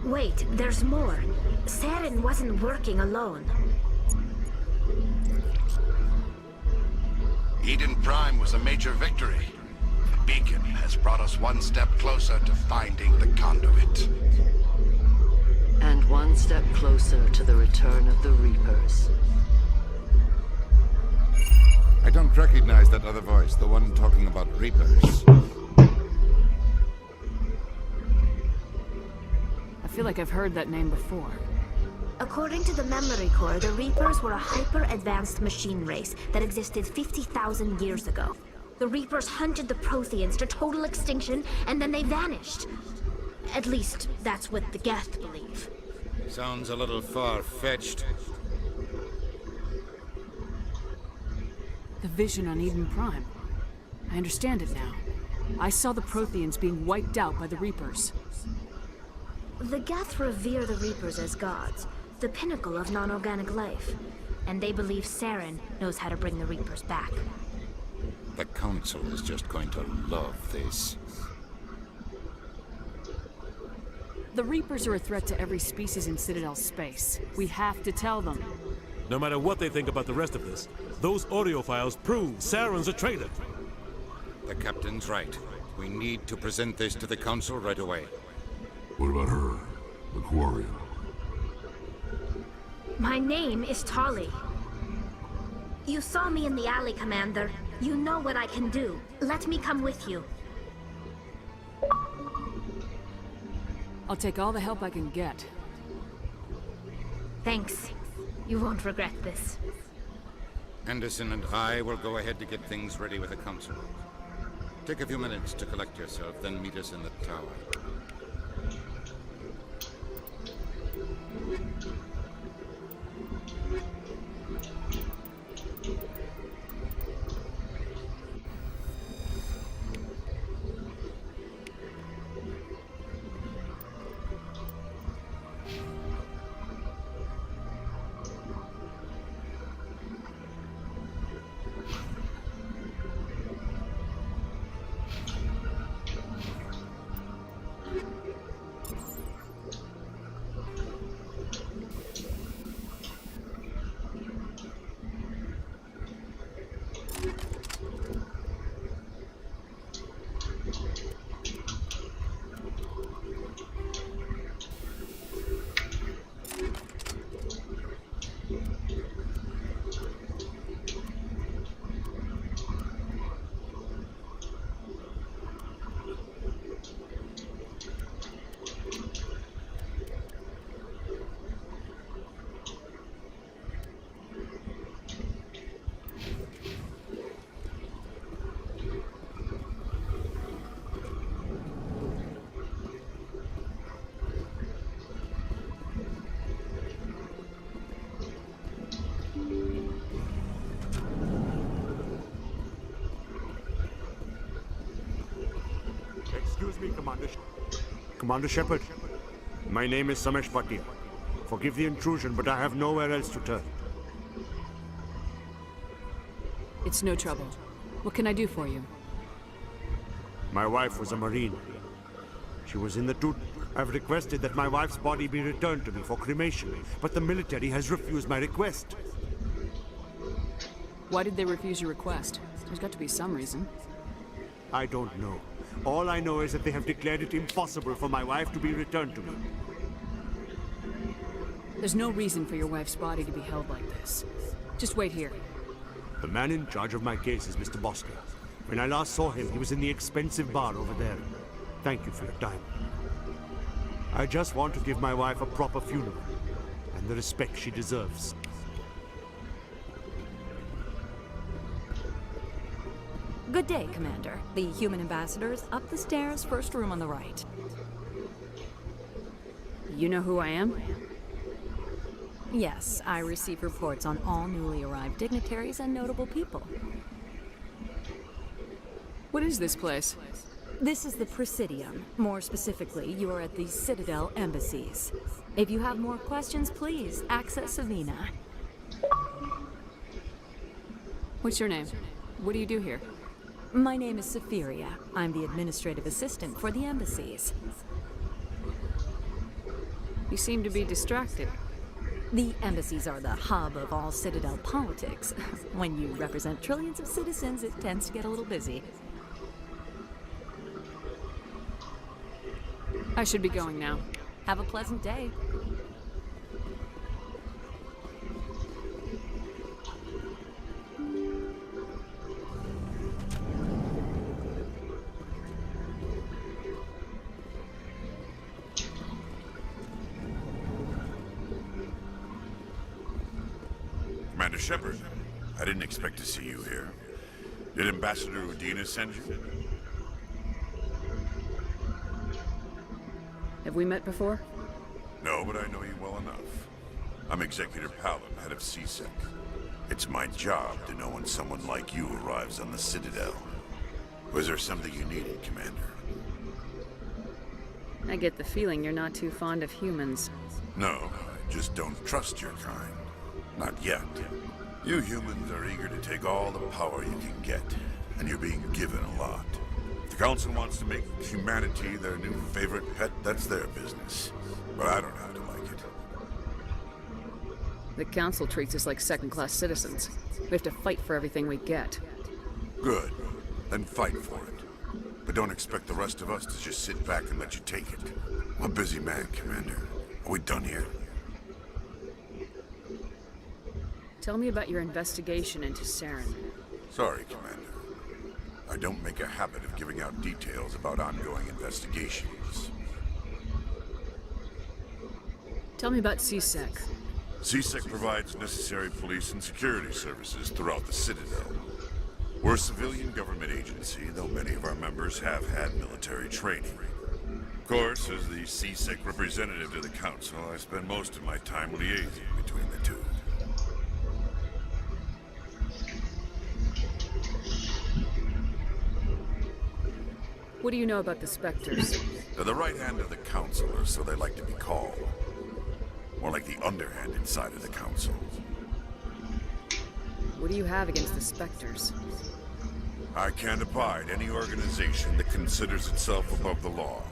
D: Wait, there's more. Saren wasn't working alone.
W: Eden Prime was a major victory. The beacon has brought us one step closer to finding the conduit.
Y: And one step closer to the return of the Reapers.
L: I don't recognize that other voice, the one talking about Reapers.
J: I feel like I've heard that name before.
D: According to the Memory Core, the Reapers were a hyper-advanced machine race that existed 50,000 years ago. The Reapers hunted the Protheans to total extinction, and then they vanished. At least, that's what the Geth believe.
V: Sounds a little far-fetched.
J: The vision on Eden Prime. I understand it now. I saw the Protheans being wiped out by the Reapers.
D: The Geth revere the Reapers as gods, the pinnacle of non-organic life. And they believe Saren knows how to bring the Reapers back.
V: The Council is just going to love this.
J: The Reapers are a threat to every species in Citadel space. We have to tell them.
Q: No matter what they think about the rest of this, those audio files prove Saren's a traitor.
V: The Captain's right. We need to present this to the Council right away.
L: What about her, the Quarian?
D: My name is Tali. You saw me in the alley, Commander. You know what I can do. Let me come with you.
J: I'll take all the help I can get.
D: Thanks. You won't regret this.
V: Anderson and I will go ahead to get things ready with the Council. Take a few minutes to collect yourself, then meet us in the tower.
E: Excuse me, Commander Shepard. My name is Samesh Patil. Forgive the intrusion, but I have nowhere else to turn.
J: It's no trouble. What can I do for you?
E: My wife was a Marine. She was in the Toot. I've requested that my wife's body be returned to me for cremation, but the military has refused my request.
J: Why did they refuse your request? There's got to be some reason.
E: I don't know. All I know is that they have declared it impossible for my wife to be returned to me.
J: There's no reason for your wife's body to be held like this. Just wait here.
E: The man in charge of my case is Mr. Bosker. When I last saw him, he was in the expensive bar over there. Thank you for your time. I just want to give my wife a proper funeral, and the respect she deserves.
H: Good day, Commander. The human ambassador is up the stairs, first room on the right.
J: You know who I am?
H: Yes, I receive reports on all newly arrived dignitaries and notable people.
J: What is this place?
H: This is the Presidium. More specifically, you are at the Citadel embassies. If you have more questions, please access Savina.
J: What's your name? What do you do here?
H: My name is Safiria. I'm the administrative assistant for the embassies.
J: You seem to be distracted.
H: The embassies are the hub of all Citadel politics. When you represent trillions of citizens, it tends to get a little busy.
J: I should be going now.
H: Have a pleasant day.
L: Commander Shepard, I didn't expect to see you here. Did Ambassador Udina send you?
J: Have we met before?
L: No, but I know you well enough. I'm Executor Palom, head of CSEC. It's my job to know when someone like you arrives on the Citadel. Was there something you needed, Commander?
J: I get the feeling you're not too fond of humans.
L: No, I just don't trust your kind. Not yet. You humans are eager to take all the power you can get, and you're being given a lot. If the Council wants to make humanity their new favorite pet, that's their business. But I don't have to like it.
J: The Council treats us like second-class citizens. We have to fight for everything we get.
L: Good. Then fight for it. But don't expect the rest of us to just sit back and let you take it. I'm a busy man, Commander. Are we done here?
J: Tell me about your investigation into Saren.
L: Sorry, Commander. I don't make a habit of giving out details about ongoing investigations.
J: Tell me about CSEC.
L: CSEC provides necessary police and security services throughout the Citadel. We're a civilian government agency, though many of our members have had military training. Of course, as the CSEC representative to the Council, I spend most of my time liaising between the two.
J: What do you know about the Spectres?
L: They're the right hand of the Council, or so they like to be called. More like the underhanded side of the Council.
J: What do you have against the Spectres?
L: I can't abide any organization that considers itself above the law,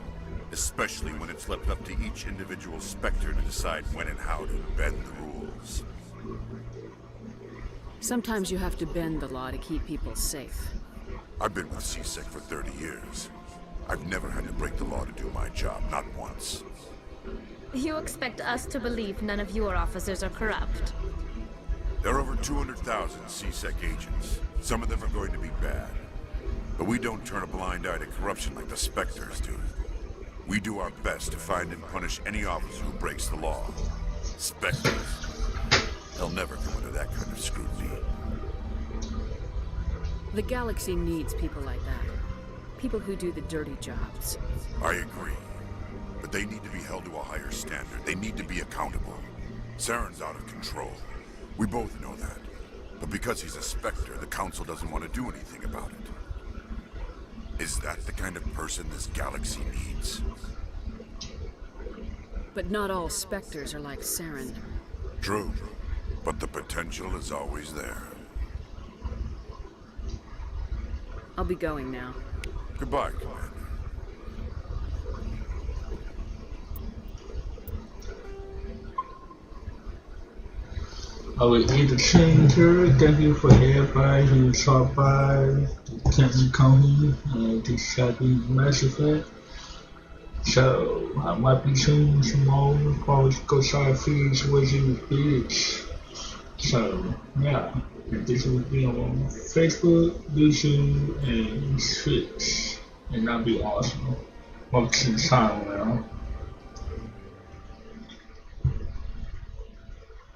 L: especially when it's left up to each individual Spectre to decide when and how to bend the rules.
J: Sometimes you have to bend the law to keep people safe.
L: I've been with CSEC for 30 years. I've never had to break the law to do my job, not once.
D: You expect us to believe none of your officers are corrupt?
L: There are over 200,000 CSEC agents. Some of them are going to be bad. But we don't turn a blind eye to corruption like the Spectres do. We do our best to find and punish any officer who breaks the law. Spectres. They'll never come under that kind of scrutiny.
J: The galaxy needs people like that. People who do the dirty jobs.
L: I agree. But they need to be held to a higher standard. They need to be accountable. Saren's out of control. We both know that. But because he's a Spectre, the Council doesn't want to do anything about it. Is that the kind of person this galaxy needs?
J: But not all Spectres are like Saren.
L: True. But the potential is always there.
J: I'll be going now.
L: Goodbye, Commander.
B: I will end the chain here. Thank you for everybody who stopped by Captain Coney and this happy Mass Effect. So I might be showing some more probably go side feeds with you bitch. So yeah, and this will be on Facebook, YouTube, and Twitch. And that'll be awesome. Most of the time now.